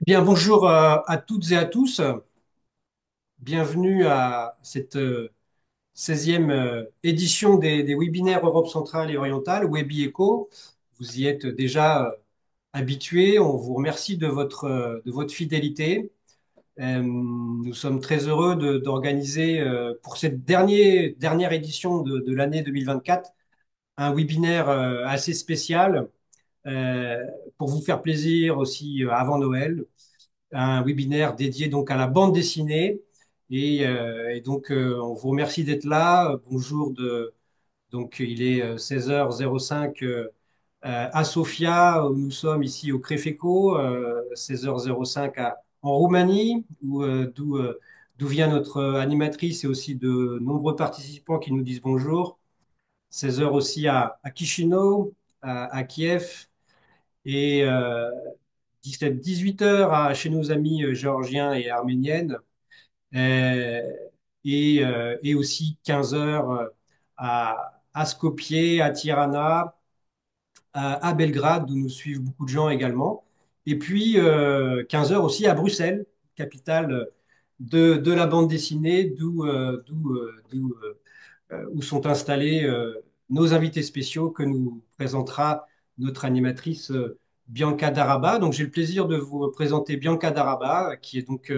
Bien, bonjour à toutes et à tous. Bienvenue à cette 16e édition des webinaires Europe centrale et orientale, WebIECO. Vous y êtes déjà habitués. On vous remercie de votre fidélité. Nous sommes très heureux d'organiser pour cette dernière édition de l'année 2024 un webinaire assez spécial euh, pour vous faire plaisir aussi avant Noël, un webinaire dédié donc à la bande dessinée. Et donc, on vous remercie d'être là. Bonjour donc il est 16h05 à Sofia, où nous sommes ici au Créfeco, 16h05 en Roumanie, d'où vient notre animatrice et aussi de nombreux participants qui nous disent bonjour. 16h aussi à Chisinau, à Kiev, et 17-18 heures chez nos amis géorgiens et arméniennes, euh, et aussi 15 heures à Skopje, à Tirana, à Belgrade, où nous suivent beaucoup de gens également. Et puis 15 heures aussi à Bruxelles, capitale de la bande dessinée, où sont installés nos invités spéciaux que nous présentera notre animatrice Bianca Daraba. Donc j'ai le plaisir de vous présenter Bianca Daraba, qui est donc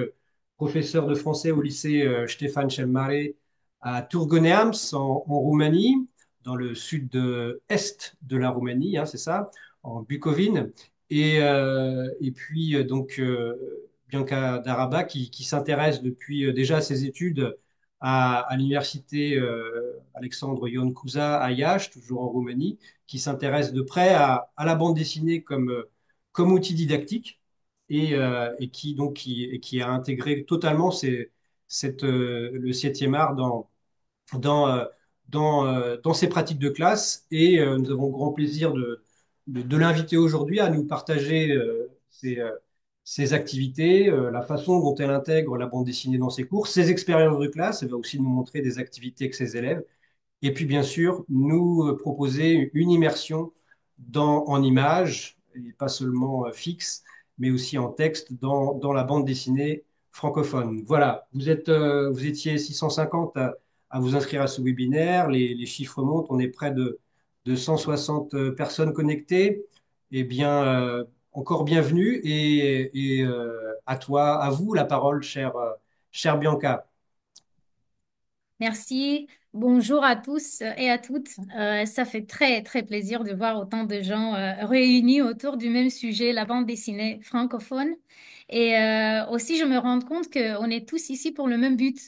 professeure de français au lycée Ștefan cel Mare à Tourgoneams en Roumanie, dans le sud-est de la Roumanie, hein, c'est ça, en Bucovine. Et puis donc Bianca Daraba qui s'intéresse depuis déjà ses études à l'université Alexandre Ion Cuza à Iași, toujours en Roumanie, qui s'intéresse de près à la bande dessinée comme outil didactique et qui a intégré totalement le septième art dans, euh, dans ses pratiques de classe. Et nous avons grand plaisir de l'inviter aujourd'hui à nous partager ses activités, la façon dont elle intègre la bande dessinée dans ses cours, ses expériences de classe. Elle va aussi nous montrer des activités avec ses élèves. Et puis, bien sûr, nous proposer une immersion en images, et pas seulement fixe, mais aussi en texte dans la bande dessinée francophone. Voilà, vous étiez 650 à vous inscrire à ce webinaire. Les chiffres montent, on est près de 160 personnes connectées. Eh bien, encore bienvenue et à toi, à vous la parole, chère Bianca. Merci. Bonjour à tous et à toutes. Ça fait très, très plaisir de voir autant de gens réunis autour du même sujet, la bande dessinée francophone. Et aussi, je me rends compte qu'on est tous ici pour le même but,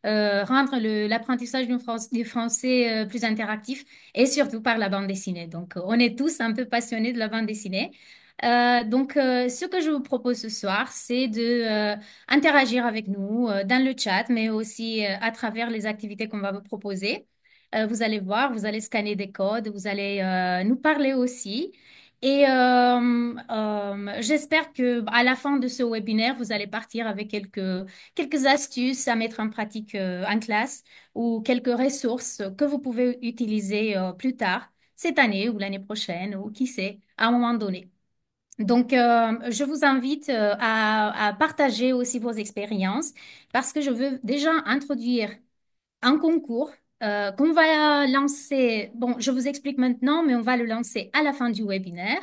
rendre l'apprentissage du français plus interactif et surtout par la bande dessinée. Donc, on est tous un peu passionnés de la bande dessinée. Ce que je vous propose ce soir, c'est de interagir avec nous dans le chat, mais aussi à travers les activités qu'on va vous proposer. Vous allez voir, vous allez scanner des codes, vous allez nous parler aussi. Et j'espère que à la fin de ce webinaire, vous allez partir avec quelques astuces à mettre en pratique en classe ou quelques ressources que vous pouvez utiliser plus tard, cette année ou l'année prochaine, ou qui sait, à un moment donné. Donc, je vous invite à partager aussi vos expériences parce que je veux déjà introduire un concours qu'on va lancer. Bon, je vous explique maintenant, mais on va le lancer à la fin du webinaire.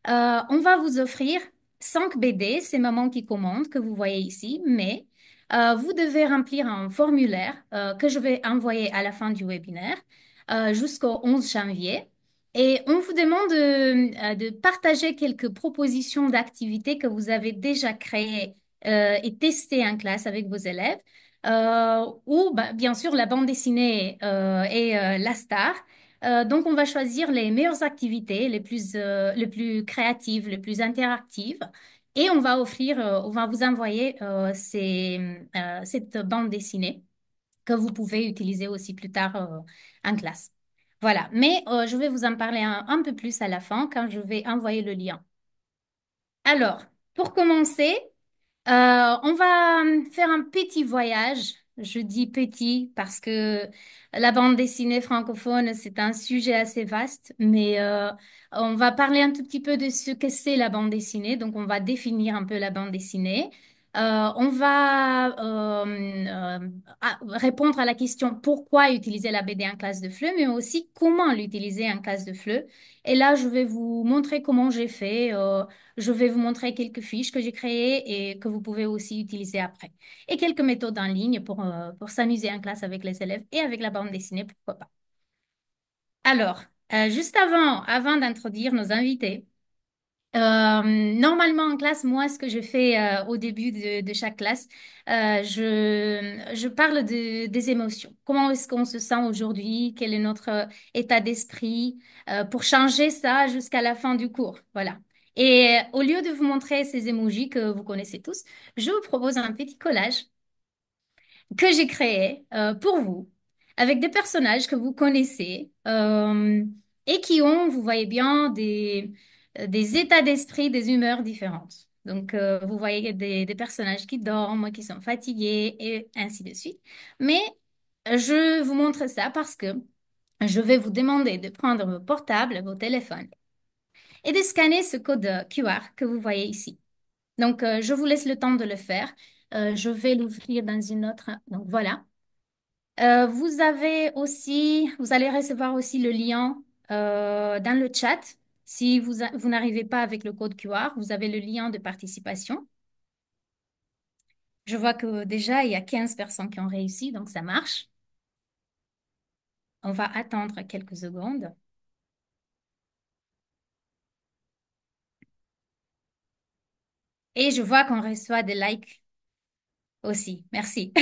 On va vous offrir 5 BD, c'est maman qui commande, que vous voyez ici, mais vous devez remplir un formulaire que je vais envoyer à la fin du webinaire jusqu'au 11 janvier. Et on vous demande de partager quelques propositions d'activités que vous avez déjà créées et testées en classe avec vos élèves, ou bah, bien sûr la bande dessinée et la star. Donc, on va choisir les meilleures activités, les plus créatives, les plus interactives, et on va vous envoyer cette bande dessinée que vous pouvez utiliser aussi plus tard en classe. Voilà, mais je vais vous en parler un peu plus à la fin quand je vais envoyer le lien. Alors, pour commencer, on va faire un petit voyage Je dis petit parce que la bande dessinée francophone, c'est un sujet assez vaste, mais on va parler un tout petit peu de ce que c'est la bande dessinée. Donc, on va définir un peu la bande dessinée. On va répondre à la question pourquoi utiliser la BD en classe de FLE, mais aussi comment l'utiliser en classe de FLE. Et là, je vais vous montrer comment j'ai fait. Je vais vous montrer quelques fiches que j'ai créées et que vous pouvez aussi utiliser après et quelques méthodes en ligne pour s'amuser en classe avec les élèves et avec la bande dessinée, pourquoi pas. Alors, juste avant d'introduire nos invités, normalement en classe, moi, ce que je fais au début de chaque classe, je parle des émotions. Comment est-ce qu'on se sent aujourd'hui? Quel est notre état d'esprit? Pour changer ça jusqu'à la fin du cours. Voilà. Et au lieu de vous montrer ces emojis que vous connaissez tous, je vous propose un petit collage que j'ai créé pour vous, avec des personnages que vous connaissez et qui ont, vous voyez bien, des états d'esprit, des humeurs différentes. Donc, vous voyez des personnages qui dorment, qui sont fatigués et ainsi de suite. Mais je vous montre ça parce que je vais vous demander de prendre vos portables, vos téléphones et de scanner ce code QR que vous voyez ici. Donc, je vous laisse le temps de le faire. Je vais l'ouvrir dans une autre. Donc, voilà. Vous allez recevoir aussi le lien dans le chat. Si vous n'arrivez pas avec le code QR, vous avez le lien de participation. Je vois que déjà, il y a 15 personnes qui ont réussi, donc ça marche. On va attendre quelques secondes. Et je vois qu'on reçoit des likes aussi. Merci.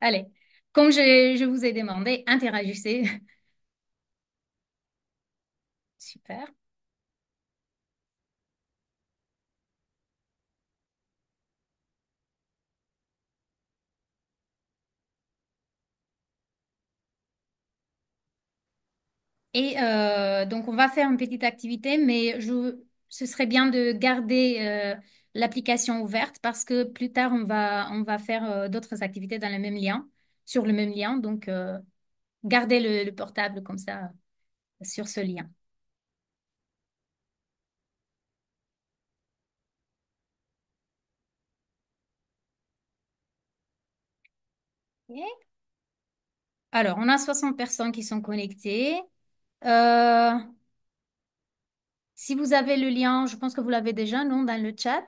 Allez, comme je vous ai demandé, interagissez. Super. Et donc, on va faire une petite activité, mais ce serait bien de garder l'application ouverte parce que plus tard, on va faire d'autres activités dans le même lien, sur le même lien. Donc, gardez le portable comme ça sur ce lien. Ok. Alors, on a 60 personnes qui sont connectées. Euh, si vous avez le lien, je pense que vous l'avez déjà, non, dans le chat.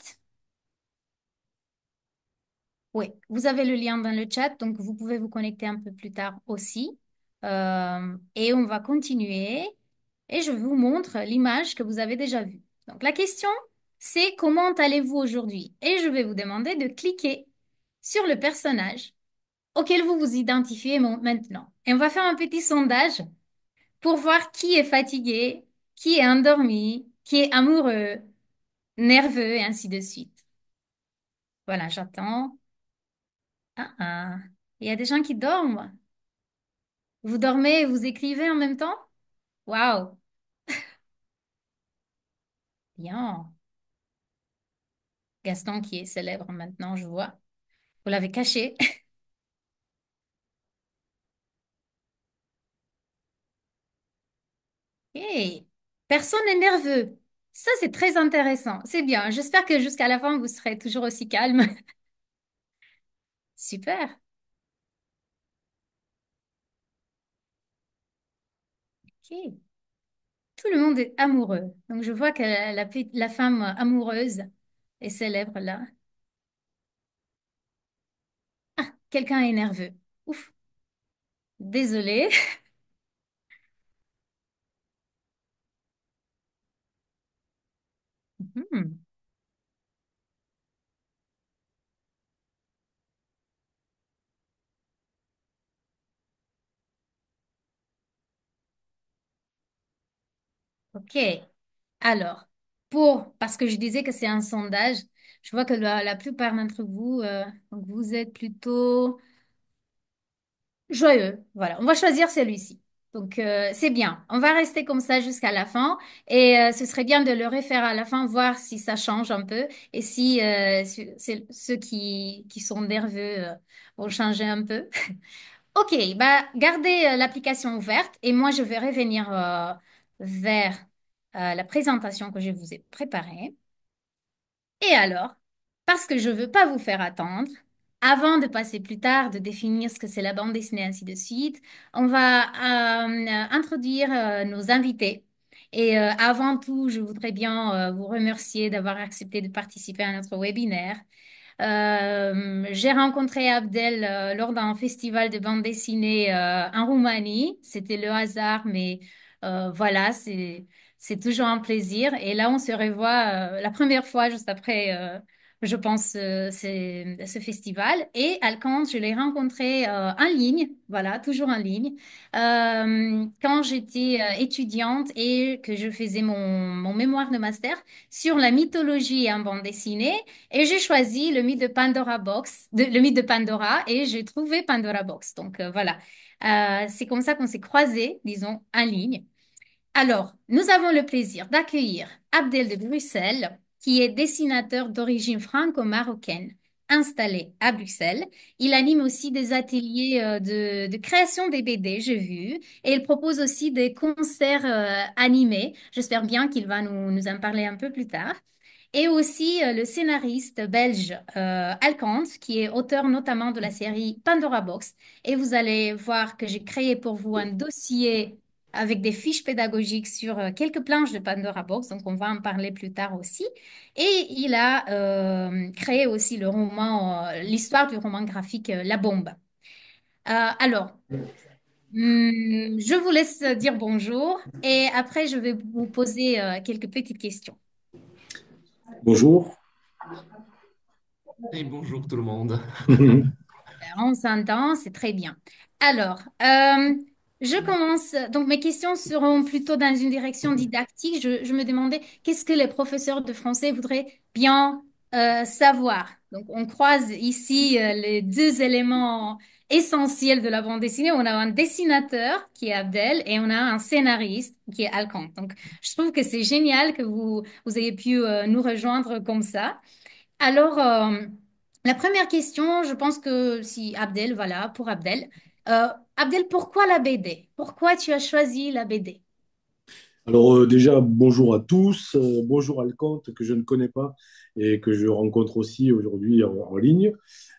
Oui, vous avez le lien dans le chat, donc vous pouvez vous connecter un peu plus tard aussi. Et on va continuer et je vous montre l'image que vous avez déjà vue. Donc la question, c'est comment allez-vous aujourd'hui? Et je vais vous demander de cliquer sur le personnage auquel vous vous identifiez maintenant. Et on va faire un petit sondage pour voir qui est fatigué, qui est endormi, qui est amoureux, nerveux et ainsi de suite. Voilà, j'attends. Ah, ah. Il y a des gens qui dorment. Vous dormez et vous écrivez en même temps? Waouh, bien. Gaston qui est célèbre maintenant, je vois. Vous l'avez caché. Hey, personne n'est nerveux. Ça, c'est très intéressant. C'est bien. J'espère que jusqu'à la fin, vous serez toujours aussi calme. Super. Ok. Tout le monde est amoureux. Donc, je vois que la femme amoureuse est célèbre là. Quelqu'un est nerveux. Ouf. Désolée. Hmm. Ok. Alors, parce que je disais que c'est un sondage, je vois que la plupart d'entre vous, donc vous êtes plutôt joyeux. Voilà, on va choisir celui-ci. Donc, c'est bien. On va rester comme ça jusqu'à la fin. Et ce serait bien de le refaire à la fin, voir si ça change un peu et si ceux qui sont nerveux vont changer un peu. OK, bah, gardez l'application ouverte et moi, je vais revenir vers la présentation que je vous ai préparée. Et alors, parce que je veux pas vous faire attendre, avant de passer plus tard, de définir ce que c'est la bande dessinée, ainsi de suite, on va introduire nos invités. Et avant tout, je voudrais bien vous remercier d'avoir accepté de participer à notre webinaire. J'ai rencontré Abdel lors d'un festival de bande dessinée en Roumanie. C'était le hasard, mais voilà, c'est toujours un plaisir. Et là, on se revoit la première fois juste après, je pense, ce festival. Et Alcante, je l'ai rencontré en ligne, voilà, toujours en ligne, quand j'étais étudiante et que je faisais mon mémoire de master sur la mythologie en bande dessinée. Et j'ai choisi le mythe de Pandora Box, le mythe de Pandora, et j'ai trouvé Pandora Box. Donc voilà. C'est comme ça qu'on s'est croisés, disons, en ligne. Alors, nous avons le plaisir d'accueillir Abdel de Bruxelles, qui est dessinateur d'origine franco-marocaine, installé à Bruxelles. Il anime aussi des ateliers de création des BD, j'ai vu, et il propose aussi des concerts animés. J'espère bien qu'il va nous en parler un peu plus tard. Et aussi le scénariste belge Alkant, qui est auteur notamment de la série Pandora Box. Et vous allez voir que j'ai créé pour vous un dossier avec des fiches pédagogiques sur quelques planches de Pandora Box, donc on va en parler plus tard aussi. Et il a créé aussi le roman, l'histoire du roman graphique La Bombe. Alors, je vous laisse dire bonjour et après je vais vous poser quelques petites questions. Bonjour. Et bonjour tout le monde. On s'entend, c'est très bien. Alors, je commence. Donc, mes questions seront plutôt dans une direction didactique. Je me demandais qu'est-ce que les professeurs de français voudraient bien savoir. Donc, on croise ici les deux éléments essentiels de la bande dessinée. On a un dessinateur qui est Abdel et on a un scénariste qui est Alkan. Donc, je trouve que c'est génial que vous ayez pu nous rejoindre comme ça. Alors, la première question, je pense que si Abdel, voilà, pour Abdel. Abdel, pourquoi la BD? Pourquoi tu as choisi la BD? Alors déjà, bonjour à tous. Bonjour Alcante, que je ne connais pas et que je rencontre aussi aujourd'hui en ligne.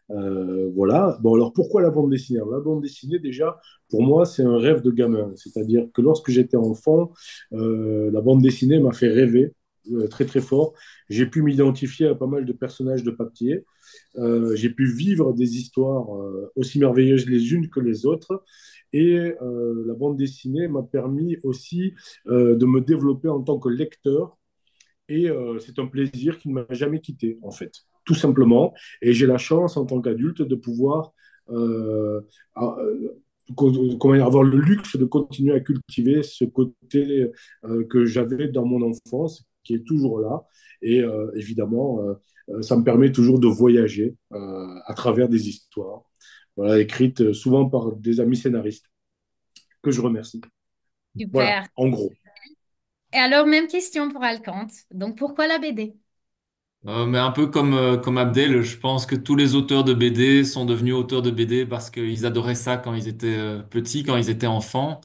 Voilà. Bon, alors pourquoi la bande dessinée? Alors, la bande dessinée, déjà, pour moi, c'est un rêve de gamin. C'est-à-dire que lorsque j'étais enfant, la bande dessinée m'a fait rêver très très fort. J'ai pu m'identifier à pas mal de personnages de papier. J'ai pu vivre des histoires aussi merveilleuses les unes que les autres. Et la bande dessinée m'a permis aussi de me développer en tant que lecteur. Et c'est un plaisir qui ne m'a jamais quitté, en fait, tout simplement. Et j'ai la chance, en tant qu'adulte, de pouvoir avoir le luxe de continuer à cultiver ce côté que j'avais dans mon enfance, qui est toujours là. Et évidemment, ça me permet toujours de voyager à travers des histoires, voilà, écrites souvent par des amis scénaristes, que je remercie. Voilà, Super. en gros. Et alors, même question pour Alcante. Donc, pourquoi la BD? Mais un peu comme Abdel, je pense que tous les auteurs de BD sont devenus auteurs de BD parce qu'ils adoraient ça quand ils étaient petits, quand ils étaient enfants.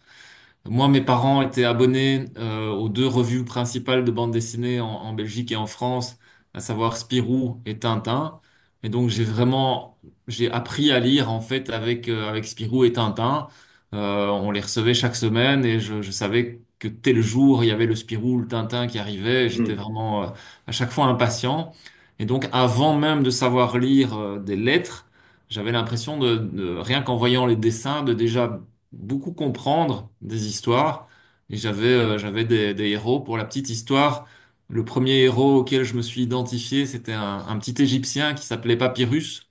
Moi, mes parents étaient abonnés aux deux revues principales de bande dessinée en Belgique et en France, à savoir Spirou et Tintin. Et donc, j'ai appris à lire en fait avec Spirou et Tintin. On les recevait chaque semaine et je savais que tel jour il y avait le Spirou, ou le Tintin qui arrivait. Et j'étais Mm. vraiment à chaque fois impatient. Et donc, avant même de savoir lire des lettres, j'avais l'impression rien qu'en voyant les dessins, de déjà beaucoup comprendre des histoires. Et j'avais des héros. Pour la petite histoire, le premier héros auquel je me suis identifié, c'était un petit Égyptien qui s'appelait Papyrus,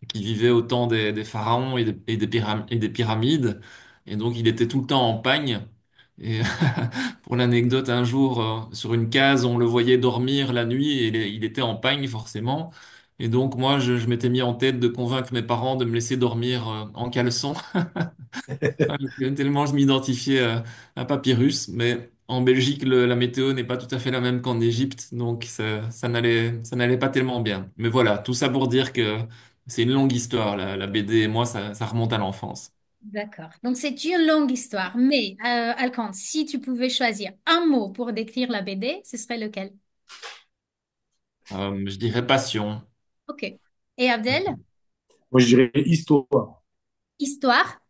qui vivait au temps des pharaons et des pyramides. Et donc, il était tout le temps en pagne. Et pour l'anecdote, un jour, sur une case, on le voyait dormir la nuit et il était en pagne, forcément. Et donc, moi, je m'étais mis en tête de convaincre mes parents de me laisser dormir en caleçon, tellement je m'identifiais à Papyrus. Mais en Belgique, la météo n'est pas tout à fait la même qu'en Égypte, donc ça n'allait pas tellement bien. Mais voilà, tout ça pour dire que c'est une longue histoire, la BD et moi, ça remonte à l'enfance. D'accord. Donc, c'est une longue histoire. Mais, Alcante, si tu pouvais choisir un mot pour décrire la BD, ce serait lequel? Je dirais passion. OK. Et Abdel? Moi, je dirais histoire. Histoire?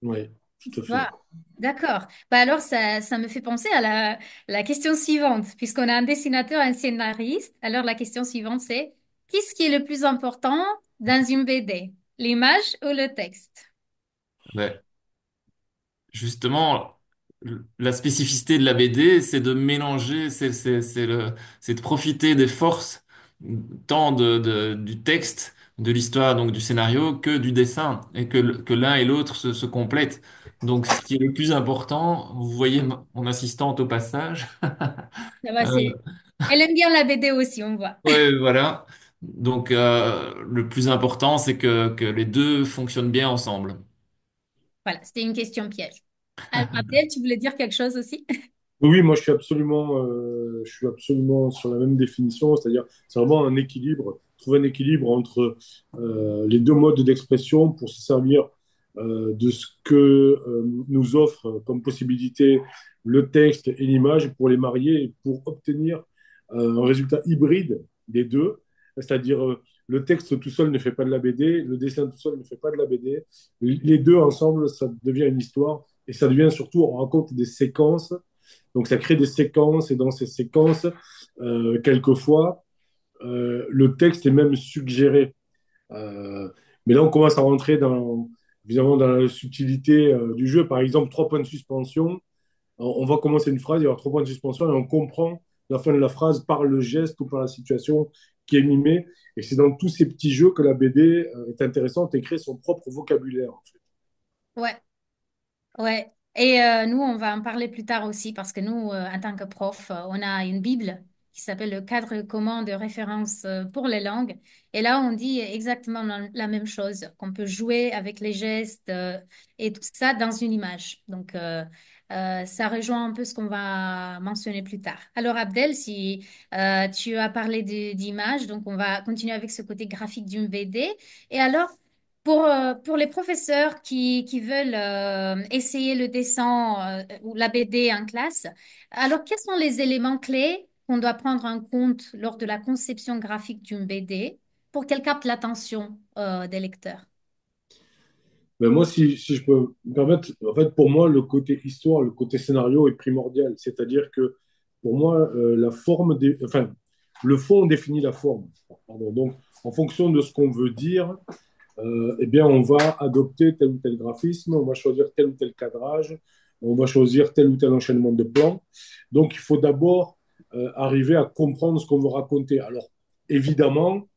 Oui, tout à fait. Histoire. D'accord. Bah alors, ça me fait penser à la question suivante, puisqu'on a un dessinateur, un scénariste. Alors, la question suivante, c'est qu'est-ce qui est le plus important dans une BD? L'image ou le texte? Ouais. Justement, la spécificité de la BD, c'est de mélanger, c'est de profiter des forces tant du texte, de l'histoire, donc du scénario, que du dessin, et que l'un et l'autre se complètent. Donc, ce qui est le plus important, vous voyez mon assistante au passage. Ça va, Euh, c'est... Elle aime bien la BD aussi, on voit. ouais, voilà. Donc, le plus important, c'est que les deux fonctionnent bien ensemble. Voilà, c'était une question piège. Abdel, tu voulais dire quelque chose aussi? Oui, moi je suis absolument sur la même définition, c'est-à-dire c'est vraiment un équilibre, trouver un équilibre entre les deux modes d'expression pour se servir de ce que nous offre comme possibilité le texte et l'image pour les marier et pour obtenir un résultat hybride des deux, c'est-à-dire le texte tout seul ne fait pas de la BD, le dessin tout seul ne fait pas de la BD, les deux ensemble, ça devient une histoire et ça devient surtout, on raconte des séquences donc, ça crée des séquences, et dans ces séquences, quelquefois, le texte est même suggéré. Mais là, on commence à rentrer évidemment, dans la subtilité du jeu. Par exemple, 3 points de suspension. On va commencer une phrase, il y aura 3 points de suspension, et on comprend la fin de la phrase par le geste ou par la situation qui est mimée. Et c'est dans tous ces petits jeux que la BD est intéressante et crée son propre vocabulaire, en fait. Ouais. Ouais, et nous, on va en parler plus tard aussi parce que nous, en tant que prof, on a une Bible qui s'appelle le cadre commun de référence pour les langues. Et là, on dit exactement la même chose, qu'on peut jouer avec les gestes et tout ça dans une image. Donc, ça rejoint un peu ce qu'on va mentionner plus tard. Alors, Abdel, si tu as parlé d'images, donc on va continuer avec ce côté graphique d'une BD. Et alors, pour les professeurs qui veulent essayer le dessin ou la BD en classe, alors quels sont les éléments clés qu'on doit prendre en compte lors de la conception graphique d'une BD pour qu'elle capte l'attention des lecteurs? Ben moi, si je peux me permettre, en fait, pour moi, le côté histoire, le côté scénario est primordial. C'est-à-dire que pour moi, enfin, le fond définit la forme. Pardon. Donc, en fonction de ce qu'on veut dire, eh bien, on va adopter tel ou tel graphisme, on va choisir tel ou tel cadrage, on va choisir tel ou tel enchaînement de plans. Donc, il faut d'abord arriver à comprendre ce qu'on veut raconter. Alors, évidemment,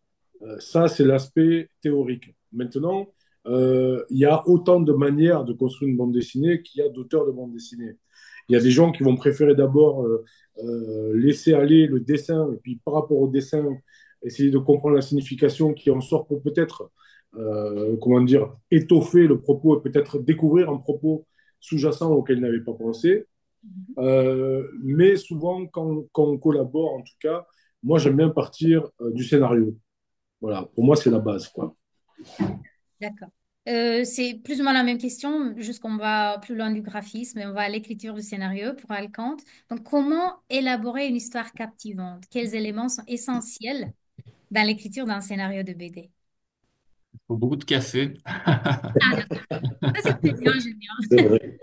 ça, c'est l'aspect théorique. Maintenant, il y a autant de manières de construire une bande dessinée qu'il y a d'auteurs de bande dessinée. Il y a des gens qui vont préférer d'abord laisser aller le dessin, et puis par rapport au dessin, essayer de comprendre la signification qui en sort pour peut-être, comment dire, étoffer le propos et peut-être découvrir un propos sous-jacent auquel ils n'avaient pas pensé. Mais souvent, quand on collabore, en tout cas, moi, j'aime bien partir du scénario. Voilà, pour moi, c'est la base, quoi. D'accord. C'est plus ou moins la même question, juste qu'on va plus loin du graphisme et on va à l'écriture du scénario pour Alcante. Donc, comment élaborer une histoire captivante? Quels éléments sont essentiels dans l'écriture d'un scénario de BD? Il faut beaucoup de café. Ah, d'accord. Ça, c'est très bien, j'aime bien. C'est vrai.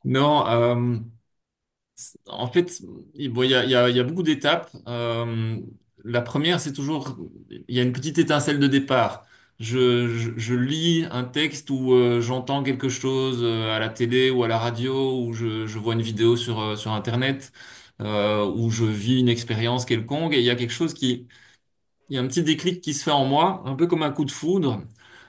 Non, en fait, bon, il y a beaucoup d'étapes. La première, c'est toujours, il y a une petite étincelle de départ. Je lis un texte ou j'entends quelque chose à la télé ou à la radio ou je vois une vidéo sur Internet ou je vis une expérience quelconque et il y a quelque chose il y a un petit déclic qui se fait en moi, un peu comme un coup de foudre,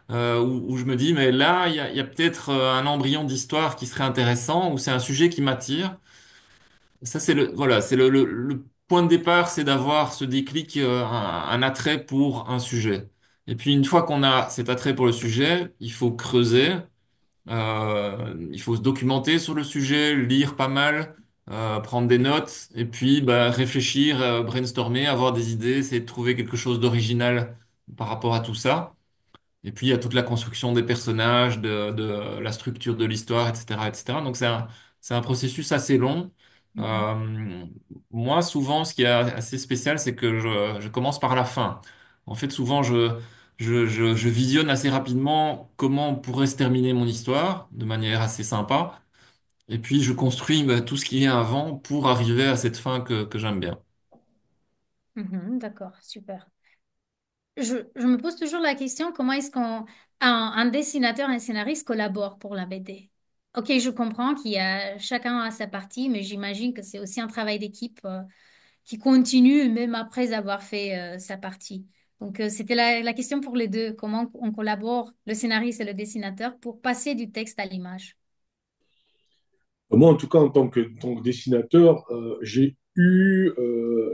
où je me dis, mais là, il y a peut-être un embryon d'histoire qui serait intéressant ou c'est un sujet qui m'attire. Ça, c'est voilà, c'est le point de départ, c'est d'avoir ce déclic, un attrait pour un sujet. Et puis une fois qu'on a cet attrait pour le sujet, il faut creuser, il faut se documenter sur le sujet, lire pas mal, prendre des notes, et puis bah, réfléchir, brainstormer, avoir des idées, essayer de trouver quelque chose d'original par rapport à tout ça. Et puis, il y a toute la construction des personnages, de la structure de l'histoire, etc., etc. Donc, c'est un processus assez long. Mhm. Euh, Moi, souvent, ce qui est assez spécial, c'est que je commence par la fin. En fait, souvent, je visionne assez rapidement comment pourrait se terminer mon histoire de manière assez sympa. Et puis, je construis bah, tout ce qui est avant pour arriver à cette fin que j'aime bien. Mhm, d'accord, super. Je me pose toujours la question, comment est-ce un dessinateur et un scénariste collaborent pour la BD? Ok, je comprends qu'il y a chacun a sa partie, mais j'imagine que c'est aussi un travail d'équipe qui continue même après avoir fait sa partie. Donc, c'était la question pour les deux, comment on collabore, le scénariste et le dessinateur, pour passer du texte à l'image. Moi, en tout cas, en tant que dessinateur, j'ai eu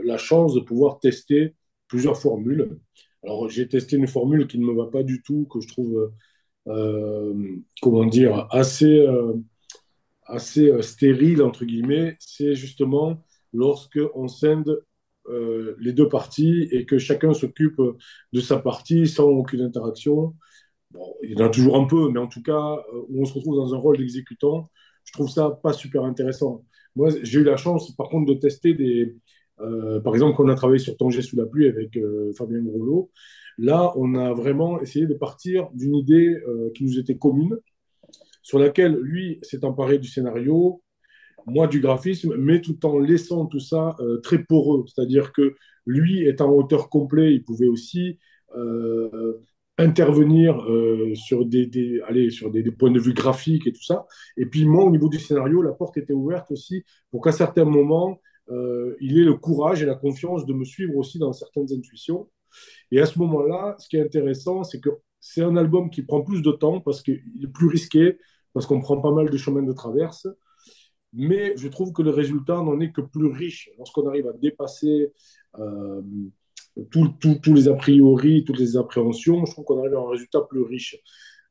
la chance de pouvoir tester plusieurs formules. Alors, j'ai testé une formule qui ne me va pas du tout, que je trouve, comment dire, assez stérile, entre guillemets. C'est justement lorsque on scinde les deux parties et que chacun s'occupe de sa partie sans aucune interaction. Bon, il y en a toujours un peu, mais en tout cas, où on se retrouve dans un rôle d'exécutant, je trouve ça pas super intéressant. Moi, j'ai eu la chance, par contre, de tester par exemple, quand on a travaillé sur Tanger sous la pluie avec Fabien Groslo, là, on a vraiment essayé de partir d'une idée qui nous était commune, sur laquelle lui s'est emparé du scénario, moi du graphisme, mais tout en laissant tout ça très poreux. C'est-à-dire que lui, étant auteur complet, il pouvait aussi intervenir allez, sur des points de vue graphiques et tout ça. Et puis moi, au niveau du scénario, la porte était ouverte aussi pour qu'à certains moments, il ait le courage et la confiance de me suivre aussi dans certaines intuitions. Et à ce moment-là, ce qui est intéressant, c'est que c'est un album qui prend plus de temps parce qu'il est plus risqué, parce qu'on prend pas mal de chemins de traverse, mais je trouve que le résultat n'en est que plus riche lorsqu'on arrive à dépasser euh, tous les a priori, toutes les appréhensions. Je trouve qu'on arrive à un résultat plus riche.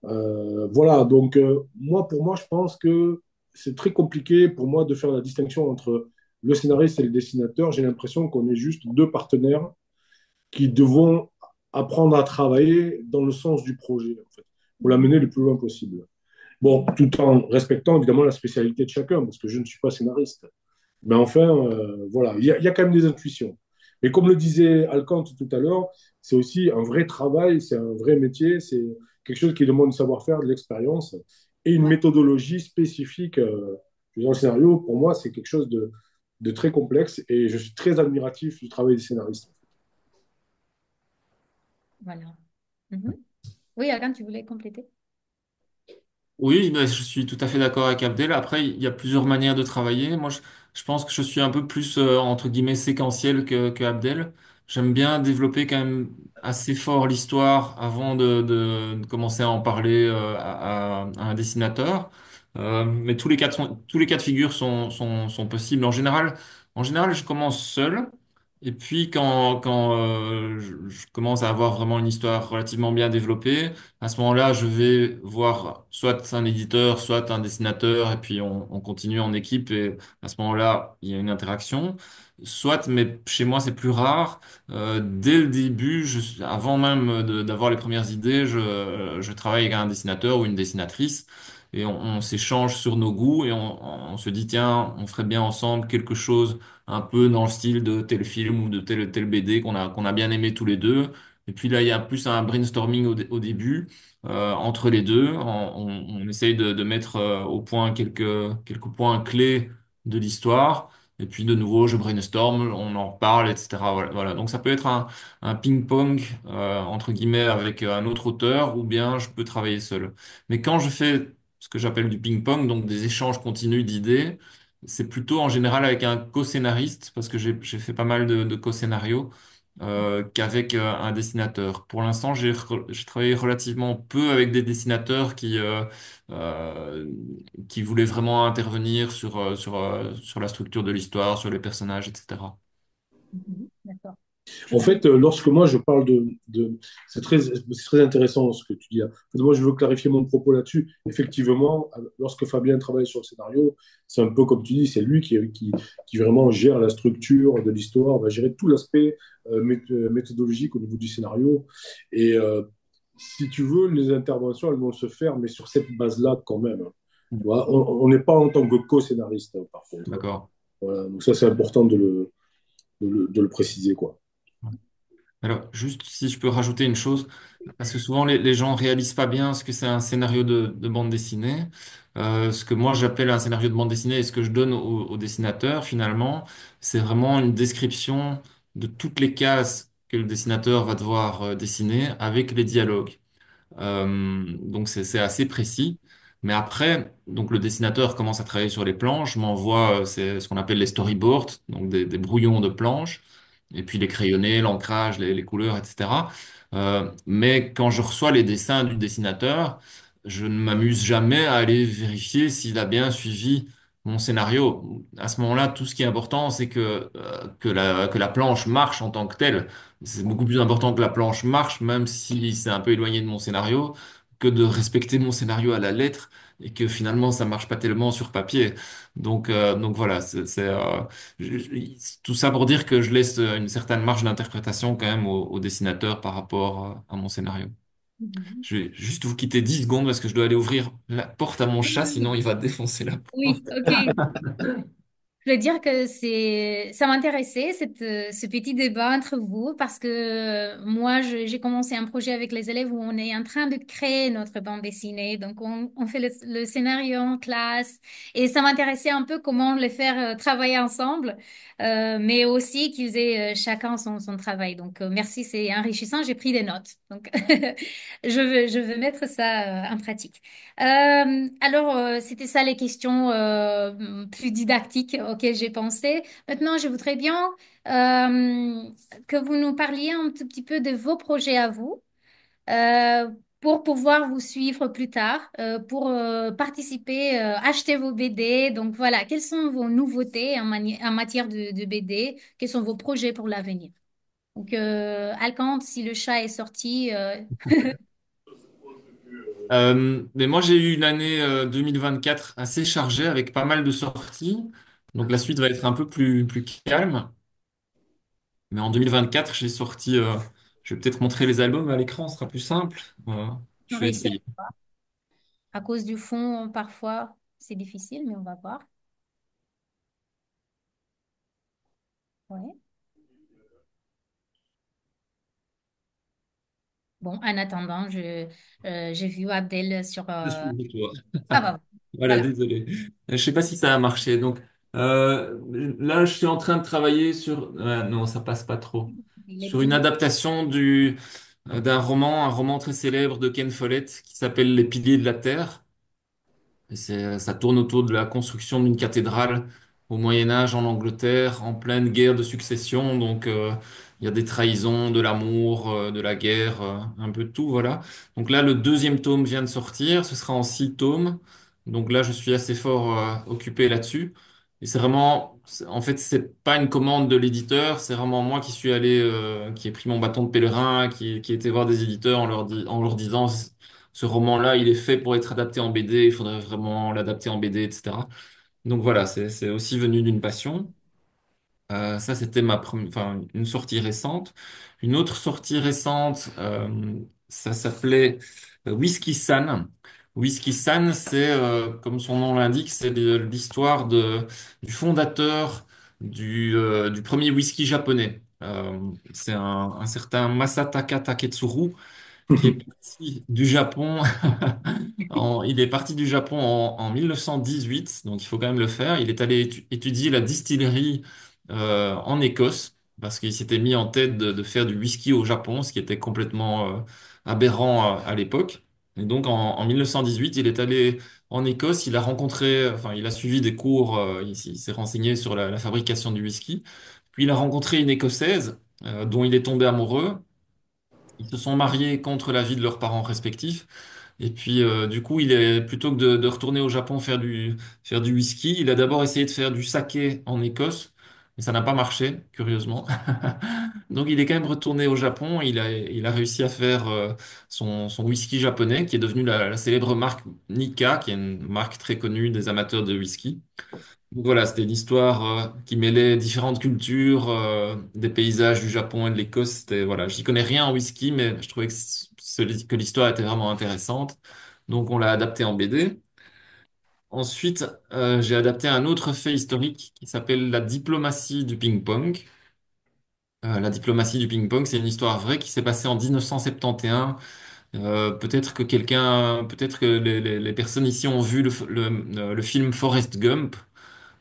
Voilà, donc moi, pour moi, je pense que c'est très compliqué pour moi de faire la distinction entre le scénariste et le dessinateur. J'ai l'impression qu'on est juste deux partenaires qui devront apprendre à travailler dans le sens du projet, en fait, pour l'amener le plus loin possible. Bon, tout en respectant évidemment la spécialité de chacun, parce que je ne suis pas scénariste. Mais enfin, voilà, il y a quand même des intuitions. Mais comme le disait Alcante tout à l'heure, c'est aussi un vrai travail, c'est un vrai métier, c'est quelque chose qui demande du savoir-faire, de l'expérience et une Ouais, méthodologie spécifique. Dans le scénario, pour moi, c'est quelque chose de très complexe et je suis très admiratif du travail des scénaristes. voilà. Mhm. Oui, Adam, tu voulais compléter? Oui, ben, je suis tout à fait d'accord avec Abdel. Après, il y a plusieurs manières de travailler. Moi, je pense que je suis un peu plus, entre guillemets, séquentiel que Abdel. J'aime bien développer quand même assez fort l'histoire avant de commencer à en parler à un dessinateur. Mais tous les cas de figure sont possibles. En général, je commence seul. Et puis, quand je commence à avoir vraiment une histoire relativement bien développée, à ce moment-là, je vais voir soit un éditeur, soit un dessinateur, et puis on continue en équipe, et à ce moment-là, il y a une interaction. Soit, mais chez moi, c'est plus rare. Dès le début, avant même d'avoir les premières idées, je travaille avec un dessinateur ou une dessinatrice, et on s'échange sur nos goûts, et on se dit, tiens, on ferait bien ensemble quelque chose un peu dans le style de tel film ou de tel BD qu'on a bien aimé tous les deux. Et puis là, il y a plus un brainstorming au début entre les deux. On essaye de mettre au point quelques points clés de l'histoire. Et puis de nouveau, je brainstorm, on en parle, etc. Voilà, voilà. Donc ça peut être un ping-pong entre guillemets avec un autre auteur, ou bien je peux travailler seul. Mais quand je fais ce que j'appelle du ping-pong, donc des échanges continus d'idées, c'est plutôt en général avec un co-scénariste, parce que j'ai fait pas mal de co-scénarios qu'avec un dessinateur. Pour l'instant, j'ai travaillé relativement peu avec des dessinateurs euh, qui voulaient vraiment intervenir sur la structure de l'histoire, sur les personnages, etc. Mhm. D'accord. Je En vois. fait, lorsque moi je parle c'est très intéressant ce que tu dis là. En fait, moi, je veux clarifier mon propos là-dessus. Effectivement, lorsque Fabien travaille sur le scénario, c'est un peu comme tu dis, c'est lui qui vraiment gère la structure de l'histoire, va gérer tout l'aspect méthodologique au niveau du scénario. Et si tu veux, les interventions, elles vont se faire, mais sur cette base-là quand même. Tu vois, on n'est pas en tant que co-scénariste, hein, par contre. D'accord. Voilà, donc ça, c'est important de le préciser, quoi. Alors, juste si je peux rajouter une chose, parce que souvent les gens réalisent pas bien ce que c'est un scénario de bande dessinée. Ce que moi j'appelle un scénario de bande dessinée et ce que je donne aux dessinateurs finalement, c'est vraiment une description de toutes les cases que le dessinateur va devoir dessiner avec les dialogues. Donc c'est assez précis. Mais après, donc le dessinateur commence à travailler sur les planches, m'envoie c'est ce qu'on appelle les storyboards, donc des brouillons de planches, et puis les crayonnés, l'ancrage, les couleurs, etc. Mais quand je reçois les dessins du dessinateur, je ne m'amuse jamais à aller vérifier s'il a bien suivi mon scénario. À ce moment-là, tout ce qui est important, c'est que la planche marche en tant que telle. C'est beaucoup plus important que la planche marche, même si c'est un peu éloigné de mon scénario, que de respecter mon scénario à la lettre et que finalement ça marche pas tellement sur papier. Donc voilà, tout ça pour dire que je laisse une certaine marge d'interprétation quand même au dessinateur par rapport à mon scénario. Mhm. Je vais juste vous quitter 10 secondes parce que je dois aller ouvrir la porte à mon chat, sinon il va défoncer la Oui, porte. ok. Je veux dire que ça m'intéressait, ce petit débat entre vous, parce que moi, j'ai commencé un projet avec les élèves où on est en train de créer notre bande dessinée. Donc, on fait le scénario en classe et ça m'intéressait un peu comment les faire travailler ensemble, mais aussi qu'ils aient chacun son travail. Donc, merci, c'est enrichissant. J'ai pris des notes. Donc, je veux mettre ça en pratique. C'était ça les questions plus didactiques auxquelles j'ai pensé. Maintenant, je voudrais bien que vous nous parliez un tout petit peu de vos projets à vous euh, pour pouvoir vous suivre plus tard, pour participer, acheter vos BD. Donc voilà, quelles sont vos nouveautés en matière de BD? Quels sont vos projets pour l'avenir? Donc, Alcante, si le chat est sorti, Mais moi, j'ai eu une année 2024 assez chargée avec pas mal de sorties. Donc la suite va être un peu plus calme. Mais en 2024, j'ai sorti. Je vais peut-être montrer les albums à l'écran, ce sera plus simple. on Je vais réussit essayer. à cause du fond, parfois, c'est difficile, mais on va voir. Ouais. Bon, en attendant, j'ai vu Abdel sur... Je suis de toi. Ça va. Voilà, Voilà. désolé. Je sais pas si ça a marché. Donc là, je suis en train de travailler sur. Non, ça passe pas trop. Les Sur petits une bouts. adaptation d'un roman, un roman très célèbre de Ken Follett qui s'appelle Les Piliers de la Terre. Et ça tourne autour de la construction d'une cathédrale au Moyen Âge en Angleterre, en pleine guerre de succession. Donc, il y a des trahisons, de l'amour, de la guerre, un peu de tout, voilà. Donc là, le deuxième tome vient de sortir. Ce sera en 6 tomes. Donc là, je suis assez fort occupé là-dessus. Et c'est vraiment, en fait, c'est pas une commande de l'éditeur. C'est vraiment moi qui suis allé, qui ai pris mon bâton de pèlerin, qui ai été voir des éditeurs en leur disant ce roman-là, il est fait pour être adapté en BD, il faudrait vraiment l'adapter en BD, etc. Donc voilà, c'est aussi venu d'une passion. Ça, c'était enfin, une sortie récente. Une autre sortie récente, ça s'appelait Whisky San. Whisky San, c'est, comme son nom l'indique, c'est l'histoire du fondateur du premier whisky japonais. C'est un certain Masataka Taketsuru qui est parti du Japon. Il est parti du Japon en 1918, donc il faut quand même le faire. Il est allé étudier la distillerie en Écosse parce qu'il s'était mis en tête de faire du whisky au Japon, ce qui était complètement aberrant à l'époque. Et donc en 1918, il est allé en Écosse. Il a rencontré, enfin, il a suivi des cours. Il s'est renseigné sur la fabrication du whisky. Puis il a rencontré une Écossaise dont il est tombé amoureux. Ils se sont mariés contre l'avis de leurs parents respectifs. Et puis, du coup, plutôt que de retourner au Japon faire du whisky, il a d'abord essayé de faire du saké en Écosse. mais ça n'a pas marché, curieusement. Donc il est quand même retourné au Japon. Il a réussi à faire son whisky japonais, qui est devenu la célèbre marque Nikka, qui est une marque très connue des amateurs de whisky. Donc voilà, c'était une histoire qui mêlait différentes cultures, des paysages du Japon et de l'Écosse. C'était, voilà, j'y connais rien en whisky, mais je trouvais que l'histoire était vraiment intéressante. Donc on l'a adapté en BD. Ensuite, j'ai adapté un autre fait historique qui s'appelle la diplomatie du ping-pong. La diplomatie du ping-pong, c'est une histoire vraie qui s'est passée en 1971. Peut-être que les personnes ici ont vu le film Forrest Gump.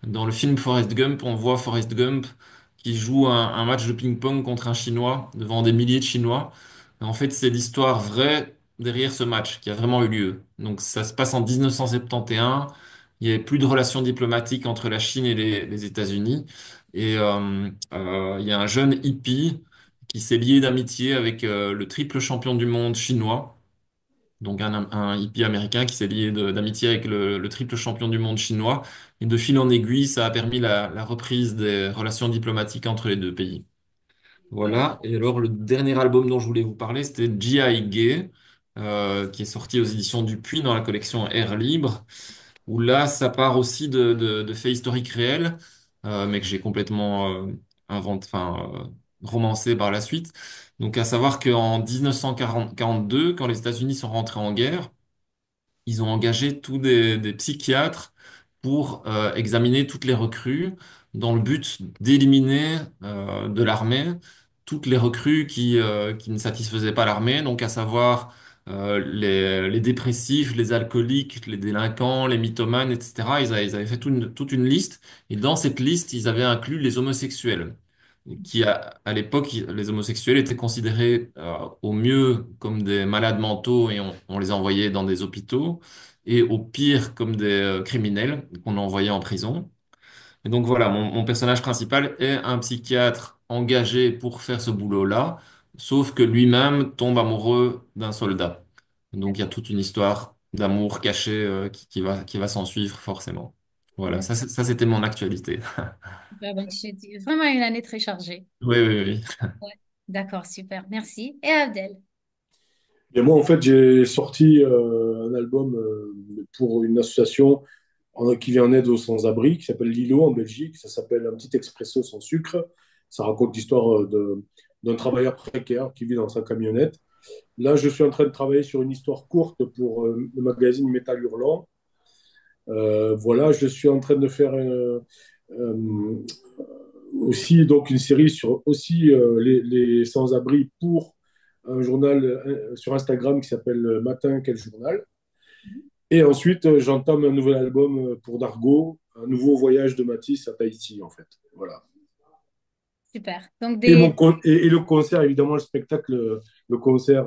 Dans le film Forrest Gump, on voit Forrest Gump qui joue un match de ping-pong contre un Chinois devant des milliers de Chinois. Et en fait, c'est l'histoire vraie derrière ce match qui a vraiment eu lieu. Donc, ça se passe en 1971. Il n'y avait plus de relations diplomatiques entre la Chine et les États-Unis. Et il y a un jeune hippie qui s'est lié d'amitié avec le triple champion du monde chinois. Donc un hippie américain qui s'est lié d'amitié avec le triple champion du monde chinois. Et de fil en aiguille, ça a permis la reprise des relations diplomatiques entre les deux pays. Voilà. Et alors, le dernier album dont je voulais vous parler, c'était G.I. Gay, qui est sorti aux éditions Dupuis dans la collection Air Libre, où là, ça part aussi de faits historiques réels, mais que j'ai complètement romancé par la suite. Donc, à savoir qu'en 1942, quand les États-Unis sont rentrés en guerre, ils ont engagé tous des psychiatres pour examiner toutes les recrues dans le but d'éliminer de l'armée toutes les recrues qui ne satisfaisaient pas l'armée, donc à savoir les dépressifs, les alcooliques, les délinquants, les mythomanes, etc. Ils avaient fait toute une liste, et dans cette liste, ils avaient inclus les homosexuels à l'époque, les homosexuels étaient considérés au mieux comme des malades mentaux et on les envoyait dans des hôpitaux, et au pire comme des criminels qu'on envoyait en prison. Et donc voilà, mon personnage principal est un psychiatre engagé pour faire ce boulot-là, sauf que lui-même tombe amoureux d'un soldat. Donc il y a toute une histoire d'amour caché qui va s'en suivre forcément. Voilà, ça c'était mon actualité. Super, donc c'est vraiment une année très chargée. Oui, oui, oui. Ouais. D'accord, super. Merci. Et Abdel? Et moi, en fait, j'ai sorti un album pour une association qui vient en aide aux sans-abri, qui s'appelle Lilo en Belgique. Ça s'appelle Un petit expresso sans sucre. Ça raconte l'histoire d'un travailleur précaire qui vit dans sa camionnette. Là, je suis en train de travailler sur une histoire courte pour le magazine Métal Hurlant. Voilà, je suis en train de faire euh, aussi donc une série sur aussi les sans-abri pour un journal sur Instagram qui s'appelle Matin, quel journal. Et ensuite, j'entame un nouvel album pour Dargo, un nouveau voyage de Matisse à Tahiti, en fait. Voilà. Super. Donc Et, des... et le concert, évidemment, le spectacle, concert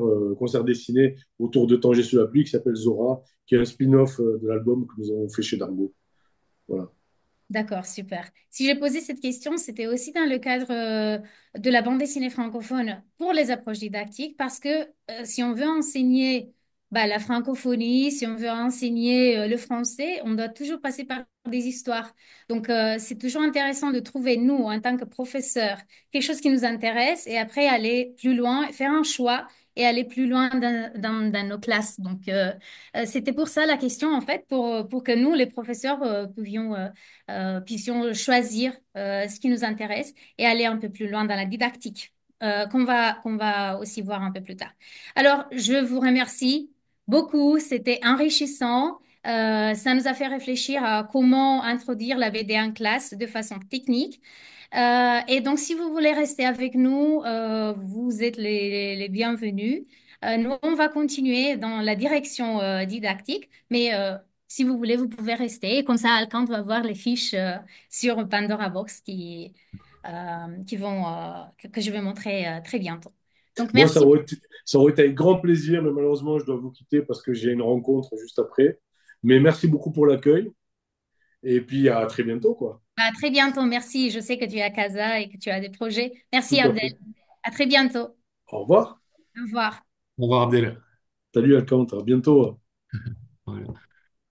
dessiné autour de Tanger sous la pluie, qui s'appelle Zora, qui est un spin-off de l'album que nous avons fait chez Dargo. Voilà. D'accord, super. Si j'ai posé cette question, c'était aussi dans le cadre de la bande dessinée francophone pour les approches didactiques, parce que si on veut enseigner bah, la francophonie, si on veut enseigner le français, on doit toujours passer par des histoires. Donc, c'est toujours intéressant de trouver, nous, en tant que professeurs, quelque chose qui nous intéresse et après aller plus loin, faire un choix et aller plus loin dans nos classes. Donc, c'était pour ça la question, en fait, pour que nous, les professeurs, puissions choisir ce qui nous intéresse et aller un peu plus loin dans la didactique, qu'on va aussi voir un peu plus tard. Alors, je vous remercie beaucoup, c'était enrichissant. Ça nous a fait réfléchir à comment introduire la BD en classe de façon technique. Et donc, si vous voulez rester avec nous, vous êtes les bienvenus. Nous, on va continuer dans la direction didactique, mais si vous voulez, vous pouvez rester. Comme ça, Alcant va voir les fiches sur Pandora Box qui vont, que je vais montrer très bientôt. Donc, Moi, merci. ça aurait été avec grand plaisir, mais malheureusement, je dois vous quitter parce que j'ai une rencontre juste après. Mais merci beaucoup pour l'accueil. Et puis, à très bientôt, quoi. À très bientôt. Merci. Je sais que tu es à Casa et que tu as des projets. Merci, Tout à Abdel. fait. À très bientôt. Au revoir. Au revoir. Au revoir, Abdel. Salut, Alcante. À bientôt. Voilà.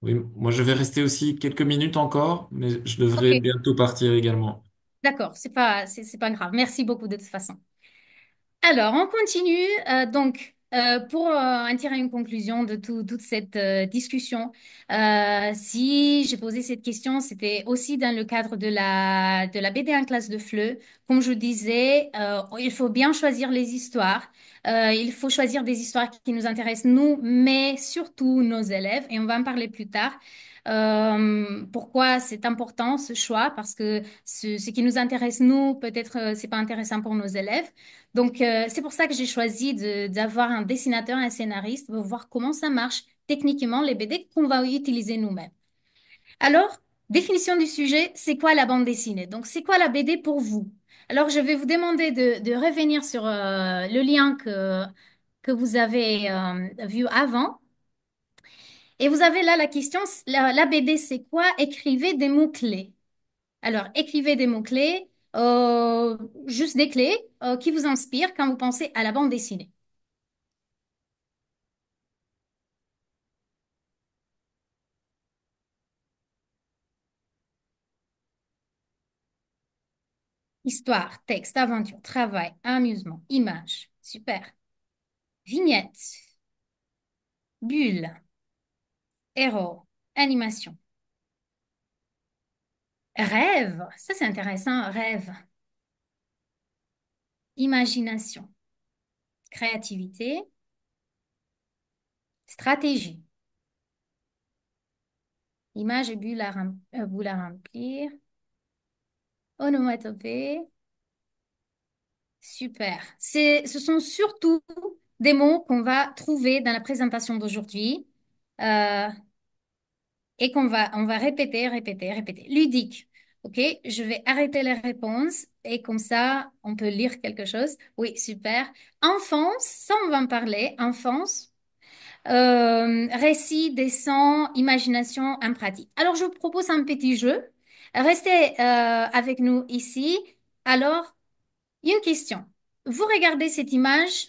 Oui, moi je vais rester aussi quelques minutes encore, mais je devrais OK. bientôt partir également. D'accord, c'est pas grave. Merci beaucoup de toute façon. Alors, on continue. Pour en tirer une conclusion de toute cette discussion, si j'ai posé cette question, c'était aussi dans le cadre de de la BD en classe de FLE. Comme je disais, il faut bien choisir les histoires. Il faut choisir des histoires qui nous intéressent, nous, mais surtout nos élèves. Et on va en parler plus tard. Pourquoi c'est important ce choix? Parce que ce qui nous intéresse, nous, peut-être c'est pas intéressant pour nos élèves. C'est pour ça que j'ai choisi d'avoir un dessinateur, un scénariste, pour voir comment ça marche techniquement, les BD qu'on va utiliser nous-mêmes. Alors, définition du sujet, c'est quoi la bande dessinée? Donc, c'est quoi la BD pour vous? Alors, je vais vous demander de revenir sur le lien que vous avez vu avant. Et vous avez là la question, la BD, c'est quoi? Écrivez des mots-clés. Alors, écrivez des mots-clés, juste des clés qui vous inspirent quand vous pensez à la bande dessinée. Histoire, texte, aventure, travail, amusement, image. Super. Vignette, bulle, héros, animation. Rêve, ça c'est intéressant. Rêve, imagination, créativité, stratégie. Image et boule à remplir. Onomatopée. Super. Ce sont surtout des mots qu'on va trouver dans la présentation d'aujourd'hui euh, et on va répéter, répéter, répéter. Ludique. OK, je vais arrêter les réponses et comme ça, on peut lire quelque chose. Oui, super. Enfance, ça on va en parler. Enfance, récit, dessin, imagination, en pratique. Alors, je vous propose un petit jeu. Restez avec nous ici. Alors, il y a une question. Vous regardez cette image.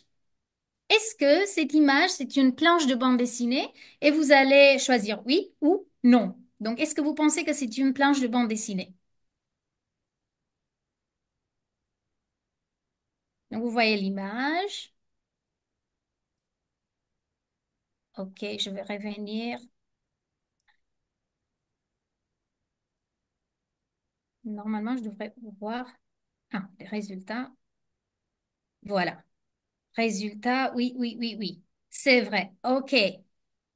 Est-ce que cette image, c'est une planche de bande dessinée et vous allez choisir oui ou non? Donc, est-ce que vous pensez que c'est une planche de bande dessinée? Donc, vous voyez l'image. OK, je vais revenir. Normalement, je devrais voir les résultats. Voilà. Résultat, oui, oui, oui, oui. C'est vrai. OK.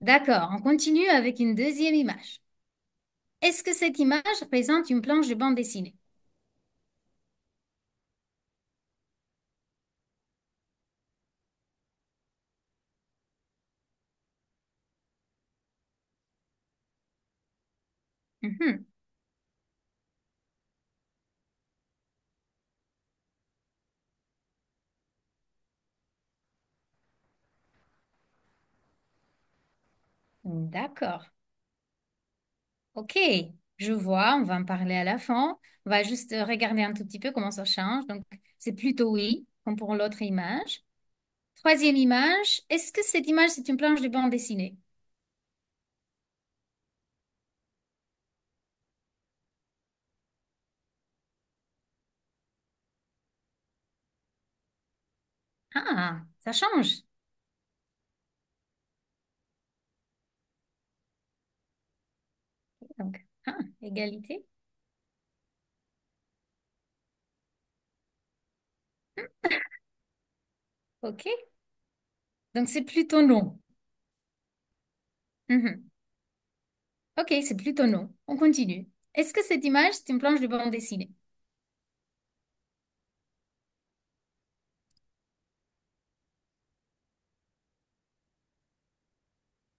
D'accord. On continue avec une deuxième image. Est-ce que cette image représente une planche de bande dessinée? Mhm. D'accord. OK. Je vois. On va en parler à la fin. On va juste regarder un tout petit peu comment ça change. Donc, c'est plutôt oui, comme pour l'autre image. Troisième image. Est-ce que cette image, c'est une planche de bande dessinée? Ah, ça change. Donc, égalité. OK. Donc, c'est plutôt non. Mhm. OK, c'est plutôt non. On continue. Est-ce que cette image, c'est une planche de bande dessinée?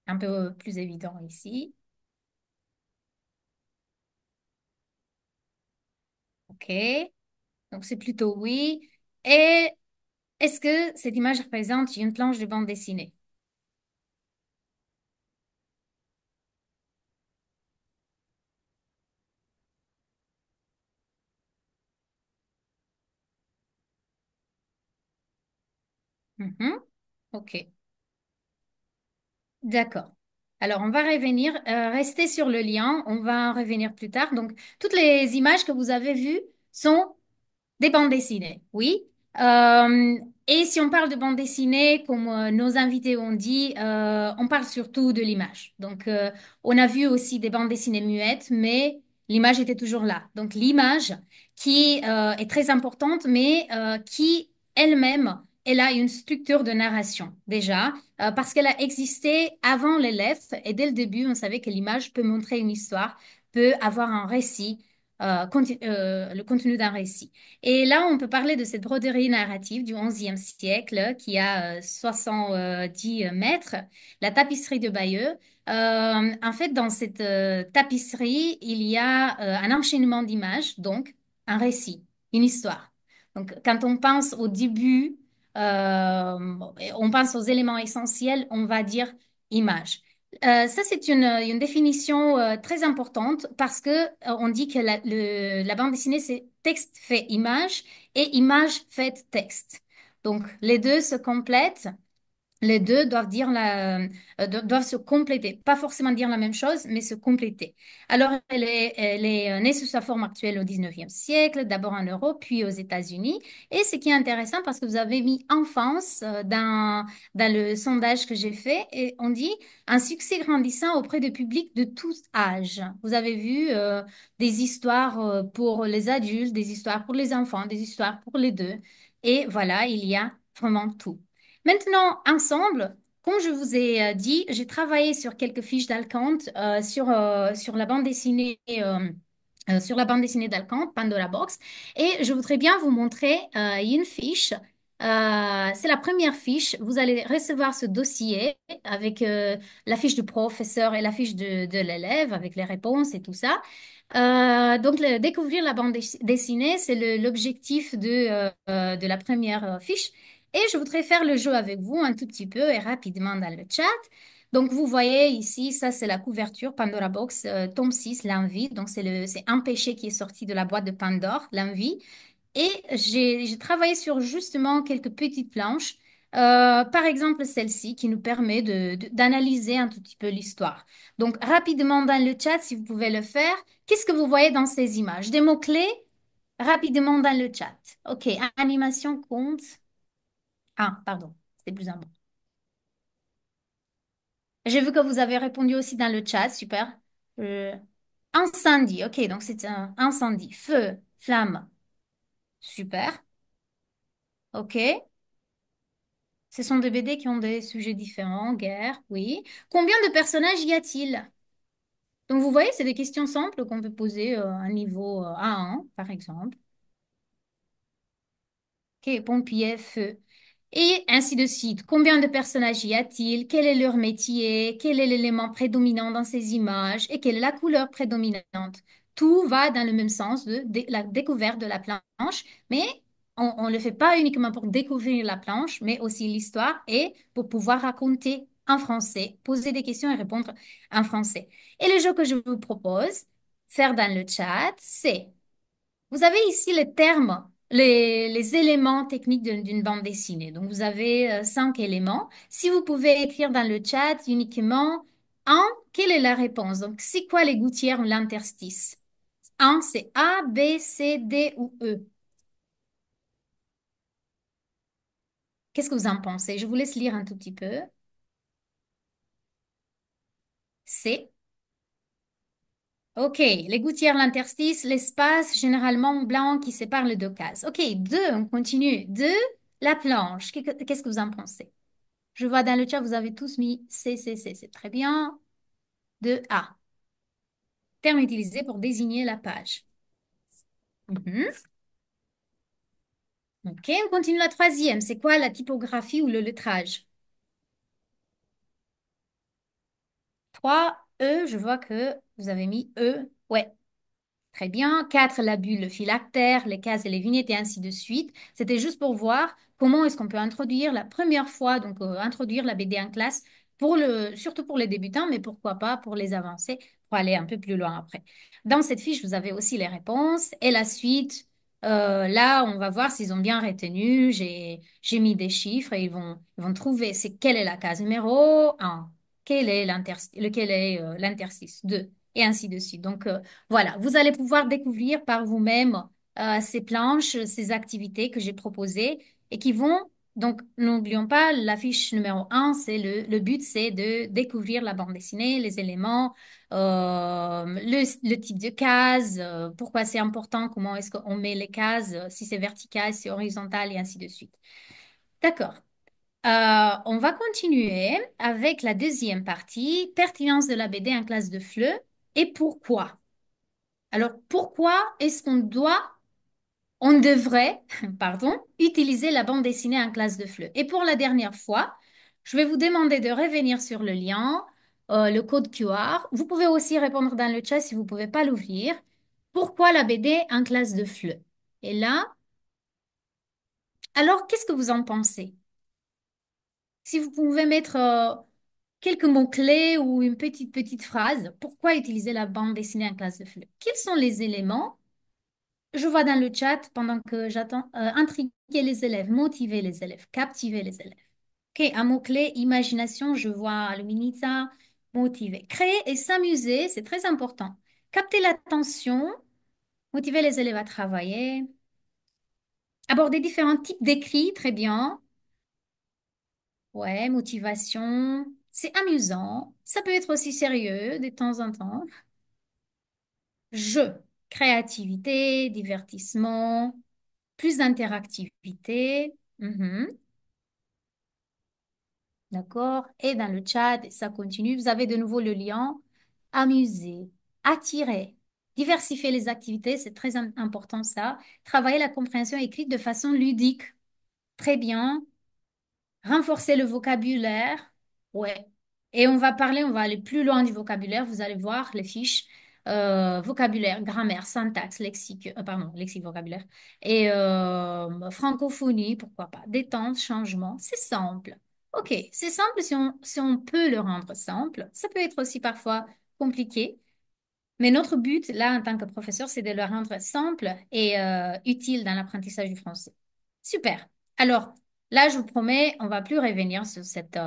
Un peu plus évident ici. OK. Donc, c'est plutôt oui. Et est-ce que cette image représente une planche de bande dessinée? Mhm. OK. D'accord. Alors, on va revenir, rester sur le lien. On va en revenir plus tard. Donc, toutes les images que vous avez vues sont des bandes dessinées, oui. Euh, et si on parle de bandes dessinées, comme nos invités ont dit, on parle surtout de l'image. Donc, on a vu aussi des bandes dessinées muettes, mais l'image était toujours là. Donc, l'image qui est très importante, mais qui elle-même, elle a une structure de narration déjà, parce qu'elle a existé avant les lettres. Et dès le début, on savait que l'image peut montrer une histoire, peut avoir un récit, le contenu d'un récit. Et là, on peut parler de cette broderie narrative du XIe siècle qui a 70 mètres, la tapisserie de Bayeux. En fait, dans cette tapisserie, il y a un enchaînement d'images, donc un récit, une histoire. Donc, quand on pense au début, on pense aux éléments essentiels, on va dire image. Ça, c'est une définition très importante parce que on dit que la bande dessinée, c'est texte fait image et image fait texte. Donc, les deux se complètent. Les deux doivent doivent se compléter. Pas forcément dire la même chose, mais se compléter. Alors, elle est née sous sa forme actuelle au 19e siècle, d'abord en Europe, puis aux États-Unis. Et ce qui est intéressant, parce que vous avez mis enfance dans le sondage que j'ai fait, et on dit un succès grandissant auprès de publics de tous âges. Vous avez vu des histoires pour les adultes, des histoires pour les enfants, des histoires pour les deux. Et voilà, il y a vraiment tout. Maintenant, ensemble, comme je vous ai dit, j'ai travaillé sur quelques fiches d'Alcante sur la bande dessinée. Sur la bande dessinée d'Alcante, Pandora Box, et je voudrais bien vous montrer une fiche. C'est la première fiche. Vous allez recevoir ce dossier avec la fiche du professeur et la fiche de l'élève, avec les réponses et tout ça. Donc, découvrir la bande dessinée, c'est l'objectif de la première fiche. Et je voudrais faire le jeu avec vous un tout petit peu et rapidement dans le chat. Donc, vous voyez ici, ça c'est la couverture Pandora Box, tome 6, l'envie. Donc, c'est un péché qui est sorti de la boîte de Pandore, l'envie. Et j'ai travaillé sur justement quelques petites planches. Par exemple, celle-ci qui nous permet d'analyser un tout petit peu l'histoire. Donc, rapidement dans le chat, si vous pouvez le faire, qu'est-ce que vous voyez dans ces images? Des mots-clés, rapidement dans le chat. OK, animation compte. Ah, pardon, c'est plus un mot. J'ai vu que vous avez répondu aussi dans le chat, super. Euh, incendie, ok, donc c'est un incendie. Feu, flamme, super, ok. Ce sont des BD qui ont des sujets différents, guerre, oui. Combien de personnages y a-t-il? Donc vous voyez, c'est des questions simples qu'on peut poser à un niveau A1, par exemple. Ok, pompier, feu. Et ainsi de suite. Combien de personnages y a-t-il? Quel est leur métier? Quel est l'élément prédominant dans ces images? Et quelle est la couleur prédominante? Tout va dans le même sens de la découverte de la planche, mais on ne le fait pas uniquement pour découvrir la planche, mais aussi l'histoire et pour pouvoir raconter en français, poser des questions et répondre en français. Et le jeu que je vous propose, faire dans le chat, c'est vous avez ici les termes, les éléments techniques d'une bande dessinée. Donc, vous avez 5 éléments. Si vous pouvez écrire dans le chat uniquement un, quelle est la réponse? Donc, c'est quoi les gouttières ou l'interstice? Un, c'est A, B, C, D ou E. Qu'est-ce que vous en pensez? Je vous laisse lire un tout petit peu. C. OK, les gouttières, l'interstice, l'espace généralement blanc qui sépare les deux cases. OK, deux, on continue. Deux, la planche. Qu'est-ce que vous en pensez? Je vois dans le chat, vous avez tous mis C, c'est très bien. De A. Terme utilisé pour désigner la page. Mhm. OK, on continue la troisième. C'est quoi la typographie ou le lettrage? 3 E, je vois que vous avez mis E. Ouais, très bien. 4 la bulle, le phylactère, les cases et les vignettes et ainsi de suite. C'était juste pour voir comment est-ce qu'on peut introduire la première fois, donc introduire la BD en classe, surtout pour les débutants, mais pourquoi pas pour les avancés, pour aller un peu plus loin après. Dans cette fiche, vous avez aussi les réponses et la suite. Là, on va voir s'ils ont bien retenu. J'ai mis des chiffres et ils vont trouver quelle est la case numéro 1, lequel est l'interstice 2 et ainsi de suite. Donc, voilà, vous allez pouvoir découvrir par vous-même ces planches, ces activités que j'ai proposées et qui vont, donc n'oublions pas, la fiche numéro un, c'est le but, c'est de découvrir la bande dessinée, les éléments, le type de case, pourquoi c'est important, comment est-ce qu'on met les cases, si c'est vertical, si c'est horizontal et ainsi de suite. D'accord. On va continuer avec la deuxième partie, pertinence de la BD en classe de FLE et pourquoi. Alors, pourquoi est-ce on devrait, pardon, utiliser la bande dessinée en classe de FLE? Et pour la dernière fois, je vais vous demander de revenir sur le lien, le code QR. Vous pouvez aussi répondre dans le chat si vous ne pouvez pas l'ouvrir. Pourquoi la BD en classe de FLE? Et là, alors, qu'est-ce que vous en pensez? Si vous pouvez mettre quelques mots-clés ou une petite phrase, pourquoi utiliser la bande dessinée en classe de FLE? Quels sont les éléments? Je vois dans le chat pendant que j'attends, intriguer les élèves, motiver les élèves, captiver les élèves. Ok, un mot-clé, imagination, je vois Luminita, motiver. Créer et s'amuser, c'est très important. Capter l'attention, motiver les élèves à travailler. Aborder différents types d'écrits, très bien. Ouais, motivation, c'est amusant. Ça peut être aussi sérieux de temps en temps. Jeu, créativité, divertissement, plus d'interactivité. Mhm. D'accord? Et dans le chat, ça continue. Vous avez de nouveau le lien. Amuser, attirer, diversifier les activités, c'est très important ça. Travailler la compréhension écrite de façon ludique. Très bien. Renforcer le vocabulaire. Ouais. Et on va aller plus loin du vocabulaire. Vous allez voir les fiches. Vocabulaire, grammaire, syntaxe, lexique, pardon, lexique, vocabulaire. Et francophonie, pourquoi pas. Détente, changement. C'est simple. OK, c'est simple si on peut le rendre simple. Ça peut être aussi parfois compliqué. Mais notre but, là, en tant que professeur, c'est de le rendre simple et utile dans l'apprentissage du français. Super. Alors, là, je vous promets, on va plus revenir sur cette...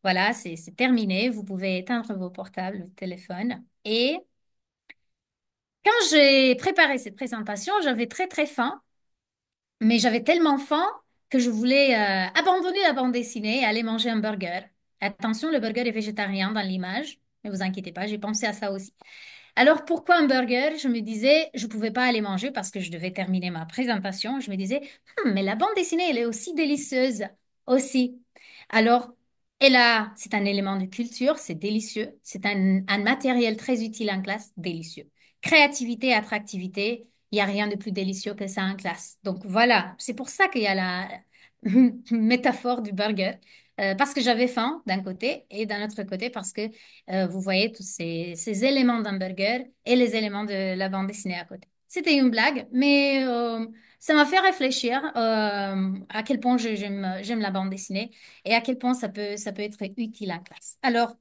voilà, c'est terminé. Vous pouvez éteindre vos portables, vos téléphones. Et quand j'ai préparé cette présentation, j'avais très faim, mais j'avais tellement faim que je voulais abandonner la bande dessinée et aller manger un burger. Attention, le burger est végétarien dans l'image, ne vous inquiétez pas, j'ai pensé à ça aussi. Alors, pourquoi un burger? Je me disais, je ne pouvais pas aller manger parce que je devais terminer ma présentation. Je me disais, mais la bande dessinée, elle est aussi délicieuse, aussi. Alors, et là, c'est un élément de culture, c'est délicieux. C'est un matériel très utile en classe, délicieux. Créativité, attractivité, il n'y a rien de plus délicieux que ça en classe. Donc voilà, c'est pour ça qu'il y a la métaphore du burger. Parce que j'avais faim d'un côté et d'un autre côté parce que vous voyez tous ces éléments d'un burger et les éléments de la bande dessinée à côté. C'était une blague, mais ça m'a fait réfléchir à quel point j'aime la bande dessinée et à quel point ça peut être utile en classe. Alors,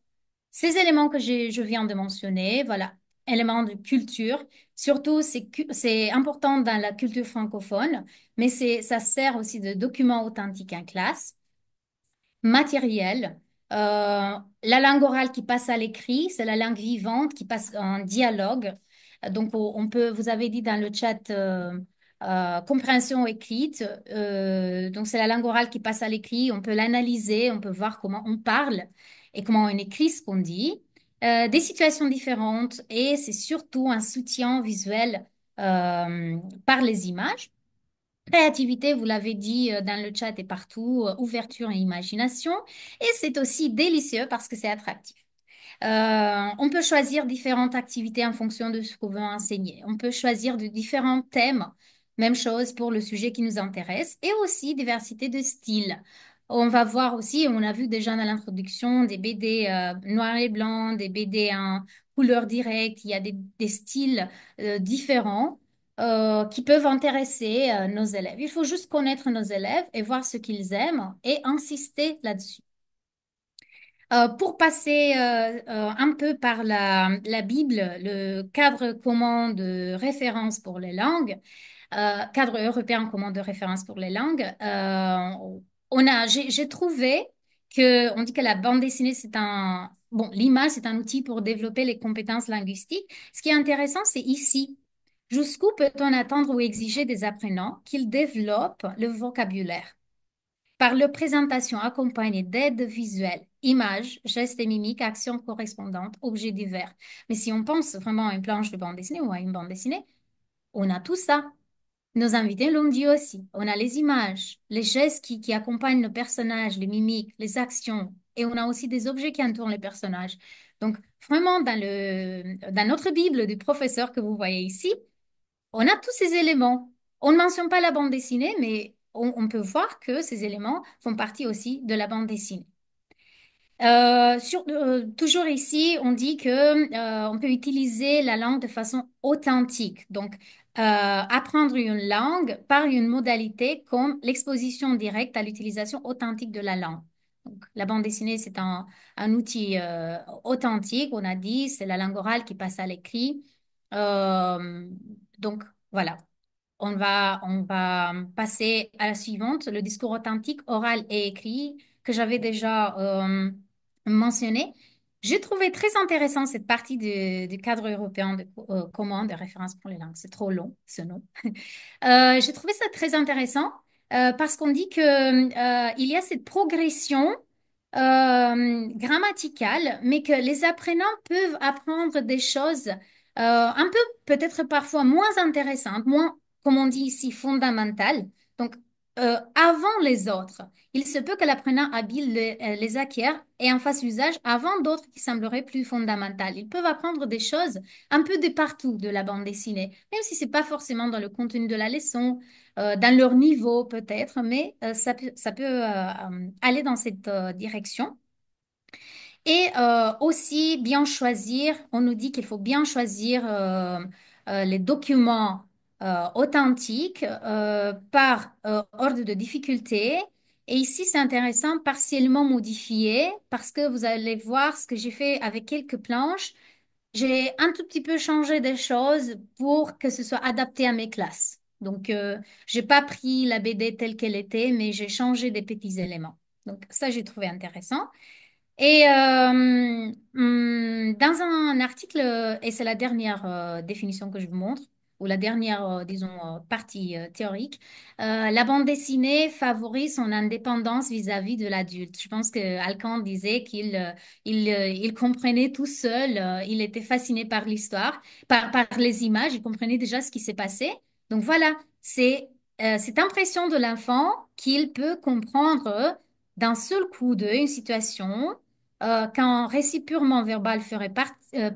ces éléments que je viens de mentionner, voilà, éléments de culture, surtout c'est important dans la culture francophone, mais ça sert aussi de document authentique en classe matériel. La langue orale qui passe à l'écrit, c'est la langue vivante qui passe en dialogue. Donc, on peut, vous avez dit dans le chat compréhension écrite. Donc, c'est la langue orale qui passe à l'écrit. On peut l'analyser, on peut voir comment on parle et comment on écrit ce qu'on dit. Des situations différentes et c'est surtout un soutien visuel par les images. Créativité, vous l'avez dit dans le chat et partout, ouverture et imagination. Et c'est aussi délicieux parce que c'est attractif. On peut choisir différentes activités en fonction de ce qu'on veut enseigner. On peut choisir de différents thèmes. Même chose pour le sujet qui nous intéresse. Et aussi diversité de styles. On va voir aussi, on a vu déjà dans l'introduction, des BD noir et blanc, des BD en couleur directe. Il y a des styles différents qui peuvent intéresser nos élèves. Il faut juste connaître nos élèves et voir ce qu'ils aiment et insister là-dessus. Pour passer un peu par la Bible, le cadre commun de référence pour les langues, cadre européen commun de référence pour les langues, j'ai trouvé on dit que la bande dessinée, bon, l'image, c'est un outil pour développer les compétences linguistiques. Ce qui est intéressant, c'est ici. Jusqu'où peut-on attendre ou exiger des apprenants qu'ils développent le vocabulaire par leur présentation accompagnée d'aides visuelles, images, gestes et mimiques, actions correspondantes, objets divers. Mais si on pense vraiment à une planche de bande dessinée ou à une bande dessinée, on a tout ça. Nos invités l'ont dit aussi. On a les images, les gestes qui accompagnent le personnage, les mimiques, les actions. Et on a aussi des objets qui entourent les personnages. Donc, vraiment, dans notre Bible du professeur que vous voyez ici, on a tous ces éléments. On ne mentionne pas la bande dessinée, mais on peut voir que ces éléments font partie aussi de la bande dessinée. Toujours ici, on dit que on peut utiliser la langue de façon authentique. Donc, apprendre une langue par une modalité comme l'exposition directe à l'utilisation authentique de la langue. Donc, la bande dessinée, c'est un outil authentique. On a dit, c'est la langue orale qui passe à l'écrit. Euh, donc, voilà. On va passer à la suivante, le discours authentique, oral et écrit, que j'avais déjà mentionné. J'ai trouvé très intéressant cette partie du cadre européen commun de référence pour les langues. C'est trop long, ce nom. J'ai trouvé ça très intéressant parce qu'on dit que il y a cette progression grammaticale, mais que les apprenants peuvent apprendre des choses un peu peut-être parfois moins intéressantes, moins, comme on dit ici, fondamentales. Donc, avant les autres, il se peut que l'apprenant habile les acquiert et en fasse usage avant d'autres qui sembleraient plus fondamentales. Ils peuvent apprendre des choses un peu de partout de la bande dessinée, même si c'est pas forcément dans le contenu de la leçon, dans leur niveau peut-être, mais ça peut aller dans cette direction. Et aussi bien choisir, on nous dit qu'il faut bien choisir les documents authentiques par ordre de difficulté. Et ici, c'est intéressant, partiellement modifié, parce que vous allez voir ce que j'ai fait avec quelques planches. J'ai un tout petit peu changé des choses pour que ce soit adapté à mes classes. Donc, j'ai pas pris la BD telle qu'elle était, mais j'ai changé des petits éléments. Donc, ça, j'ai trouvé intéressant. Et dans un article, et c'est la dernière définition que je vous montre, ou la dernière, disons, partie théorique, la bande dessinée favorise son indépendance vis-à-vis de l'adulte. Je pense que Alcan disait qu'il comprenait tout seul, il était fasciné par l'histoire, par les images, il comprenait déjà ce qui s'est passé. Donc voilà, c'est cette impression de l'enfant qu'il peut comprendre d'un seul coup d'œil une situation qu'un récit purement verbal ferait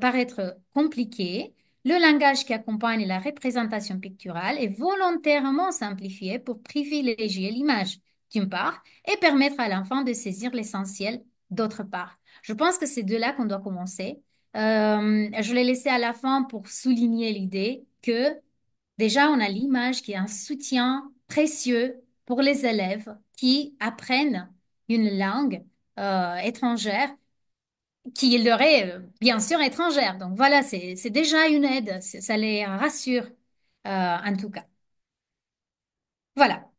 paraître compliqué, le langage qui accompagne la représentation picturale est volontairement simplifié pour privilégier l'image, d'une part, et permettre à l'enfant de saisir l'essentiel, d'autre part. Je pense que c'est de là qu'on doit commencer. Je l'ai laissé à la fin pour souligner l'idée que déjà, on a l'image qui est un soutien précieux pour les élèves qui apprennent une langue étrangère qui leur est bien sûr étrangère. Donc voilà, c'est déjà une aide, ça les rassure en tout cas. Voilà.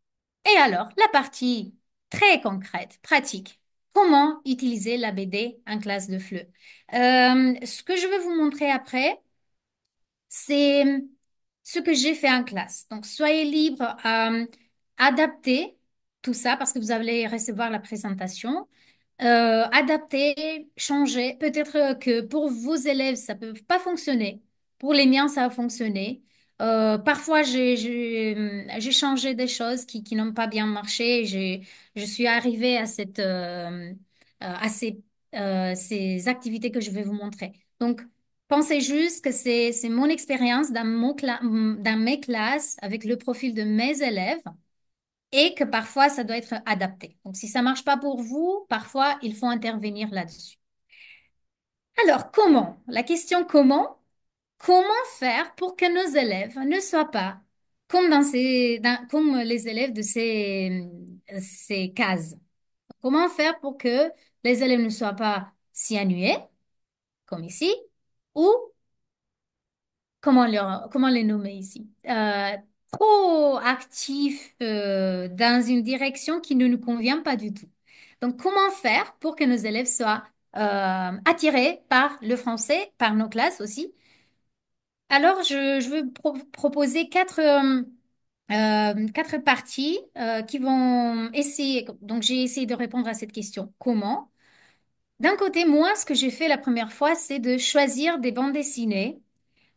Et alors, la partie très concrète, pratique. Comment utiliser la BD en classe de FLE? Ce que je vais vous montrer après, c'est ce que j'ai fait en classe. Donc, soyez libre à adapter tout ça parce que vous allez recevoir la présentation. Adapter, changer. Peut-être que pour vos élèves, ça peut pas fonctionner. Pour les miens, ça a fonctionné. Parfois, j'ai changé des choses qui n'ont pas bien marché. Je suis arrivée à ces activités que je vais vous montrer. Donc, pensez juste que c'est mon expérience dans mes classes avec le profil de mes élèves et que parfois ça doit être adapté. Donc, si ça marche pas pour vous, parfois il faut intervenir là-dessus. Alors, comment? La question comment? Comment faire pour que nos élèves ne soient pas comme les élèves de ces cases? Comment faire pour que les élèves ne soient pas si ennuyés, comme ici, ou comment les nommer ici? Trop actifs dans une direction qui ne nous convient pas du tout. Donc, comment faire pour que nos élèves soient attirés par le français, par nos classes aussi, Alors, je veux proposer quatre parties qui vont essayer. Donc, j'ai essayé de répondre à cette question. Comment? D'un côté, moi, ce que j'ai fait la première fois, c'est de choisir des bandes dessinées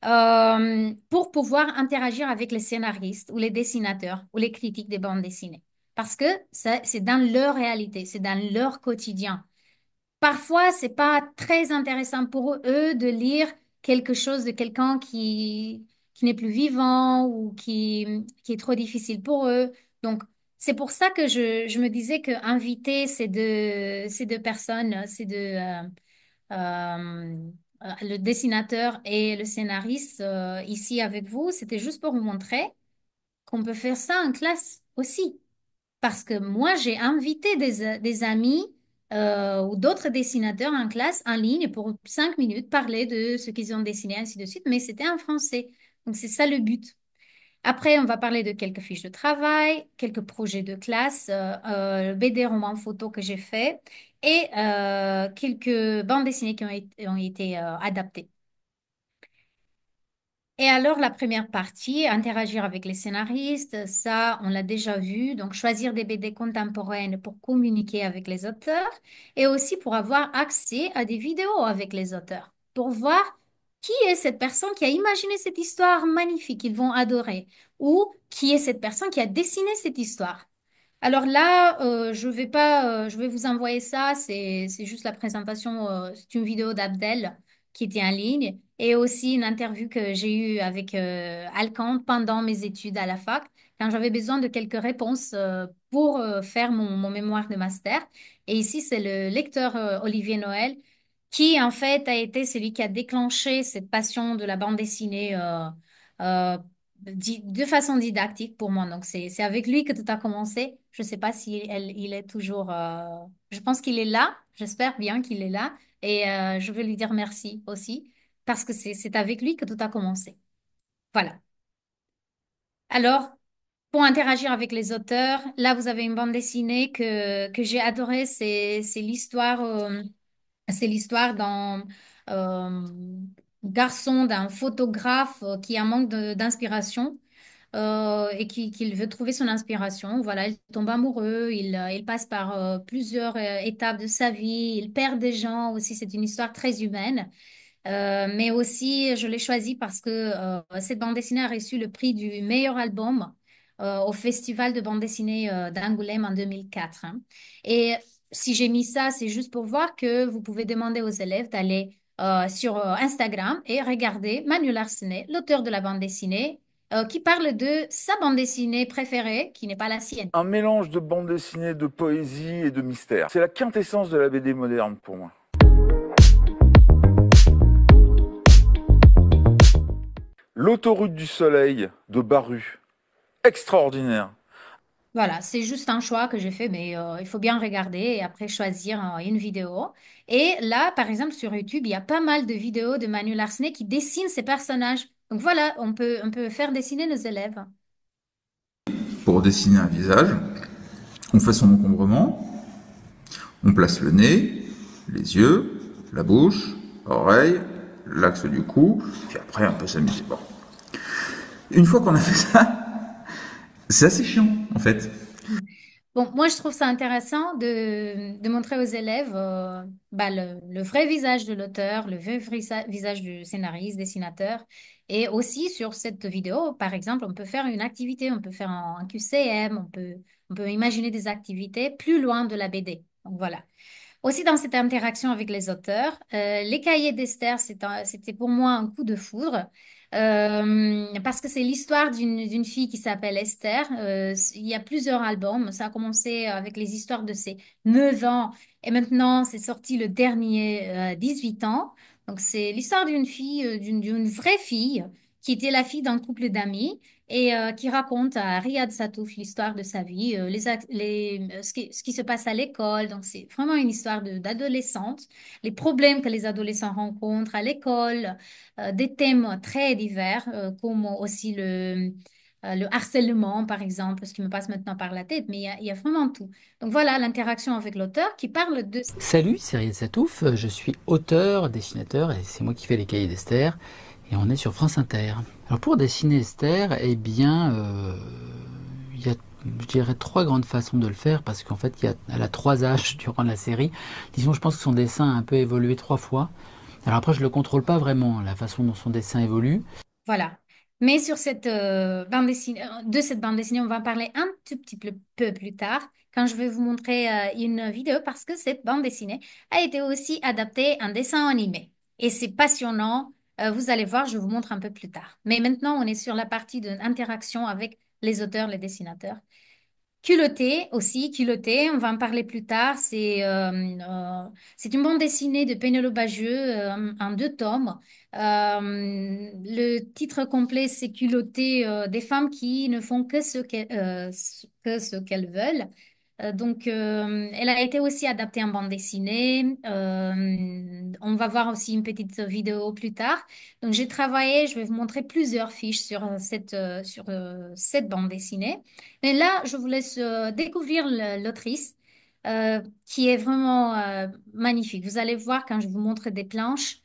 pour pouvoir interagir avec les scénaristes ou les dessinateurs ou les critiques des bandes dessinées. Parce que ça, c'est dans leur réalité, c'est dans leur quotidien. Parfois, c'est pas très intéressant pour eux de lire quelque chose de quelqu'un qui n'est plus vivant ou qui est trop difficile pour eux. Donc, c'est pour ça que je me disais que inviter ces deux personnes, le dessinateur et le scénariste ici avec vous, c'était juste pour vous montrer qu'on peut faire ça en classe aussi. Parce que moi, j'ai invité des amis ou d'autres dessinateurs en classe en ligne pour 5 minutes parler de ce qu'ils ont dessiné, ainsi de suite, mais c'était en français. Donc, c'est ça le but. Après, on va parler de quelques fiches de travail, quelques projets de classe, BD, romans, photos que j'ai fait et quelques bandes dessinées qui ont été adaptées. Et alors, la première partie, interagir avec les scénaristes, ça, on l'a déjà vu. Donc, choisir des BD contemporaines pour communiquer avec les auteurs et aussi pour avoir accès à des vidéos avec les auteurs, pour voir qui est cette personne qui a imaginé cette histoire magnifique qu'ils vont adorer ou qui est cette personne qui a dessiné cette histoire. Alors là, je vais vous envoyer ça. C'est juste la présentation. C'est une vidéo d'Abdel qui était en ligne et aussi une interview que j'ai eue avec Alcante pendant mes études à la fac, quand j'avais besoin de quelques réponses pour faire mon mémoire de master. Et ici, c'est le lecteur Olivier Noël qui, en fait, a été celui qui a déclenché cette passion de la bande dessinée euh, de façon didactique pour moi. Donc, c'est avec lui que tout a commencé. Je ne sais pas si il est toujours... je pense qu'il est là. J'espère bien qu'il est là. Et je veux lui dire merci aussi parce que c'est avec lui que tout a commencé. Voilà. Alors, pour interagir avec les auteurs, là, vous avez une bande dessinée que j'ai adorée. C'est l'histoire d'un euh, garçon, d'un photographe qui a un manque d'inspiration et qu'il veut trouver son inspiration. Voilà, il tombe amoureux, il passe par plusieurs étapes de sa vie, il perd des gens aussi. C'est une histoire très humaine. Mais aussi, je l'ai choisi parce que cette bande dessinée a reçu le prix du meilleur album au Festival de bande dessinée d'Angoulême en 2004, hein. Et si j'ai mis ça, c'est juste pour voir que vous pouvez demander aux élèves d'aller sur Instagram et regarder Manu Larsenet, l'auteur de la bande dessinée, qui parle de sa bande dessinée préférée, qui n'est pas la sienne. Un mélange de bande dessinée, de poésie et de mystère. C'est la quintessence de la BD moderne pour moi. L'autoroute du soleil de Baru. Extraordinaire. Voilà, c'est juste un choix que j'ai fait, mais il faut bien regarder et après choisir une vidéo. Et là, par exemple, sur YouTube, il y a pas mal de vidéos de Manu Larsenet qui dessinent ses personnages. Donc voilà, on peut faire dessiner nos élèves. Pour dessiner un visage, on fait son encombrement, on place le nez, les yeux, la bouche, l'oreille, l'axe du cou, puis après on peut s'amuser. Bon. Une fois qu'on a fait ça, c'est assez chiant en fait. Bon, moi, je trouve ça intéressant de montrer aux élèves bah, le vrai visage de l'auteur, le vrai visage du scénariste, dessinateur. Et aussi, sur cette vidéo, par exemple, on peut faire une activité, on peut faire un QCM, on peut imaginer des activités plus loin de la BD. Donc voilà. Aussi dans cette interaction avec les auteurs, les cahiers d'Esther, c'était pour moi un coup de foudre parce que c'est l'histoire d'une fille qui s'appelle Esther. Il y a plusieurs albums. Ça a commencé avec les histoires de ses 9 ans et maintenant c'est sorti le dernier 18 ans. Donc c'est l'histoire d'une fille, d'une vraie fille qui était la fille d'un couple d'amis et qui raconte à Riyad Satouf l'histoire de sa vie, ce qui se passe à l'école. Donc, c'est vraiment une histoire d'adolescente, les problèmes que les adolescents rencontrent à l'école, des thèmes très divers, comme aussi le harcèlement, par exemple, ce qui me passe maintenant par la tête, mais il y a vraiment tout. Donc, voilà l'interaction avec l'auteur qui parle de... Salut, c'est Riyad Satouf, je suis auteur, dessinateur et c'est moi qui fais les cahiers d'Esther. Et on est sur France Inter. Alors pour dessiner Esther, eh bien, il y a, je dirais, trois grandes façons de le faire parce qu'en fait, elle a trois âges durant la série. Disons, je pense que son dessin a un peu évolué trois fois. Alors après, je le contrôle pas vraiment, la façon dont son dessin évolue. Voilà. Mais sur cette bande dessinée, de cette bande dessinée, on va parler un tout petit peu plus tard, quand je vais vous montrer une vidéo, parce que cette bande dessinée a été aussi adaptée en dessin animé. Et c'est passionnant. Vous allez voir, je vous montre un peu plus tard. Mais maintenant, on est sur la partie de l'interaction avec les auteurs, les dessinateurs. Culotté aussi, Culotté, on va en parler plus tard. C'est une bande dessinée de Pénélope Bagieux en deux tomes. Le titre complet, c'est Culotté, des femmes qui ne font que ce qu'elles veulent. Elle a été aussi adaptée en bande dessinée. On va voir aussi une petite vidéo plus tard. Donc, j'ai travaillé, je vais vous montrer plusieurs fiches sur cette bande dessinée. Mais là, je vous laisse découvrir l'autrice qui est vraiment magnifique. Vous allez voir quand je vous montre des planches.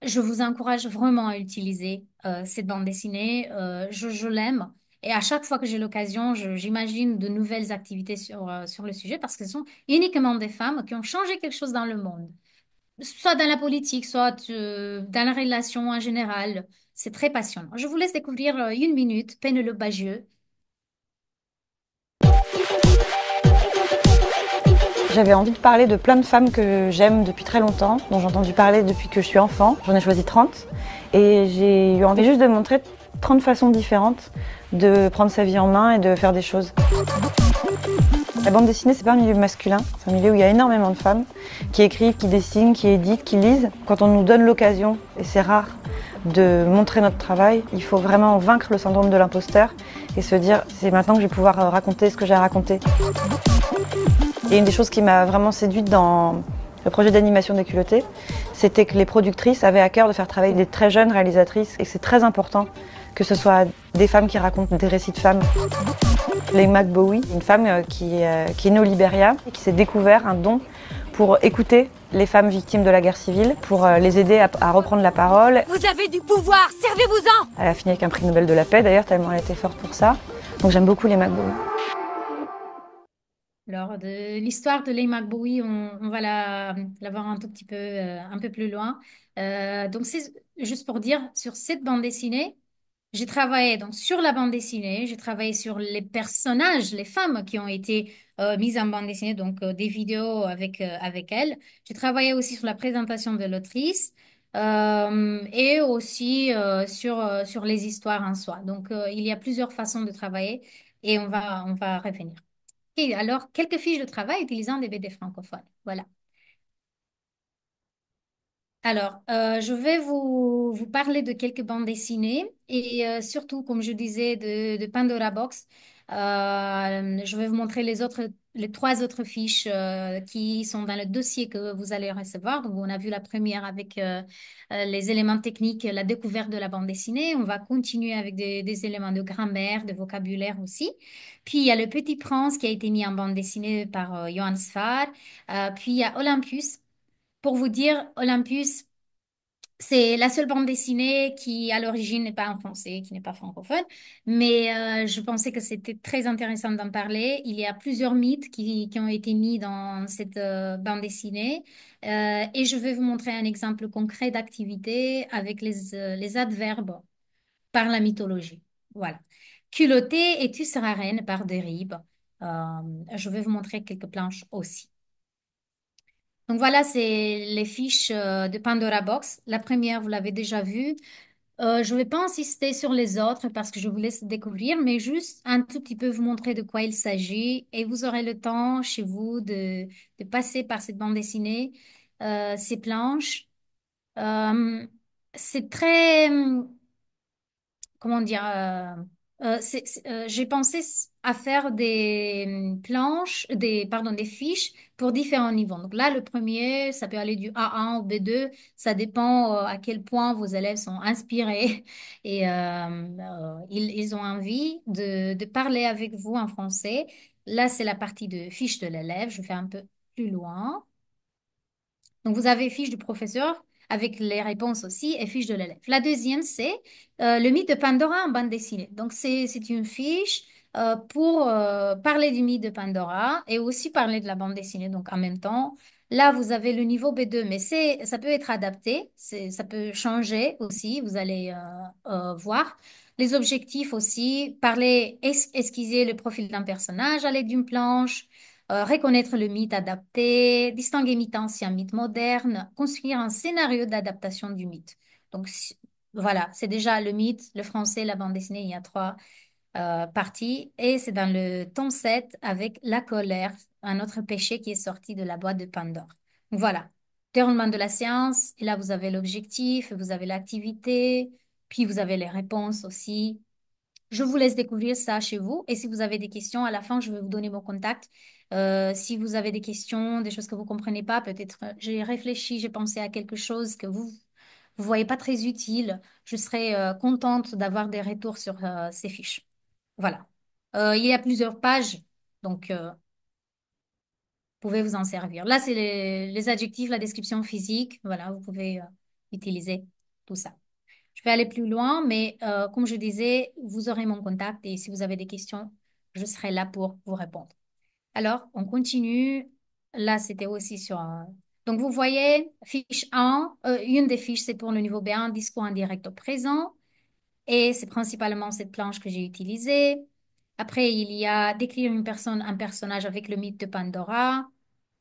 Je vous encourage vraiment à utiliser cette bande dessinée. Je l'aime. Et à chaque fois que j'ai l'occasion, j'imagine de nouvelles activités sur le sujet parce que ce sont uniquement des femmes qui ont changé quelque chose dans le monde, soit dans la politique, soit dans la relation en général. C'est très passionnant. Je vous laisse découvrir une minute, Pénélope Bagieux. J'avais envie de parler de plein de femmes que j'aime depuis très longtemps, dont j'ai entendu parler depuis que je suis enfant. J'en ai choisi 30 et j'ai eu envie juste de montrer 30 façons différentes de prendre sa vie en main et de faire des choses. La bande dessinée, c'est pas un milieu masculin, c'est un milieu où il y a énormément de femmes qui écrivent, qui dessinent, qui éditent, qui lisent. Quand on nous donne l'occasion, et c'est rare, de montrer notre travail, il faut vraiment vaincre le syndrome de l'imposteur et se dire c'est maintenant que je vais pouvoir raconter ce que j'ai à raconter. Et une des choses qui m'a vraiment séduite dans le projet d'animation des Culottés, c'était que les productrices avaient à cœur de faire travailler des très jeunes réalisatrices et c'est très important que ce soit des femmes qui racontent des récits de femmes. Leigh McBowie, une femme qui est née au Libéria et qui s'est découvert un don pour écouter les femmes victimes de la guerre civile, pour les aider à reprendre la parole. Vous avez du pouvoir, servez-vous-en! Elle a fini avec un prix Nobel de la paix d'ailleurs, tellement elle était forte pour ça. Donc j'aime beaucoup Leigh McBowie. Alors, de l'histoire de Leigh McBowie, on va la voir un peu plus loin. Donc, c'est juste pour dire, sur cette bande dessinée, j'ai travaillé donc sur la bande dessinée, j'ai travaillé sur les personnages, les femmes qui ont été mises en bande dessinée, donc des vidéos avec elles. J'ai travaillé aussi sur la présentation de l'autrice et aussi sur les histoires en soi. Donc, il y a plusieurs façons de travailler et on va revenir. Et alors, quelques fiches de travail utilisant des BD francophones. Voilà. Alors, je vais vous parler de quelques bandes dessinées et surtout, comme je disais, de Pandora Box. Je vais vous montrer les trois autres fiches qui sont dans le dossier que vous allez recevoir. Donc, on a vu la première avec les éléments techniques, la découverte de la bande dessinée. On va continuer avec des éléments de grammaire, de vocabulaire aussi. Puis, il y a Le Petit Prince qui a été mis en bande dessinée par Johann Sfar. Puis, il y a Olympus. Pour vous dire, Olympus, c'est la seule bande dessinée qui, à l'origine, n'est pas en français, qui n'est pas francophone. Mais je pensais que c'était très intéressant d'en parler. Il y a plusieurs mythes qui ont été mis dans cette bande dessinée. Et je vais vous montrer un exemple concret d'activité avec les adverbes par la mythologie. Voilà. Culotté et tu seras reine par Derib. Euh, je vais vous montrer quelques planches aussi. Donc voilà, c'est les fiches de Pandora Box. La première, vous l'avez déjà vue. Je ne vais pas insister sur les autres parce que je vous laisse découvrir, mais juste un tout petit peu vous montrer de quoi il s'agit et vous aurez le temps chez vous de passer par cette bande dessinée, ces planches. Euh, c'est très, comment dire, j'ai pensé à faire des planches, pardon, des fiches pour différents niveaux. Donc là, le premier, ça peut aller du A1 au B2. Ça dépend à quel point vos élèves sont inspirés et ils ont envie de parler avec vous en français. Là, c'est la partie de fiche de l'élève. Je fais un peu plus loin. Donc, vous avez fiche du professeur. avec les réponses aussi et fiche de l'élève. La deuxième, c'est le mythe de Pandora en bande dessinée. Donc, c'est une fiche pour parler du mythe de Pandora et aussi parler de la bande dessinée. Donc, en même temps, là, vous avez le niveau B2, mais ça peut être adapté, ça peut changer aussi, vous allez voir. Les objectifs aussi, parler, esquisser le profil d'un personnage à l'aide d'une planche, reconnaître le mythe adapté, distinguer mythe ancien, mythe moderne, construire un scénario d'adaptation du mythe. Donc, voilà, c'est déjà le mythe, le français, la bande dessinée, il y a trois partie et c'est dans le tome 7 avec la colère, un autre péché qui est sorti de la boîte de Pandore. Donc voilà, déroulement de la séance et là vous avez l'objectif, vous avez l'activité, puis vous avez les réponses aussi. Je vous laisse découvrir ça chez vous et si vous avez des questions, à la fin, je vais vous donner mon contact. Si vous avez des questions, des choses que vous comprenez pas, peut-être j'ai réfléchi, j'ai pensé à quelque chose que vous voyez pas très utile, je serais contente d'avoir des retours sur ces fiches. Voilà. Il y a plusieurs pages, donc vous pouvez vous en servir. Là, c'est les adjectifs, la description physique. Voilà, vous pouvez utiliser tout ça. Je vais aller plus loin, mais comme je disais, vous aurez mon contact et si vous avez des questions, je serai là pour vous répondre. Alors, on continue. Là, c'était aussi sur... Donc, vous voyez, fiche 1, une des fiches, c'est pour le niveau B1, discours indirect au présent. Et c'est principalement cette planche que j'ai utilisée. Après, il y a décrire une personne, un personnage avec le mythe de Pandora,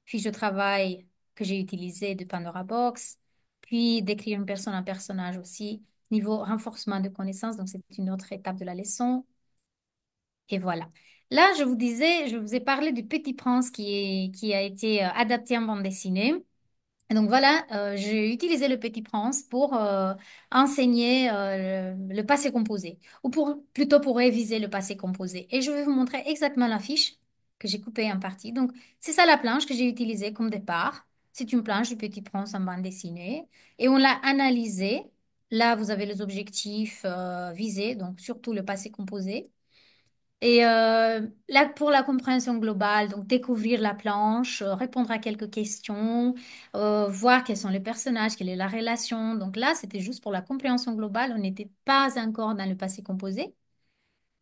fiche de travail que j'ai utilisée de Pandora Box, puis décrire une personne, un personnage aussi, niveau renforcement de connaissances, donc c'est une autre étape de la leçon. Et voilà. Là, je vous disais, je vous ai parlé du Petit Prince qui a été adapté en bande dessinée. Et donc voilà, j'ai utilisé le Petit Prince pour enseigner le passé composé, ou plutôt pour réviser le passé composé. Et je vais vous montrer exactement la fiche que j'ai coupée en partie. Donc c'est ça la planche que j'ai utilisée comme départ. C'est une planche du Petit Prince en bande dessinée. Et on l'a analysée. Là, vous avez les objectifs visés, donc surtout le passé composé. Et là, pour la compréhension globale, donc découvrir la planche, répondre à quelques questions, voir quels sont les personnages, quelle est la relation. Donc là, c'était juste pour la compréhension globale. On n'était pas encore dans le passé composé.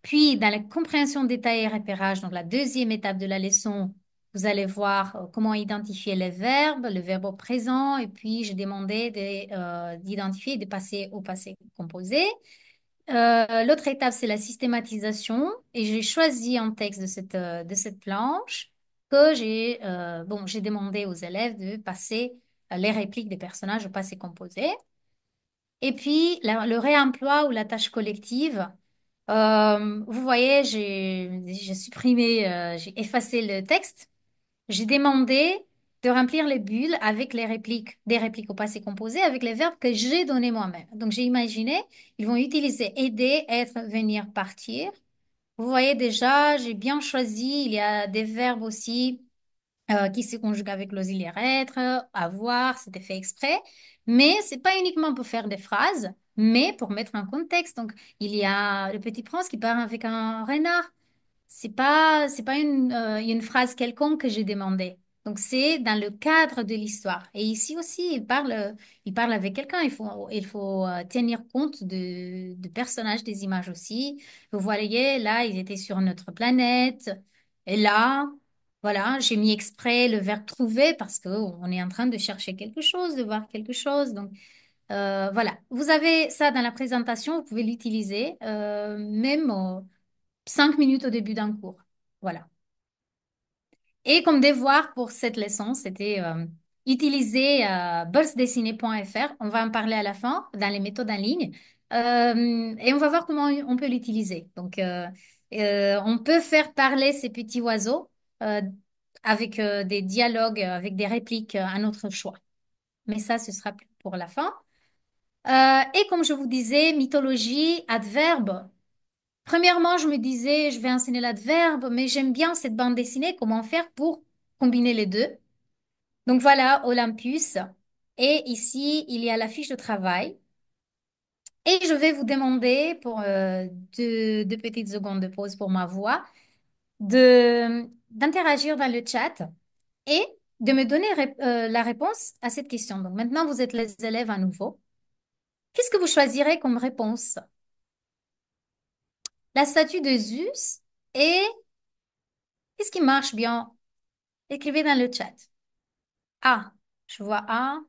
Puis, dans la compréhension détaillée et repérage, donc la deuxième étape de la leçon, vous allez voir comment identifier les verbes, le verbe au présent. Et puis, j'ai demandé d'identifier et de passer au passé composé. L'autre étape, c'est la systématisation. Et j'ai choisi un texte de cette planche que j'ai demandé aux élèves de passer les répliques des personnages au passé composé. Et puis, le réemploi ou la tâche collective. Vous voyez, j'ai supprimé, j'ai effacé le texte. J'ai demandé de remplir les bulles avec les répliques, des répliques au passé composé avec les verbes que j'ai donnés moi-même. Donc, j'ai imaginé, ils vont utiliser aider, être, venir, partir. Vous voyez déjà, j'ai bien choisi. Il y a des verbes aussi qui se conjuguent avec l'auxiliaire être, avoir, c'était fait exprès. Mais c'est pas uniquement pour faire des phrases, mais pour mettre un contexte. Donc, il y a le Petit Prince qui part avec un renard. C'est pas une phrase quelconque que j'ai demandé. Donc, c'est dans le cadre de l'histoire. Et ici aussi, il parle avec quelqu'un. Il faut tenir compte de personnages, des images aussi. Vous voyez, là, ils étaient sur notre planète. Et là, voilà, j'ai mis exprès le verbe trouver parce qu'on est en train de chercher quelque chose, de voir quelque chose. Donc, voilà. Vous avez ça dans la présentation. Vous pouvez l'utiliser, même 5 minutes au début d'un cours. Voilà. Et comme devoir pour cette leçon, c'était utiliser burstdessiné.fr. On va en parler à la fin dans les méthodes en ligne. Et on va voir comment on peut l'utiliser. Donc, on peut faire parler ces petits oiseaux euh, avec des dialogues, avec des répliques à notre choix. Mais ça, ce sera pour la fin. Et comme je vous disais, mythologie, adverbe. Premièrement, je me disais, je vais enseigner l'adverbe, mais j'aime bien cette bande dessinée. Comment faire pour combiner les deux? Donc voilà, Olympus. Et ici, il y a la fiche de travail. Et je vais vous demander, pour deux petites secondes de pause pour ma voix, d'interagir dans le chat et de me donner la réponse à cette question. Donc maintenant, vous êtes les élèves à nouveau. Qu'est-ce que vous choisirez comme réponse? La statue de Zeus et qu'est-ce qui marche bien? Écrivez dans le chat. A. Je vois A.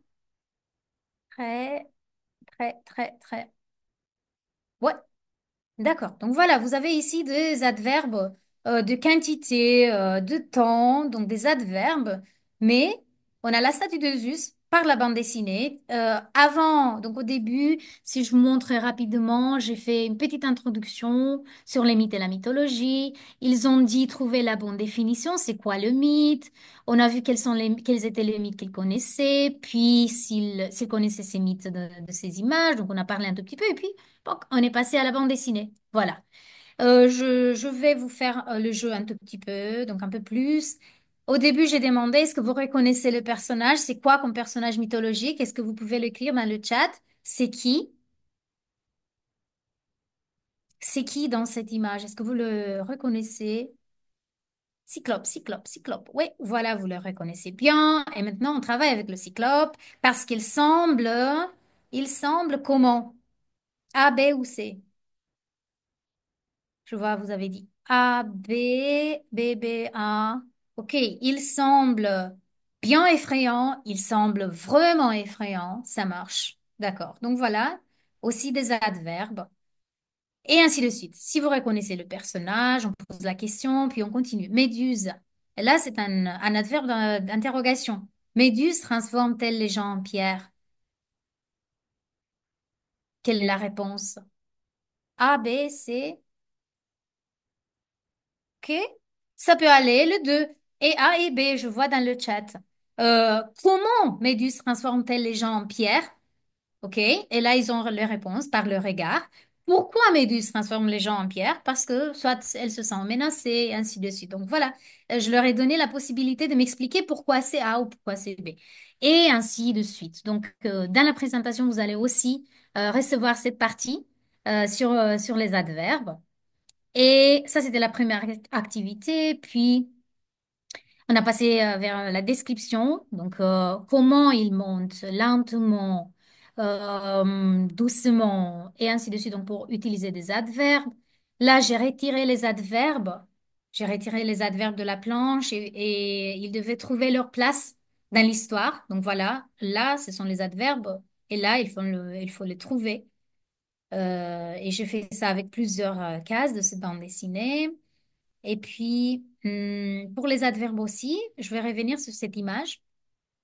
Très, très, très, très. Ouais, d'accord. Donc voilà, vous avez ici des adverbes de quantité, de temps, donc des adverbes, mais on a la statue de Zeus par la bande dessinée. Avant, donc au début, si je vous montre rapidement, j'ai fait une petite introduction sur les mythes et la mythologie. Ils ont dit trouver la bonne définition, c'est quoi le mythe? On a vu quels étaient les mythes qu'ils connaissaient, puis s'ils connaissaient ces mythes de ces images, donc on a parlé un tout petit peu, et puis donc, on est passé à la bande dessinée. Voilà. Je vais vous faire le jeu un tout petit peu, donc un peu plus. Au début, j'ai demandé, est-ce que vous reconnaissez le personnage? C'est quoi comme personnage mythologique? Est-ce que vous pouvez l'écrire dans le chat? C'est qui? C'est qui dans cette image? Est-ce que vous le reconnaissez? Cyclope, Cyclope, Cyclope. Oui, voilà, vous le reconnaissez bien. Et maintenant, on travaille avec le Cyclope parce il semble comment? A, B ou C? Je vois, vous avez dit A, B, B, B, A. Ok, il semble bien effrayant, il semble vraiment effrayant, ça marche. D'accord. Donc voilà, aussi des adverbes. Et ainsi de suite. Si vous reconnaissez le personnage, on pose la question, puis on continue. Méduse. Et là, c'est un adverbe d'interrogation. Méduse transforme-t-elle les gens en pierre? Quelle est la réponse? A, B, C. Ok, ça peut aller, le 2. Et A et B, je vois dans le chat. Comment Méduse transforme-t-elle les gens en pierre? Ok, et là, ils ont les réponses par le regard. Pourquoi Méduse transforme les gens en pierre? Parce que soit elles se sentent menacées, et ainsi de suite. Donc voilà, je leur ai donné la possibilité de m'expliquer pourquoi c'est A ou pourquoi c'est B. Et ainsi de suite. Donc, dans la présentation, vous allez aussi recevoir cette partie sur les adverbes. Et ça, c'était la première activité. Puis, on a passé vers la description. Donc, comment il monte lentement, doucement, et ainsi de suite. Donc, pour utiliser des adverbes. Là, j'ai retiré les adverbes. J'ai retiré les adverbes de la planche et ils devaient trouver leur place dans l'histoire. Donc, voilà. Là, ce sont les adverbes. Et là, il faut les trouver. Et j'ai fait ça avec plusieurs cases de cette bande dessinée. Et puis, pour les adverbes aussi, je vais revenir sur cette image.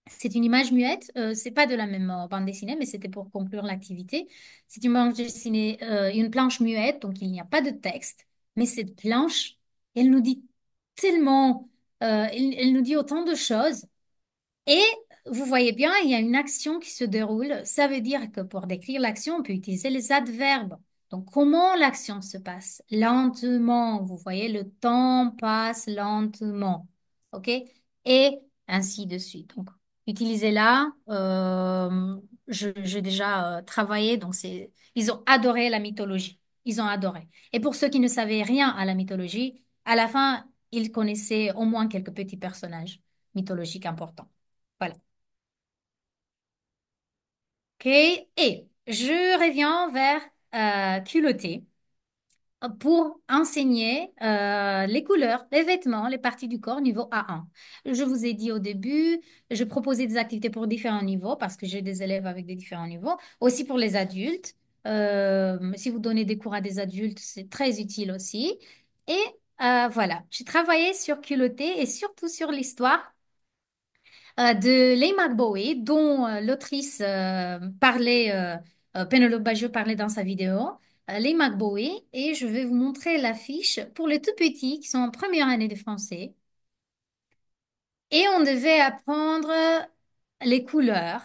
C'est une image muette. C'est pas de la même bande dessinée, mais c'était pour conclure l'activité. C'est une bande dessinée, une planche muette, donc il n'y a pas de texte. Mais cette planche, elle nous dit tellement, elle nous dit autant de choses. Et vous voyez bien, il y a une action qui se déroule. Ça veut dire que pour décrire l'action, on peut utiliser les adverbes. Donc, comment l'action se passe? Lentement. Vous voyez, le temps passe lentement. OK? Et ainsi de suite. Donc, utilisez-la. J'ai déjà travaillé. Donc, ils ont adoré la mythologie. Ils ont adoré. Et pour ceux qui ne savaient rien à la mythologie, à la fin, ils connaissaient au moins quelques petits personnages mythologiques importants. Voilà. OK. Et je reviens vers culotté pour enseigner les couleurs, les vêtements, les parties du corps niveau A1. Je vous ai dit au début, je proposais des activités pour différents niveaux parce que j'ai des élèves avec des différents niveaux. Aussi pour les adultes. Si vous donnez des cours à des adultes, c'est très utile aussi. Et voilà, j'ai travaillé sur culotté et surtout sur l'histoire de Leigh McBowie, dont l'autrice parlait, Pénélope Bagieux parlait dans sa vidéo, Leigh McBowie, et je vais vous montrer l'affiche pour les tout petits qui sont en première année de français. Et on devait apprendre les couleurs.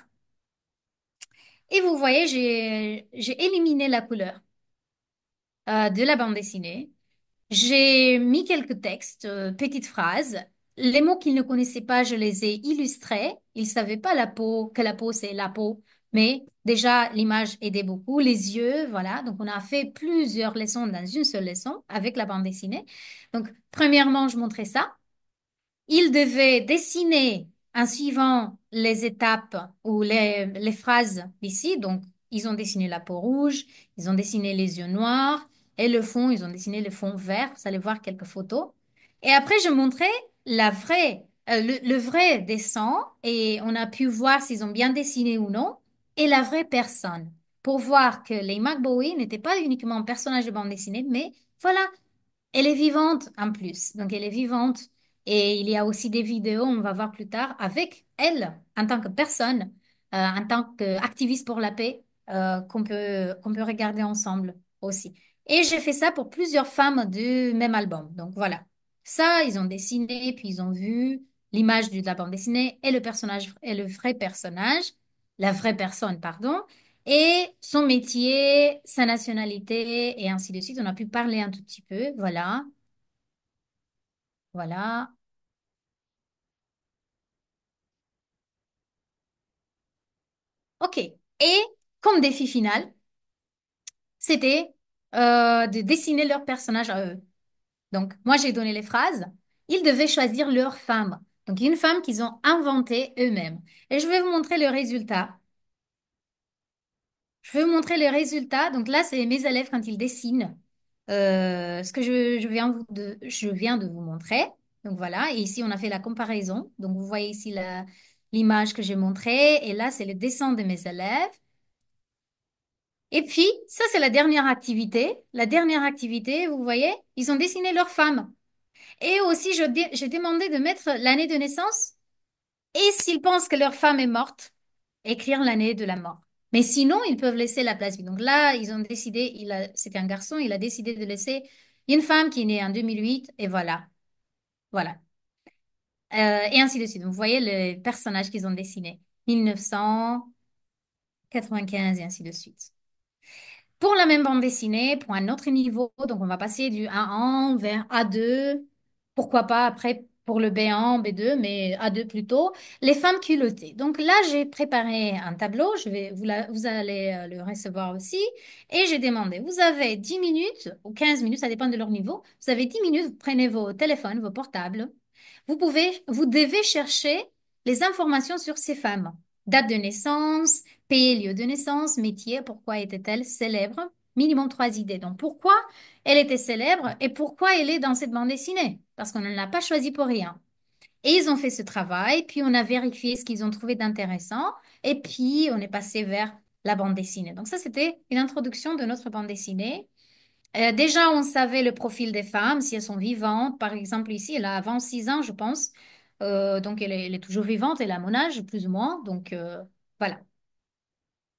Et vous voyez, j'ai éliminé la couleur de la bande dessinée. J'ai mis quelques textes, petites phrases. Les mots qu'ils ne connaissaient pas, je les ai illustrés. Ils ne savaient pas que la peau, c'est la peau. Mais déjà, l'image aidait beaucoup. Les yeux, voilà. Donc, on a fait plusieurs leçons dans une seule leçon avec la bande dessinée. Donc, premièrement, je montrais ça. Ils devaient dessiner en suivant les étapes ou les phrases ici. Donc, ils ont dessiné la peau rouge, ils ont dessiné les yeux noirs et le fond, ils ont dessiné le fond vert. Vous allez voir quelques photos. Et après, je montrais le vrai dessin et on a pu voir s'ils ont bien dessiné ou non et la vraie personne pour voir que les McBowie n'étaient pas uniquement un personnage de bande dessinée, mais voilà, elle est vivante en plus. Donc, elle est vivante. Et il y a aussi des vidéos, on va voir plus tard, avec elle en tant que personne, en tant qu'activiste pour la paix, qu'on peut regarder ensemble aussi. Et j'ai fait ça pour plusieurs femmes du même album. Donc, voilà. Ça, ils ont dessiné, puis ils ont vu l'image de la bande dessinée et le personnage, et le vrai personnage, la vraie personne, pardon, et son métier, sa nationalité, et ainsi de suite. On a pu parler un tout petit peu. Voilà, voilà. OK. Et comme défi final, c'était de dessiner leur personnage à eux. Donc, moi, j'ai donné les phrases. Ils devaient choisir leur femme. Donc, une femme qu'ils ont inventée eux-mêmes. Et je vais vous montrer le résultat. Je vais vous montrer les résultats. Donc là, c'est mes élèves quand ils dessinent ce que je viens de vous montrer. Donc voilà, et ici, on a fait la comparaison. Donc vous voyez ici l'image que j'ai montrée. Et là, c'est le dessin de mes élèves. Et puis, ça, c'est la dernière activité. La dernière activité, vous voyez, ils ont dessiné leur femme. Et aussi, j'ai demandé de mettre l'année de naissance. Et s'ils pensent que leur femme est morte, écrire l'année de la mort. Mais sinon, ils peuvent laisser la place vide. Donc là, ils ont décidé, c'était un garçon, il a décidé de laisser une femme qui est née en 2008, et voilà. Voilà. Et ainsi de suite. Donc, vous voyez les personnages qu'ils ont dessinés. 1995 et ainsi de suite. Pour la même bande dessinée, pour un autre niveau, donc on va passer du A1 vers A2, pourquoi pas après pour le B1, B2, mais A2 plutôt, les femmes culottées. Donc là, j'ai préparé un tableau, vous allez le recevoir aussi, et j'ai demandé, vous avez 10 minutes ou 15 minutes, ça dépend de leur niveau, vous avez 10 minutes, vous prenez vos téléphones, vos portables, vous devez chercher les informations sur ces femmes. Date de naissance, pays, lieu de naissance, métier, pourquoi était-elle célèbre? Minimum 3 idées. Donc, pourquoi elle était célèbre et pourquoi elle est dans cette bande dessinée? Parce qu'on ne l'a pas choisie pour rien. Et ils ont fait ce travail, puis on a vérifié ce qu'ils ont trouvé d'intéressant, et puis on est passé vers la bande dessinée. Donc, ça, c'était une introduction de notre bande dessinée. Déjà, on savait le profil des femmes, si elles sont vivantes. Par exemple, ici, elle a 26 ans, je pense. Donc, elle est toujours vivante, elle a mon âge, plus ou moins. Donc, voilà.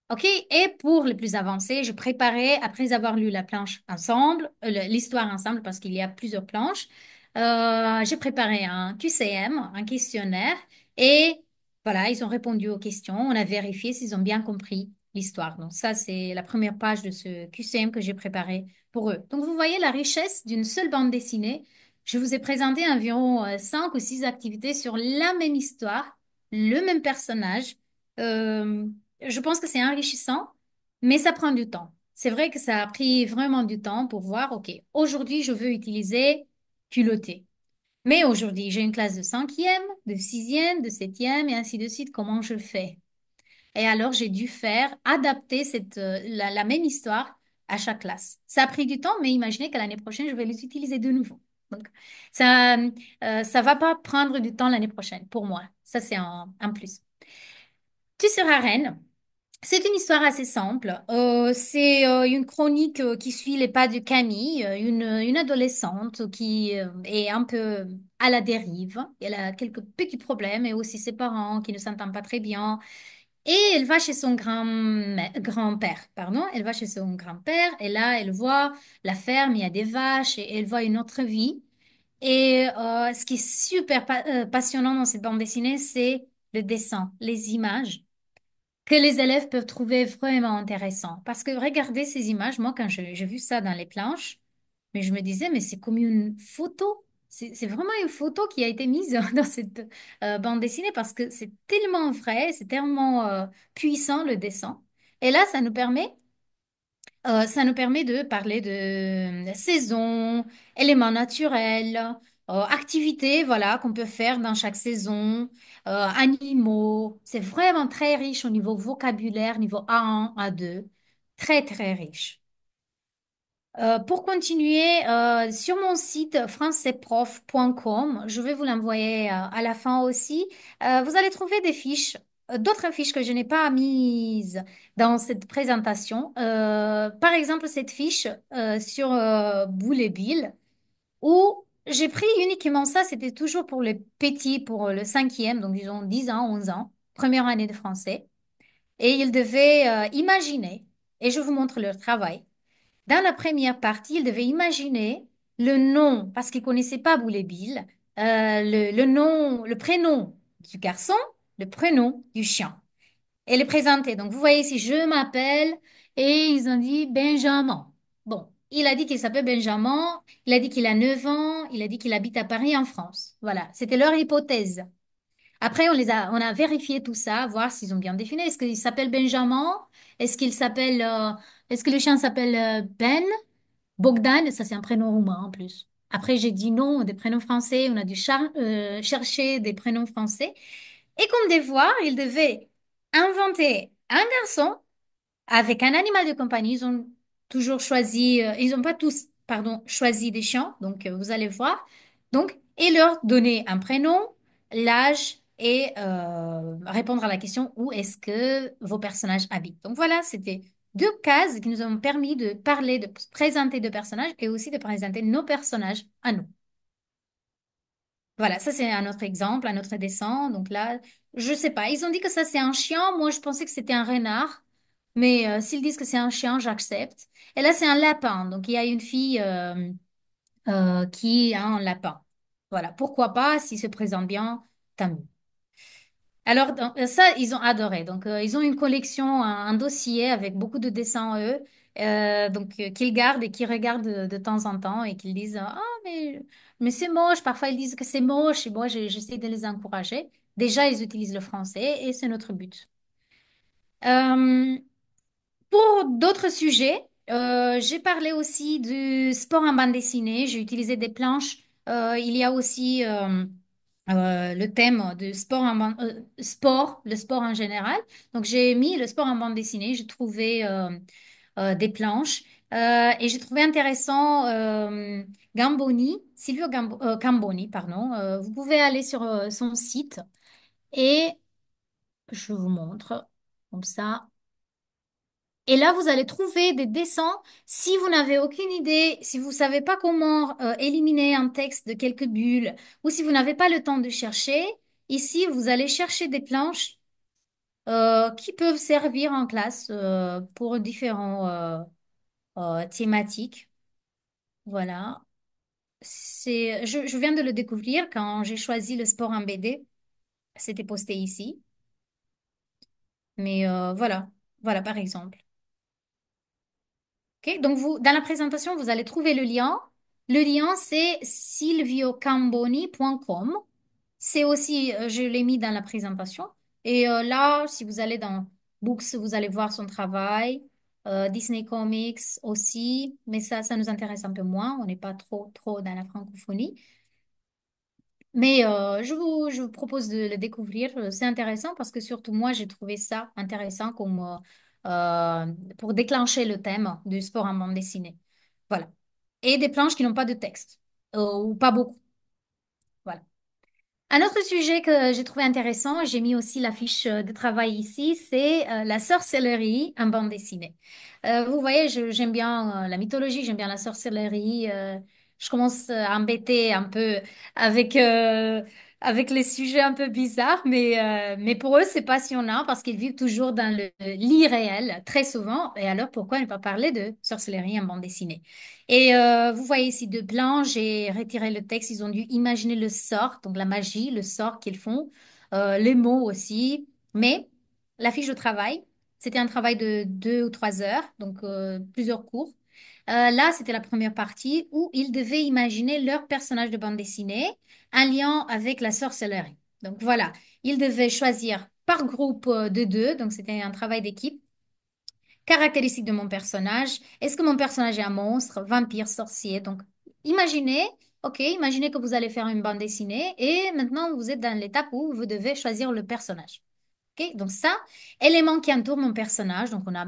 OK, et pour les plus avancés, je préparais, après avoir lu la planche ensemble, l'histoire ensemble, parce qu'il y a plusieurs planches, j'ai préparé un QCM, un questionnaire, et voilà, ils ont répondu aux questions. On a vérifié s'ils ont bien compris l'histoire. Donc ça, c'est la première page de ce QCM que j'ai préparé pour eux. Donc vous voyez la richesse d'une seule bande dessinée. Je vous ai présenté environ 5 ou 6 activités sur la même histoire, le même personnage. Euh, je pense que c'est enrichissant, mais ça prend du temps. C'est vrai que ça a pris vraiment du temps pour voir, OK, aujourd'hui, je veux utiliser culotté. Mais aujourd'hui, j'ai une classe de cinquième, de sixième, de septième et ainsi de suite. Comment je fais? Et alors, j'ai dû adapter la même histoire à chaque classe. Ça a pris du temps, mais imaginez qu'à l'année prochaine, je vais les utiliser de nouveau. Donc, ça va pas prendre du temps l'année prochaine pour moi. Ça, c'est un plus. Tu seras reine. C'est une histoire assez simple. C'est une chronique qui suit les pas de Camille, une adolescente qui est un peu à la dérive. Elle a quelques petits problèmes et aussi ses parents qui ne s'entendent pas très bien. Et elle va chez son grand-père, pardon. Elle va chez son grand-père et là, elle voit la ferme, il y a des vaches et elle voit une autre vie. Et ce qui est super passionnant dans cette bande dessinée, c'est le dessin, les images que les élèves peuvent trouver vraiment intéressant. Parce que regardez ces images, moi, quand j'ai vu ça dans les planches, mais je me disais, mais c'est comme une photo. C'est vraiment une photo qui a été mise dans cette bande dessinée parce que c'est tellement vrai, c'est tellement puissant le dessin. Et là, ça nous permet de parler de saison, éléments naturels, activités, voilà, qu'on peut faire dans chaque saison, animaux. C'est vraiment très riche au niveau vocabulaire, niveau A1, A2, très, très riche. Pour continuer, sur mon site françaisprof.com, je vais vous l'envoyer à la fin aussi. Vous allez trouver des fiches, d'autres fiches que je n'ai pas mises dans cette présentation. Par exemple, cette fiche sur Boule et Bill, où j'ai pris uniquement ça, c'était toujours pour les petits, pour le cinquième, donc disons 10 ans, 11 ans, première année de français. Et ils devaient imaginer, et je vous montre leur travail. Dans la première partie, ils devaient imaginer le nom, parce qu'ils ne connaissaient pas Boule et Bill, le nom, le prénom du garçon, le prénom du chien. Et les présenter. Donc, vous voyez ici, je m'appelle, et ils ont dit Benjamin. Bon, il a dit qu'il s'appelle Benjamin, il a dit qu'il a 9 ans, il a dit qu'il habite à Paris, en France. Voilà, c'était leur hypothèse. Après, on a vérifié tout ça, voir s'ils ont bien défini. Est-ce qu'il s'appelle Benjamin? Est-ce qu'il s'appelle, est-ce que le chien s'appelle Ben? Bogdan, ça c'est un prénom roumain en plus. Après, j'ai dit non, des prénoms français. On a dû chercher des prénoms français. Et comme devoir, ils devaient inventer un garçon avec un animal de compagnie. Ils ont toujours choisi, ils n'ont pas tous, pardon, choisi des chiens. Donc, vous allez voir. Donc, et leur donner un prénom, l'âge et répondre à la question où est-ce que vos personnages habitent. Donc, voilà, c'était deux cases qui nous ont permis de parler, de présenter deux personnages et aussi de présenter nos personnages à nous. Voilà, ça c'est un autre exemple, un autre dessin. Donc là, je sais pas. Ils ont dit que ça c'est un chien. Moi, je pensais que c'était un renard. Mais s'ils disent que c'est un chien, j'accepte. Et là, c'est un lapin. Donc il y a une fille qui a un lapin. Voilà. Pourquoi pas, s'il se présente bien, tant mieux. Alors, ça, ils ont adoré. Donc, ils ont une collection, un dossier avec beaucoup de dessins, eux, qu'ils gardent et qu'ils regardent de temps en temps et qu'ils disent, ah, mais c'est moche. Parfois, ils disent que c'est moche et moi, j'essaie de les encourager. Déjà, ils utilisent le français et c'est notre but. Euh, pour d'autres sujets, j'ai parlé aussi du sport en bande dessinée. J'ai utilisé des planches. Il y a aussi le thème du sport, le sport en général. Donc, j'ai mis le sport en bande dessinée. J'ai trouvé des planches et j'ai trouvé intéressant Gamboni, Camboni, pardon. Vous pouvez aller sur son site et je vous montre comme ça. Et là, vous allez trouver des dessins. Si vous n'avez aucune idée, si vous ne savez pas comment éliminer un texte de quelques bulles, ou si vous n'avez pas le temps de chercher, ici, vous allez chercher des planches qui peuvent servir en classe pour différents thématiques. Voilà. Je viens de le découvrir quand j'ai choisi le sport en BD. C'était posté ici. Mais voilà. Voilà, par exemple. Ok, donc dans la présentation, vous allez trouver le lien. Le lien, c'est silviocamboni.com. C'est aussi, je l'ai mis dans la présentation. Et là, si vous allez dans Books, vous allez voir son travail. Disney Comics aussi, mais ça nous intéresse un peu moins. On n'est pas trop dans la francophonie. Mais je vous propose de le découvrir. C'est intéressant parce que surtout moi, j'ai trouvé ça intéressant comme, pour déclencher le thème du sport en bande dessinée. Voilà. Et des planches qui n'ont pas de texte, ou pas beaucoup. Voilà. Un autre sujet que j'ai trouvé intéressant, j'ai mis aussi la fiche de travail ici, c'est la sorcellerie en bande dessinée. Vous voyez, j'aime bien la mythologie, j'aime bien la sorcellerie. Je commence à embêter un peu avec, avec les sujets un peu bizarres, mais pour eux, c'est passionnant parce qu'ils vivent toujours dans l'irréel, très souvent. Et alors, pourquoi ne pas parler de sorcellerie en bande dessinée? Et vous voyez ici deux plans, j'ai retiré le texte, ils ont dû imaginer le sort, donc la magie, le sort qu'ils font, les mots aussi. Mais la fiche de travail, c'était un travail de 2 ou 3 heures, donc plusieurs cours. Là, c'était la première partie où ils devaient imaginer leur personnage de bande dessinée, un lien avec la sorcellerie. Donc voilà, ils devaient choisir par groupe de deux, donc c'était un travail d'équipe. Caractéristiques de mon personnage. Est-ce que mon personnage est un monstre, vampire, sorcier? Donc, imaginez, OK, imaginez que vous allez faire une bande dessinée et maintenant vous êtes dans l'étape où vous devez choisir le personnage. OK, donc ça, élément qui entoure mon personnage. Donc on a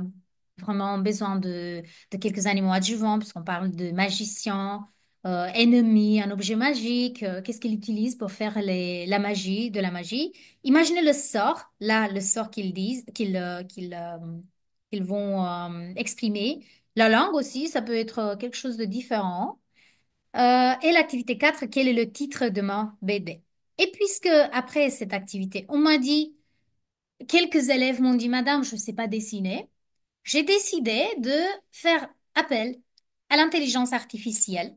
vraiment besoin de quelques animaux adjuvants puisqu'on parle de magicien, ennemi, un objet magique. Qu'est-ce qu'il utilise pour faire la magie, de la magie? Imaginez le sort, là, le sort qu'ils disent, qu'ils vont exprimer. La langue aussi, ça peut être quelque chose de différent. Et l'activité 4, quel est le titre de ma BD? Et puisque après cette activité, on m'a dit, quelques élèves m'ont dit, Madame, je ne sais pas dessiner, j'ai décidé de faire appel à l'intelligence artificielle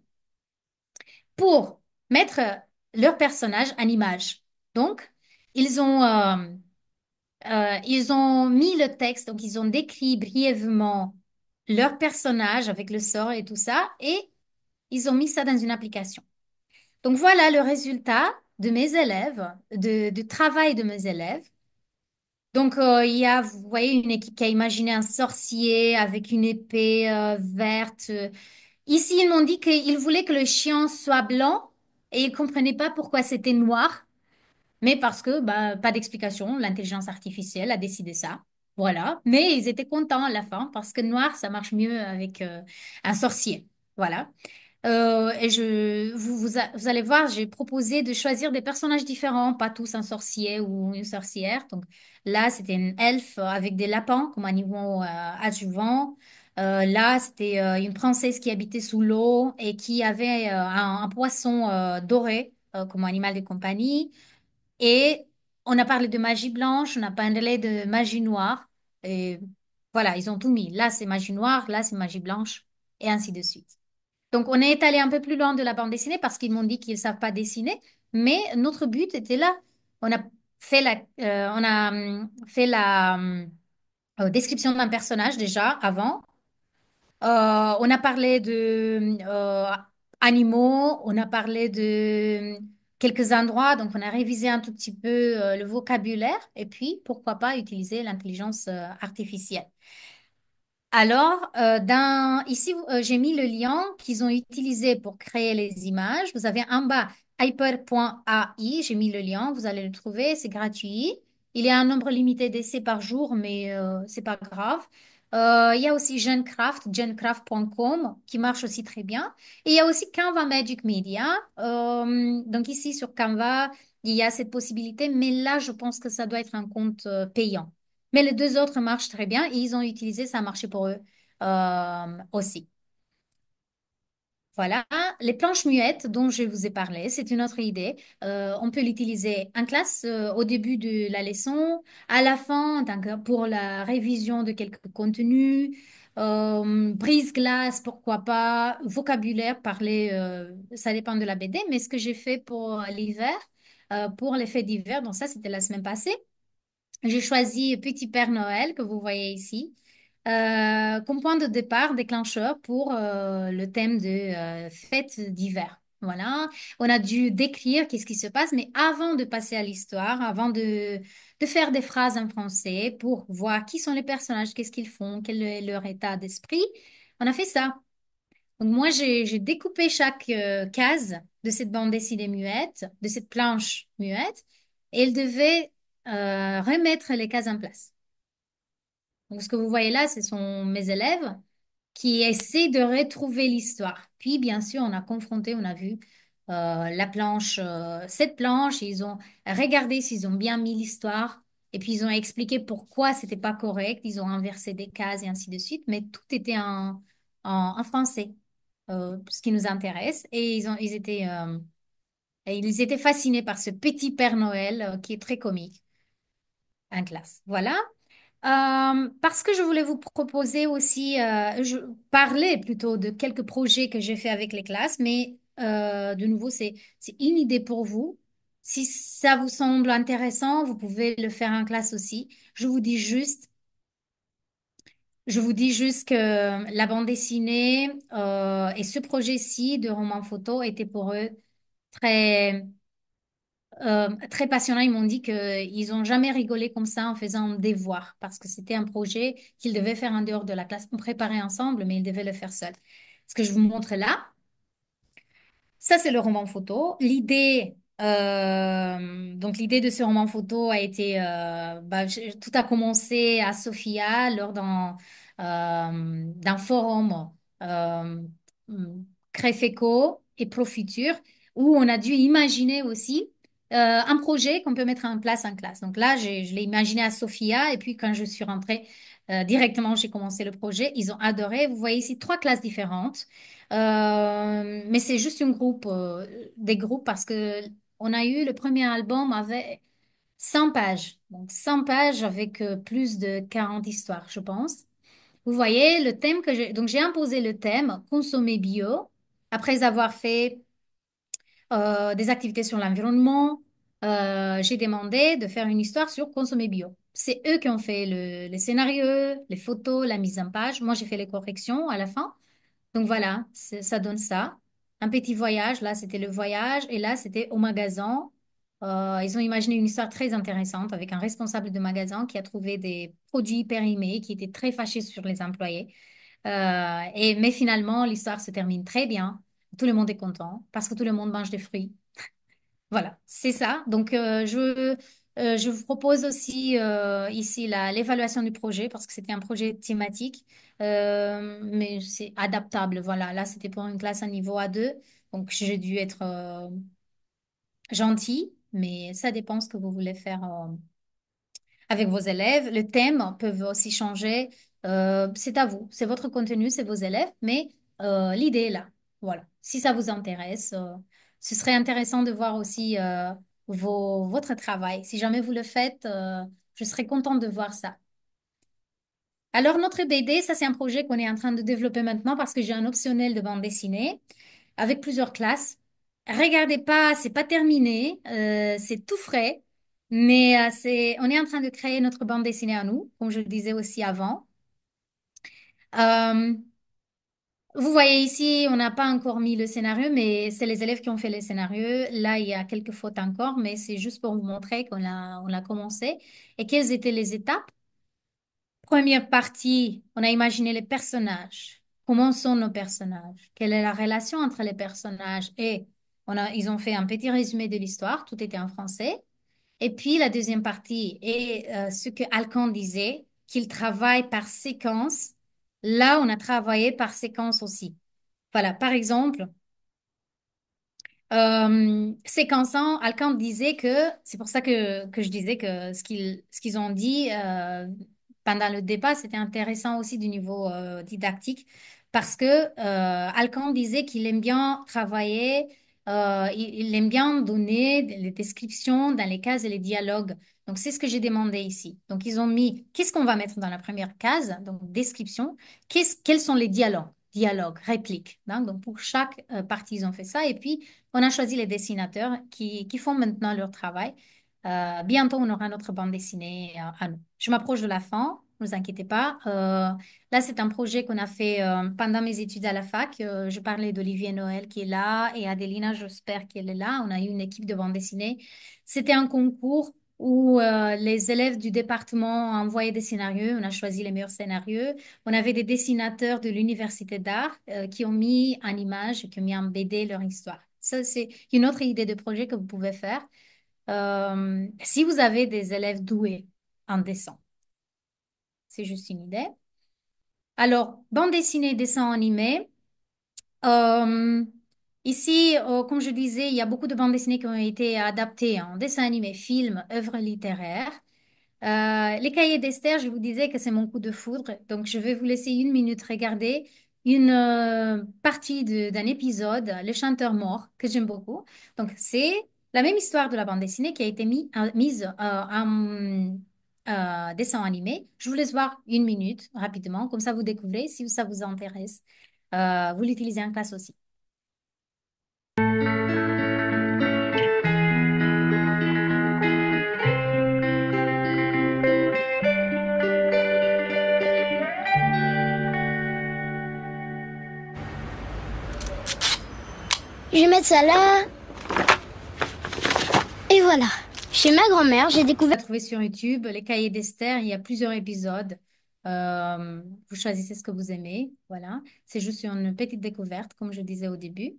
pour mettre leur personnage en image. Donc, ils ont, ils ont mis le texte, donc ils ont décrit brièvement leur personnage avec le sort et tout ça, et ils ont mis ça dans une application. Donc voilà le résultat de mes élèves, du travail de mes élèves. Donc il y a, vous voyez, une équipe qui a imaginé un sorcier avec une épée verte. Ici, ils m'ont dit qu'ils voulaient que le chien soit blanc et ils comprenaient pas pourquoi c'était noir. Mais parce que, bah, pas d'explication, l'intelligence artificielle a décidé ça. Voilà. Mais ils étaient contents à la fin parce que noir, ça marche mieux avec un sorcier. Voilà. Et vous allez voir, j'ai proposé de choisir des personnages différents, pas tous un sorcier ou une sorcière. Donc là, c'était une elfe avec des lapins comme animaux adjuvants. Là, c'était une princesse qui habitait sous l'eau et qui avait un poisson doré comme animal de compagnie. Et on a parlé de magie blanche, on a parlé de magie noire. Et voilà, ils ont tout mis. Là, c'est magie noire, là, c'est magie blanche, et ainsi de suite. Donc, on est allé un peu plus loin de la bande dessinée parce qu'ils m'ont dit qu'ils ne savent pas dessiner, mais notre but était là. On a fait la description d'un personnage déjà avant. On a parlé de animaux, on a parlé de quelques endroits, donc on a révisé un tout petit peu le vocabulaire et puis pourquoi pas utiliser l'intelligence artificielle. Alors, ici, j'ai mis le lien qu'ils ont utilisé pour créer les images. Vous avez en bas hyper.ai, j'ai mis le lien, vous allez le trouver, c'est gratuit. Il y a un nombre limité d'essais par jour, mais c'est pas grave. Il y a aussi gencraft.com qui marche aussi très bien. Et il y a aussi Canva Magic Media. Donc ici sur Canva, il y a cette possibilité, mais là, je pense que ça doit être un compte payant. Mais les deux autres marchent très bien et ils ont utilisé, ça a marché pour eux aussi. Voilà, les planches muettes dont je vous ai parlé, c'est une autre idée. On peut l'utiliser en classe au début de la leçon, à la fin donc, pour la révision de quelques contenus, brise-glace, pourquoi pas, vocabulaire, parler, ça dépend de la BD, mais ce que j'ai fait pour l'hiver, pour les fêtes d'hiver, donc ça c'était la semaine passée. J'ai choisi Petit Père Noël que vous voyez ici comme point de départ déclencheur pour le thème de fête d'hiver. Voilà, on a dû décrire qu'est-ce qui se passe, mais avant de passer à l'histoire, avant de faire des phrases en français pour voir qui sont les personnages, qu'est-ce qu'ils font, quel est leur état d'esprit, on a fait ça. Donc moi, j'ai découpé chaque case de cette bande dessinée muette, de cette planche muette, et elle devait remettre les cases en place. Donc ce que vous voyez là, ce sont mes élèves qui essaient de retrouver l'histoire. Puis bien sûr, on a confronté, on a vu la planche, cette planche, et ils ont regardé s'ils ont bien mis l'histoire, et puis ils ont expliqué pourquoi c'était pas correct, ils ont inversé des cases et ainsi de suite, mais tout était en français, ce qui nous intéresse, et ils étaient fascinés par ce petit Père Noël qui est très comique en classe. Voilà. Parce que je voulais vous proposer aussi, parler plutôt de quelques projets que j'ai fait avec les classes, mais de nouveau, c'est une idée pour vous. Si ça vous semble intéressant, vous pouvez le faire en classe aussi. Je vous dis juste que la bande dessinée et ce projet-ci de roman photo était pour eux très très passionnant. Ils m'ont dit qu'ils n'ont jamais rigolé comme ça en faisant un devoir parce que c'était un projet qu'ils devaient faire en dehors de la classe. On préparait ensemble, mais ils devaient le faire seuls. Ce que je vous montre là, Ça, c'est le roman photo. Donc l'idée de ce roman photo a été, tout a commencé à Sofia lors d'un forum euh, Créfeco et Profutur où on a dû imaginer aussi un projet qu'on peut mettre en place en classe. Donc là, je l'ai imaginé à Sofia et puis quand je suis rentrée directement, j'ai commencé le projet. Ils ont adoré. Vous voyez ici trois classes différentes. Mais c'est juste des groupes parce que on a eu le premier album avec 100 pages. Donc 100 pages avec plus de 40 histoires, je pense. Vous voyez le thème que j'ai. Donc j'ai imposé le thème consommer bio après avoir fait des activités sur l'environnement. J'ai demandé de faire une histoire sur consommer bio. C'est eux qui ont fait les scénarios, les photos, la mise en page. Moi, j'ai fait les corrections à la fin. Donc voilà, ça donne ça. Un petit voyage, là c'était le voyage et là c'était au magasin. Ils ont imaginé une histoire très intéressante avec un responsable de magasin qui a trouvé des produits périmés, qui était très fâché sur les employés. Mais finalement, l'histoire se termine très bien. Tout le monde est content parce que tout le monde mange des fruits. Voilà, c'est ça. Donc, je vous propose aussi ici l'évaluation du projet parce que c'était un projet thématique, mais c'est adaptable. Voilà, là, c'était pour une classe à niveau A2, donc j'ai dû être gentil, mais ça dépend ce que vous voulez faire avec vos élèves. Le thème peut aussi changer. C'est à vous, c'est votre contenu, c'est vos élèves, mais l'idée est là. Voilà. Si ça vous intéresse, ce serait intéressant de voir aussi votre travail. Si jamais vous le faites, je serais contente de voir ça. Alors, notre BD, ça, c'est un projet qu'on est en train de développer maintenant parce que j'ai un optionnel de bande dessinée avec plusieurs classes. Regardez pas, c'est pas terminé, c'est tout frais, mais on est en train de créer notre bande dessinée à nous, comme je le disais aussi avant. Euh, Vous voyez ici, on n'a pas encore mis le scénario, mais c'est les élèves qui ont fait le scénario. Là, il y a quelques fautes encore, mais c'est juste pour vous montrer on a commencé. Et quelles étaient les étapes? Première partie, on a imaginé les personnages. Comment sont nos personnages? Quelle est la relation entre les personnages? Et ils ont fait un petit résumé de l'histoire. Tout était en français. Et puis la deuxième partie est ce que Alcan disait, qu'il travaille par séquence. Là, on a travaillé par séquence aussi. Voilà, par exemple, séquençant, Alcan disait que, c'est pour ça que je disais que ce qu'ils ont dit pendant le débat, c'était intéressant aussi du niveau didactique, parce que Alcan disait qu'il aime bien travailler, il aime bien donner les descriptions dans les cases et les dialogues. Donc, c'est ce que j'ai demandé ici. Donc, ils ont mis, qu'est-ce qu'on va mettre dans la première case? Donc, description. Quels sont les dialogues? Dialogue, réplique. Hein. Donc, pour chaque partie, ils ont fait ça. Et puis, on a choisi les dessinateurs qui font maintenant leur travail. Bientôt, on aura notre bande dessinée à nous. Je m'approche de la fin, ne vous inquiétez pas. Là, c'est un projet qu'on a fait pendant mes études à la fac. Je parlais d'Olivier Noël qui est là et Adelina, j'espère qu'elle est là. On a eu une équipe de bande dessinée. C'était un concours où les élèves du département ont envoyé des scénarios. On a choisi les meilleurs scénarios. On avait des dessinateurs de l'université d'art qui ont mis en image, qui ont mis en BD leur histoire. Ça, c'est une autre idée de projet que vous pouvez faire. Si vous avez des élèves doués en dessin, c'est juste une idée. Alors, bande dessinée, dessin animé. Euh, Ici, comme je disais, il y a beaucoup de bandes dessinées qui ont été adaptées en dessin animé, film, œuvres littéraires. Les cahiers d'Esther, je vous disais que c'est mon coup de foudre. Donc, je vais vous laisser une minute regarder une partie d'un épisode, Le chanteur mort, que j'aime beaucoup. Donc, c'est la même histoire de la bande dessinée qui a été mise en dessin animé. Je vous laisse voir une minute rapidement, comme ça vous découvrez. Si ça vous intéresse, vous l'utilisez en classe aussi. Je vais mettre ça là. Et voilà. Chez ma grand-mère, j'ai Vous découvert... pouvez trouver sur YouTube les cahiers d'Esther. Il y a plusieurs épisodes. Vous choisissez ce que vous aimez. Voilà. C'est juste une petite découverte, comme je disais au début.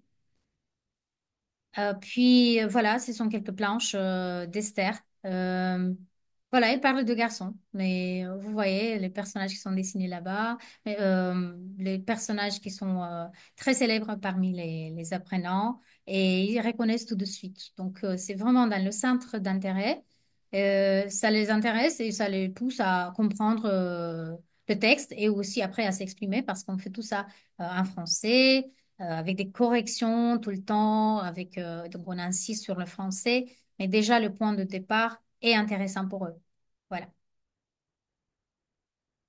Voilà, ce sont quelques planches d'Esther. Voilà, elle parle de garçons. Mais vous voyez les personnages qui sont dessinés là-bas, les personnages qui sont très célèbres parmi les apprenants et ils reconnaissent tout de suite. Donc, c'est vraiment dans le centre d'intérêt. Ça les intéresse et ça les pousse à comprendre le texte et aussi après à s'exprimer parce qu'on fait tout ça en français avec des corrections tout le temps, donc on insiste sur le français, mais déjà le point de départ est intéressant pour eux. Voilà.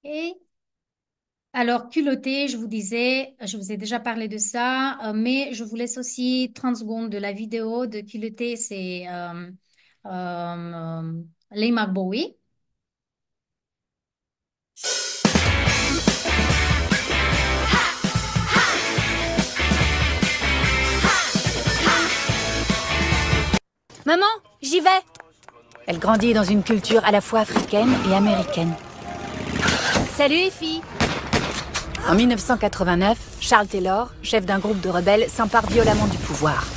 Et alors, culotté, je vous disais, je vous ai déjà parlé de ça, mais je vous laisse aussi 30 secondes de la vidéo de culotté, c'est Leigh Bowie. Maman, j'y vais. Elle grandit dans une culture à la fois africaine et américaine. Salut les filles. En 1989, Charles Taylor, chef d'un groupe de rebelles, s'empare violemment du pouvoir.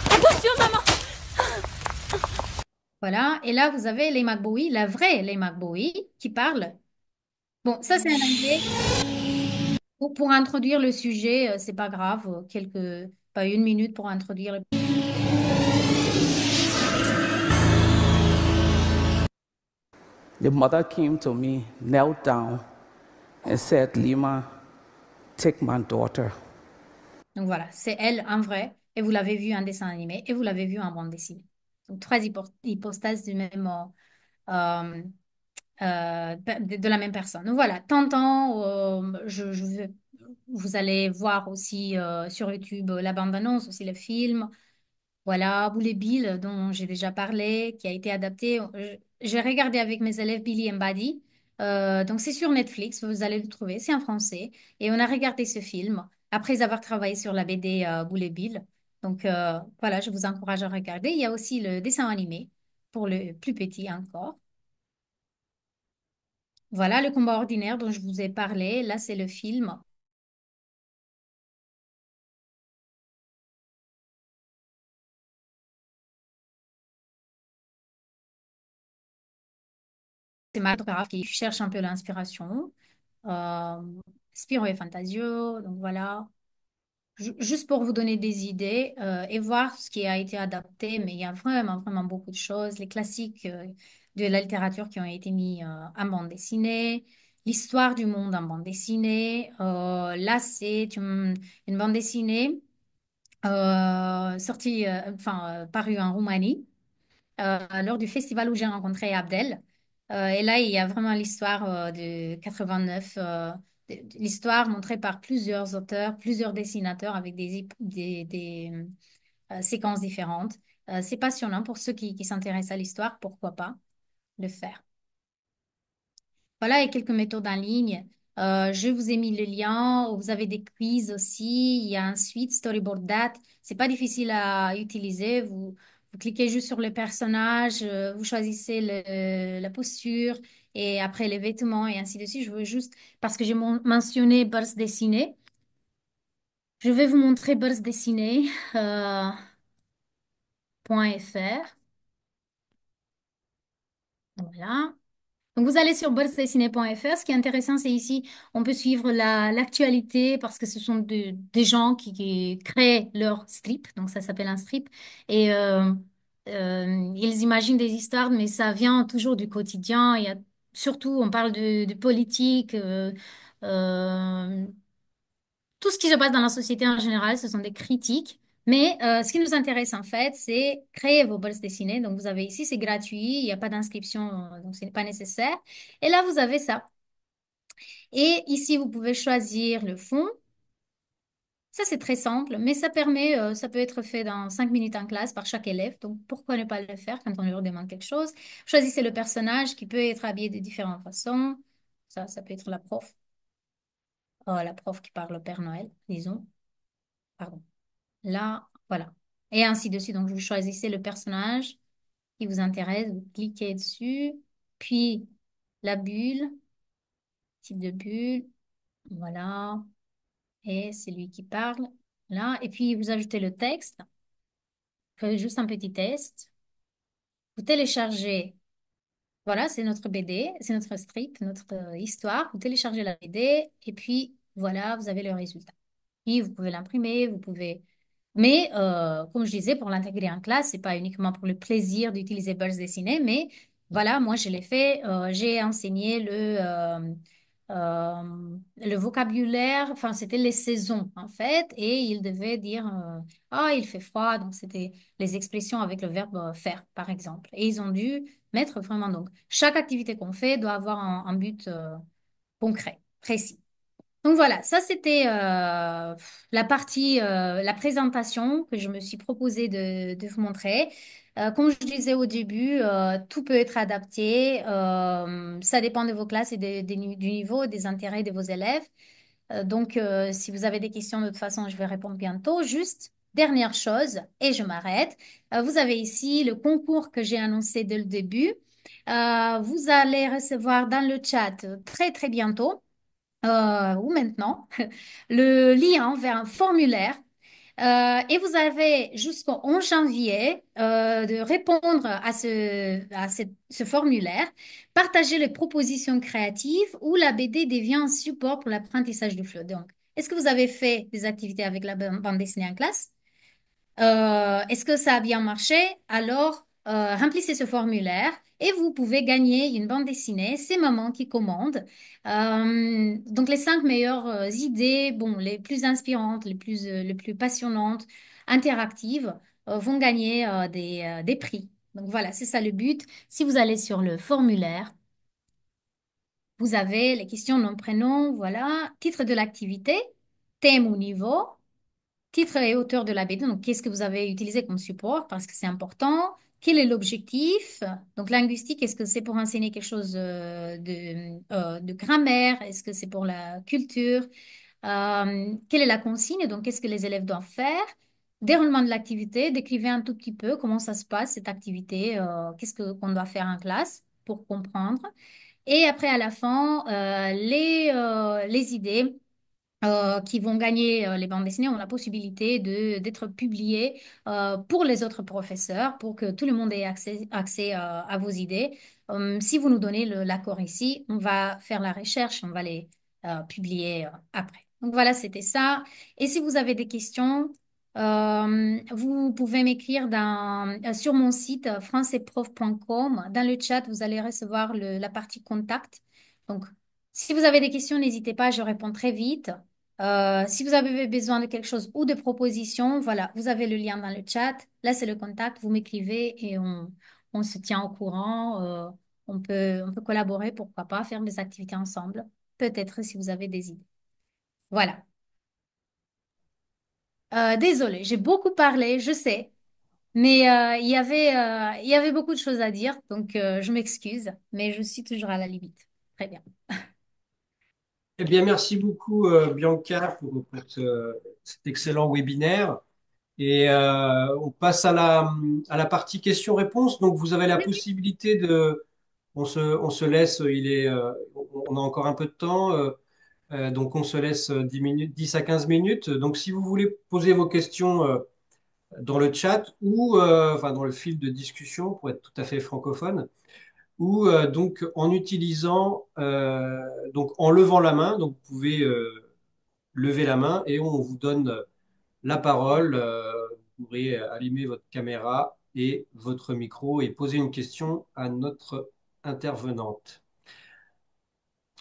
Attention, maman! Voilà, et là vous avez Leigh Bowie, la vraie Leigh Bowie, qui parle. Bon, ça c'est un anglais. Pour introduire le sujet, c'est pas grave, pas 1 minute pour introduire le. The mother came to me, knelt down, and said, Lima, take my daughter. Donc voilà, c'est elle en vrai, et vous l'avez vu en dessin animé, et vous l'avez vu en bande dessinée. Donc trois hypostases du même, de la même personne. Donc voilà, Tintin, vous allez voir aussi sur YouTube la bande-annonce, aussi le film. Voilà, Boulet Bill, dont j'ai déjà parlé, qui a été adapté. J'ai regardé avec mes élèves Billy et Buddy. Donc, c'est sur Netflix, vous allez le trouver, c'est en français. Et on a regardé ce film après avoir travaillé sur la BD Boulet Bill. Donc, voilà, je vous encourage à regarder. Il y a aussi le dessin animé pour le plus petit encore. Voilà, le combat ordinaire dont je vous ai parlé. Là, c'est le film. C'est Marc qui cherche un peu l'inspiration. Euh, Spiro et Fantasio, donc voilà. Juste pour vous donner des idées et voir ce qui a été adapté, mais il y a vraiment, vraiment beaucoup de choses. Les classiques de la littérature qui ont été mis en bande dessinée, l'histoire du monde en bande dessinée. Là, c'est une bande dessinée sortie, parue en Roumanie lors du festival où j'ai rencontré Abdel. Et là, il y a vraiment l'histoire de 89, l'histoire montrée par plusieurs auteurs, plusieurs dessinateurs avec des séquences différentes. C'est passionnant pour ceux qui s'intéressent à l'histoire, pourquoi pas le faire. Voilà, et quelques méthodes en ligne. Je vous ai mis le lien. Vous avez des quiz aussi. Il y a un suite, Storyboard That. C'est pas difficile à utiliser. Vous cliquez juste sur le personnage, vous choisissez la posture et après les vêtements et ainsi de suite. Je veux juste, parce que j'ai mentionné Burst Dessiné, je vais vous montrer burstdessiné.fr. Voilà. Donc, vous allez sur burstdessiné.fr. Ce qui est intéressant, c'est ici, on peut suivre l'actualité parce que ce sont des gens qui créent leur strip. Donc, ça s'appelle un strip. Et ils imaginent des histoires, mais ça vient toujours du quotidien. Surtout, on parle de politique, euh, tout ce qui se passe dans la société en général, ce sont des critiques. Mais ce qui nous intéresse en fait, c'est créer vos bols dessinés. Donc vous avez ici, c'est gratuit, il n'y a pas d'inscription, donc ce n'est pas nécessaire. Et là, vous avez ça. Et ici, vous pouvez choisir le fond. Ça, c'est très simple, mais ça permet, ça peut être fait dans 5 minutes en classe par chaque élève. Donc pourquoi ne pas le faire quand on leur demande quelque chose? Choisissez le personnage qui peut être habillé de différentes façons. Ça peut être la prof qui parle au Père Noël, disons. Pardon. Là, voilà. Et ainsi de suite. Donc, vous choisissez le personnage qui vous intéresse, vous cliquez dessus, puis la bulle, type de bulle, voilà. Et c'est lui qui parle. Là, et puis vous ajoutez le texte, vous faites juste un petit test. Vous téléchargez, voilà, c'est notre BD, c'est notre strip, notre histoire. Vous téléchargez la BD et puis voilà, vous avez le résultat. Puis vous pouvez l'imprimer, vous pouvez. Mais comme je disais, pour l'intégrer en classe, c'est pas uniquement pour le plaisir d'utiliser Bulls Dessiné, mais voilà, moi je l'ai fait. J'ai enseigné le vocabulaire, enfin c'était les saisons en fait, et il devait dire ah il fait froid, donc c'était les expressions avec le verbe faire par exemple. Et ils ont dû mettre vraiment donc chaque activité qu'on fait doit avoir un but concret, précis. Donc voilà, ça c'était la partie, la présentation que je me suis proposée de vous montrer. Comme je disais au début, tout peut être adapté. Ça dépend de vos classes et du niveau, des intérêts de vos élèves. Donc, si vous avez des questions, de toute façon, je vais répondre bientôt. Juste, dernière chose, et je m'arrête. Vous avez ici le concours que j'ai annoncé dès le début. Vous allez recevoir dans le chat très très bientôt ou maintenant, le lien vers un formulaire. Et vous avez jusqu'au 11 janvier de répondre à ce formulaire, partager les propositions créatives où la BD devient un support pour l'apprentissage du FLE. Donc, est-ce que vous avez fait des activités avec la bande dessinée en classe? Est-ce que ça a bien marché? Alors, remplissez ce formulaire et vous pouvez gagner une bande dessinée. C'est maman qui commande. Donc, les 5 meilleures idées, bon, les plus inspirantes, les plus passionnantes, interactives, vont gagner des prix. Donc, voilà, c'est ça le but. Si vous allez sur le formulaire, vous avez les questions, nom, prénom, voilà, titre de l'activité, thème ou niveau. Titre et auteur de la BD, donc qu'est-ce que vous avez utilisé comme support parce que c'est important. Quel est l'objectif? Donc linguistique, est-ce que c'est pour enseigner quelque chose de grammaire? Est-ce que c'est pour la culture? Quelle est la consigne? Donc qu'est-ce que les élèves doivent faire? Déroulement de l'activité, décrivez un tout petit peu comment ça se passe, cette activité, qu'est-ce qu'on doit faire en classe pour comprendre. Et après, à la fin, les idées qui vont gagner les bandes dessinées ont la possibilité d'être publiées pour les autres professeurs, pour que tout le monde ait accès à vos idées. Si vous nous donnez l'accord ici, on va faire la recherche, on va les publier après. Donc voilà, c'était ça. Et si vous avez des questions, vous pouvez m'écrire sur mon site françaisprof.com. Dans le chat, vous allez recevoir la partie contact. Donc, si vous avez des questions, n'hésitez pas, je réponds très vite. Si vous avez besoin de quelque chose ou de propositions, voilà, vous avez le lien dans le chat. Là, c'est le contact. Vous m'écrivez et on se tient au courant. On peut collaborer, pourquoi pas, faire des activités ensemble. Peut-être si vous avez des idées. Voilà. Désolée, j'ai beaucoup parlé, je sais, mais il y avait beaucoup de choses à dire, donc je m'excuse, mais je suis toujours à la limite. Très bien. Eh bien, merci beaucoup, Bianca, pour cet excellent webinaire. Et on passe à la partie questions-réponses. Donc, vous avez la Oui, oui. possibilité on se laisse, on a encore un peu de temps, donc on se laisse 10 minutes, 10 à 15 minutes. Donc, si vous voulez poser vos questions dans le chat ou enfin, dans le fil de discussion, pour être tout à fait francophone, ou donc en utilisant, donc en levant la main, donc vous pouvez lever la main et on vous donne la parole. Vous pourrez allumer votre caméra et votre micro et poser une question à notre intervenante.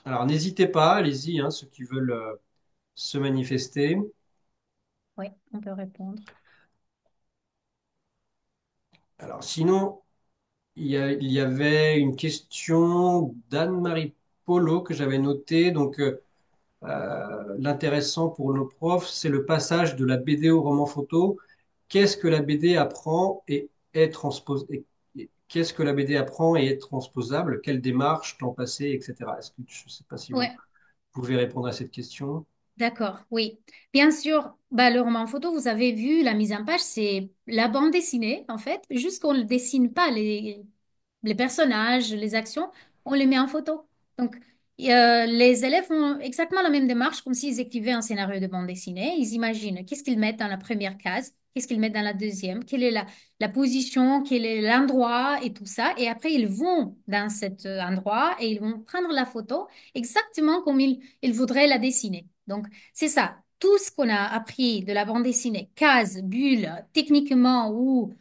Alors n'hésitez pas, allez-y, hein, ceux qui veulent se manifester. Oui, on peut répondre. Alors sinon, il y avait une question d'Anne-Marie Polo que j'avais notée. Donc l'intéressant pour nos profs, c'est le passage de la BD au roman photo. Qu'est-ce que la BD apprend et est qu'est-ce que la BD apprend et est transposable? Quelle démarche, temps passé, etc. Je ne sais pas si vous Ouais. pouvez répondre à cette question. D'accord, oui. Bien sûr, bah, le roman photo, vous avez vu, la mise en page, c'est la bande dessinée, en fait. Juste qu'on ne dessine pas les personnages, les actions, on les met en photo. Donc, Les élèves font exactement la même démarche comme s'ils écrivaient un scénario de bande dessinée. Ils imaginent qu'est-ce qu'ils mettent dans la première case, qu'est-ce qu'ils mettent dans la deuxième, quelle est la position, quel est l'endroit et tout ça. Et après, ils vont dans cet endroit et ils vont prendre la photo exactement comme ils voudraient la dessiner. Donc, c'est ça. Tout ce qu'on a appris de la bande dessinée, case, bulle, techniquement ou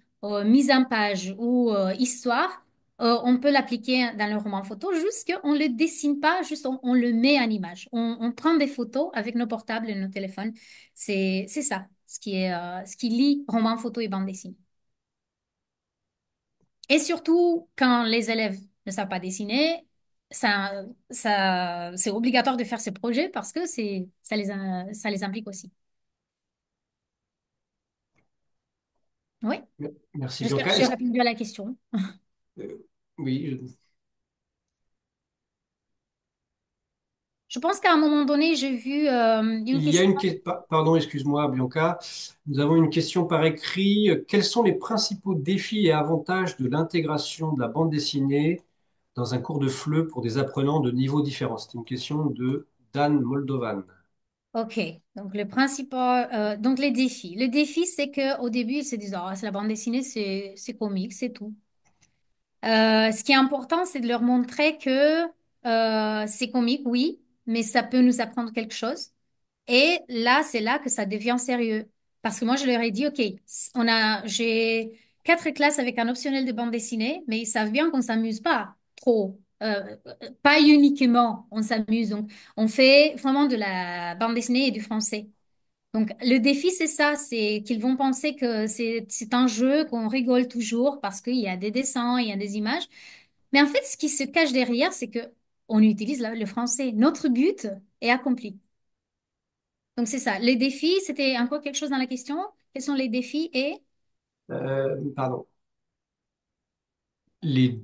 mise en page ou histoire, on peut l'appliquer dans le roman photo, juste qu'on ne le dessine pas, juste on le met en image. On prend des photos avec nos portables et nos téléphones. C'est ça, ce qui lie roman photo et bande dessinée. Et surtout, quand les élèves ne savent pas dessiner, c'est obligatoire de faire ces projets parce que ça les implique aussi. Oui, Merci j'espère Bianca. que j'ai répondu à la question. Euh, oui, Je pense qu'à un moment donné, j'ai vu une il y a question. une question. Pardon, excuse-moi Bianca. Nous avons une question par écrit. Quels sont les principaux défis et avantages de l'intégration de la bande dessinée dans un cours de FLE pour des apprenants de niveaux différents? C'est une question de Dan Moldovan. Ok, donc le principal, donc les défis. Le défi, c'est que au début, ils se disent, oh, c'est la bande dessinée, c'est comique, c'est tout. Ce qui est important, c'est de leur montrer que c'est comique, oui, mais ça peut nous apprendre quelque chose. Et là, c'est là que ça devient sérieux. Parce que moi, je leur ai dit, OK, j'ai 4 classes avec un optionnel de bande dessinée, mais ils savent bien qu'on s'amuse pas trop. Pas uniquement, on s'amuse. Donc, on fait vraiment de la bande dessinée et du français. Donc, le défi, c'est ça, c'est qu'ils vont penser que c'est un jeu, qu'on rigole toujours parce qu'il y a des dessins, il y a des images. Mais en fait, ce qui se cache derrière, c'est que on utilise le français. Notre but est accompli. Donc, c'est ça. Les défis, c'était encore quelque chose dans la question. Quels sont les défis et... Pardon. Les,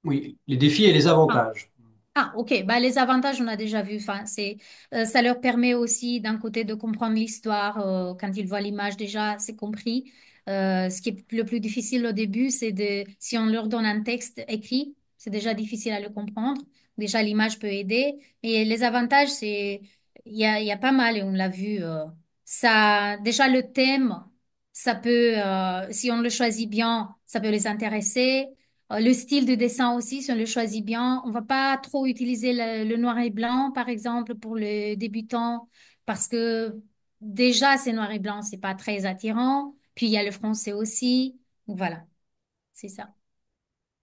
oui, les défis et les Ah, avantages. ah, ok. Bah, les avantages, on a déjà vu. Enfin, ça leur permet aussi d'un côté de comprendre l'histoire. Quand ils voient l'image, déjà, c'est compris. Ce qui est le plus difficile au début, si on leur donne un texte écrit, c'est déjà difficile à le comprendre. Déjà, l'image peut aider. Mais les avantages, il y a pas mal et on l'a vu. Déjà, le thème, si on le choisit bien, ça peut les intéresser. Le style de dessin aussi, si on le choisit bien, on va pas trop utiliser le noir et blanc, par exemple, pour le débutant, parce que déjà, c'est noir et blanc, c'est pas très attirant. Puis il y a le français aussi. Donc, voilà, c'est ça.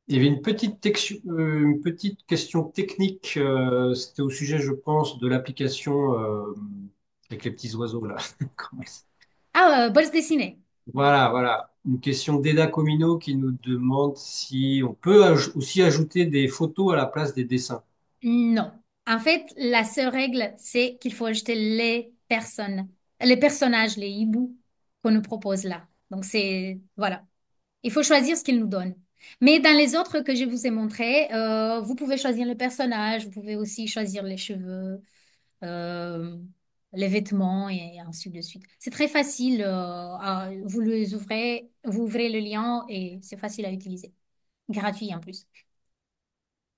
Il y avait une petite question technique. C'était au sujet, je pense, de l'application avec les petits oiseaux là. Comment elle s'appelle. Ah, bande dessinée. Voilà, voilà. Une question d'Eda Comino qui nous demande si on peut aussi ajouter des photos à la place des dessins. Non. En fait, la seule règle, c'est qu'il faut ajouter les personnages, les hiboux qu'on nous propose là. Donc, voilà. Il faut choisir ce qu'il nous donne. Mais dans les autres que je vous ai montrés, vous pouvez choisir le personnage, vous pouvez aussi choisir les cheveux, euh, les vêtements et ainsi de suite. C'est très facile. Vous ouvrez le lien et c'est facile à utiliser. Gratuit en plus.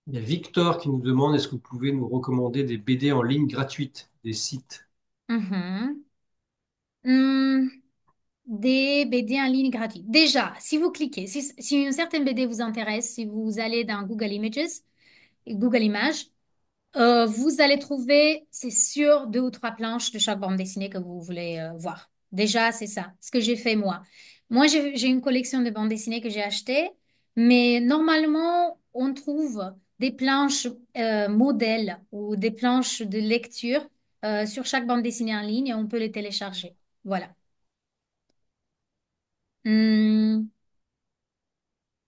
Il y a Victor qui nous demande est-ce que vous pouvez nous recommander des BD en ligne gratuites, des sites? Mhm. Hmm, des BD en ligne gratuits. Déjà, si vous cliquez, si une certaine BD vous intéresse, si vous allez dans Google Images, Google Images, vous allez trouver, c'est sûr, 2 ou 3 planches de chaque bande dessinée que vous voulez voir. Déjà, c'est ça, ce que j'ai fait moi. Moi, j'ai une collection de bandes dessinées que j'ai achetées, mais normalement, on trouve des planches modèles ou des planches de lecture sur chaque bande dessinée en ligne et on peut les télécharger. Voilà. Hmm,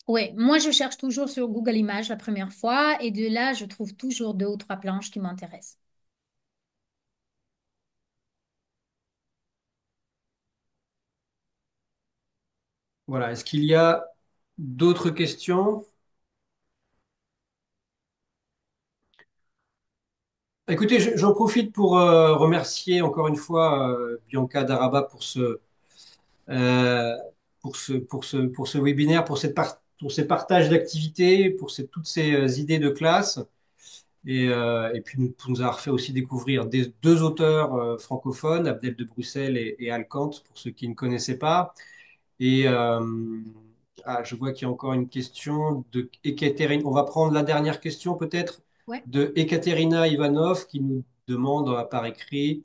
ouais, moi, je cherche toujours sur Google Images la première fois et de là, je trouve toujours 2 ou 3 planches qui m'intéressent. Voilà. Est-ce qu'il y a d'autres questions? Écoutez, j'en profite pour remercier encore une fois Bianca Daraba euh, pour ce webinaire, pour ces partages d'activités, toutes ces idées de classe. Et puis nous a refait aussi découvrir deux auteurs francophones, Abdel de Bruxelles et Alcante, pour ceux qui ne connaissaient pas. Et je vois qu'il y a encore une question de Ekaterina. On va prendre la dernière question peut-être Ouais. de Ekaterina Ivanov qui nous demande par écrit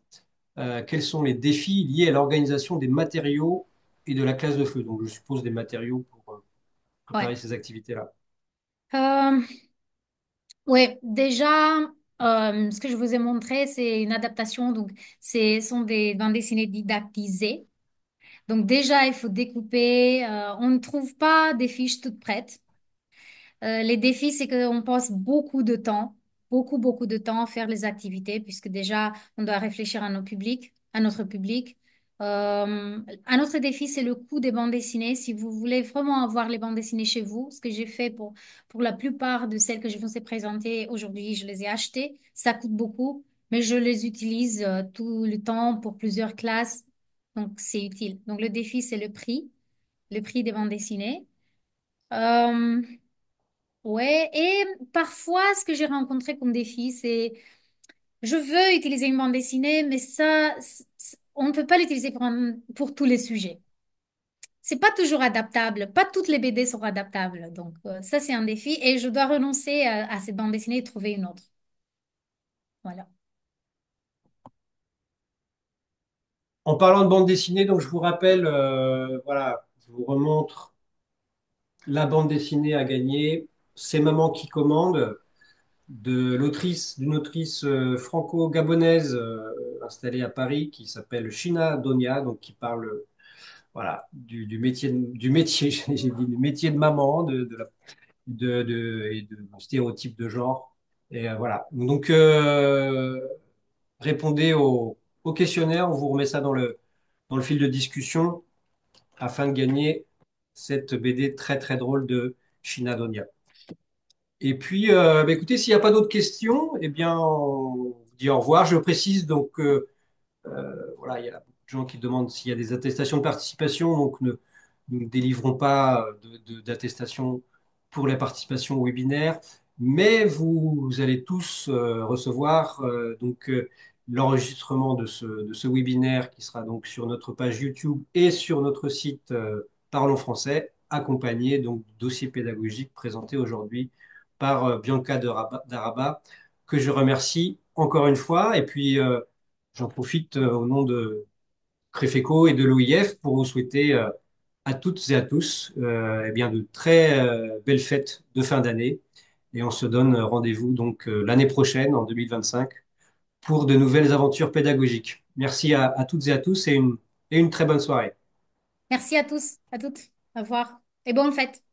quels sont les défis liés à l'organisation des matériaux et de la classe de feu. Donc je suppose des matériaux pour Ouais. préparer ces activités-là. Euh, ouais, déjà, ce que je vous ai montré, c'est une adaptation. Donc, ce sont des bandes dessinées didactisées. Donc, déjà, il faut découper. On ne trouve pas des fiches toutes prêtes. Les défis, c'est qu'on passe beaucoup de temps, beaucoup de temps à faire les activités, puisque déjà, on doit réfléchir à nos publics, à notre public. Un autre défi, c'est le coût des bandes dessinées. Si vous voulez vraiment avoir les bandes dessinées chez vous, ce que j'ai fait pour la plupart de celles que je vous ai présentées aujourd'hui, je les ai achetées. Ça coûte beaucoup, mais je les utilise tout le temps pour plusieurs classes, donc c'est utile. Donc le défi, c'est le prix des bandes dessinées. Euh, Ouais, et parfois, ce que j'ai rencontré comme défi, c'est je veux utiliser une bande dessinée, mais ça, on ne peut pas l'utiliser pour tous les sujets. C'est pas toujours adaptable. Pas toutes les BD sont adaptables. Donc, ça, c'est un défi et je dois renoncer à cette bande dessinée et trouver une autre. Voilà. En parlant de bande dessinée, donc je vous rappelle, voilà, je vous remontre la bande dessinée à gagner. C'est Maman qui commande d'une autrice franco-gabonaise installée à Paris qui s'appelle Shina Donia, donc qui parle voilà, du métier, j'ai dit, du métier de maman, et de stéréotypes de genre. Et voilà. Donc, répondez au questionnaire, on vous remet ça dans le fil de discussion afin de gagner cette BD très très drôle de Shina Donia. Et puis, écoutez, s'il n'y a pas d'autres questions, eh bien, on vous dit au revoir. Je précise donc voilà, il y a beaucoup de gens qui demandent s'il y a des attestations de participation, donc nous ne délivrons pas d'attestation pour la participation au webinaire, mais vous allez tous recevoir l'enregistrement de ce webinaire qui sera donc sur notre page YouTube et sur notre site Parlons Français, accompagné donc du dossier pédagogique présenté aujourd'hui par Bianca Daraba, que je remercie encore une fois. Et puis, j'en profite au nom de Créfeco et de l'OIF pour vous souhaiter à toutes et à tous eh bien, de très belles fêtes de fin d'année. Et on se donne rendez-vous donc l'année prochaine, en 2025, pour de nouvelles aventures pédagogiques. Merci à toutes et à tous et une très bonne soirée. Merci à tous, à toutes. Au revoir et bonne fête.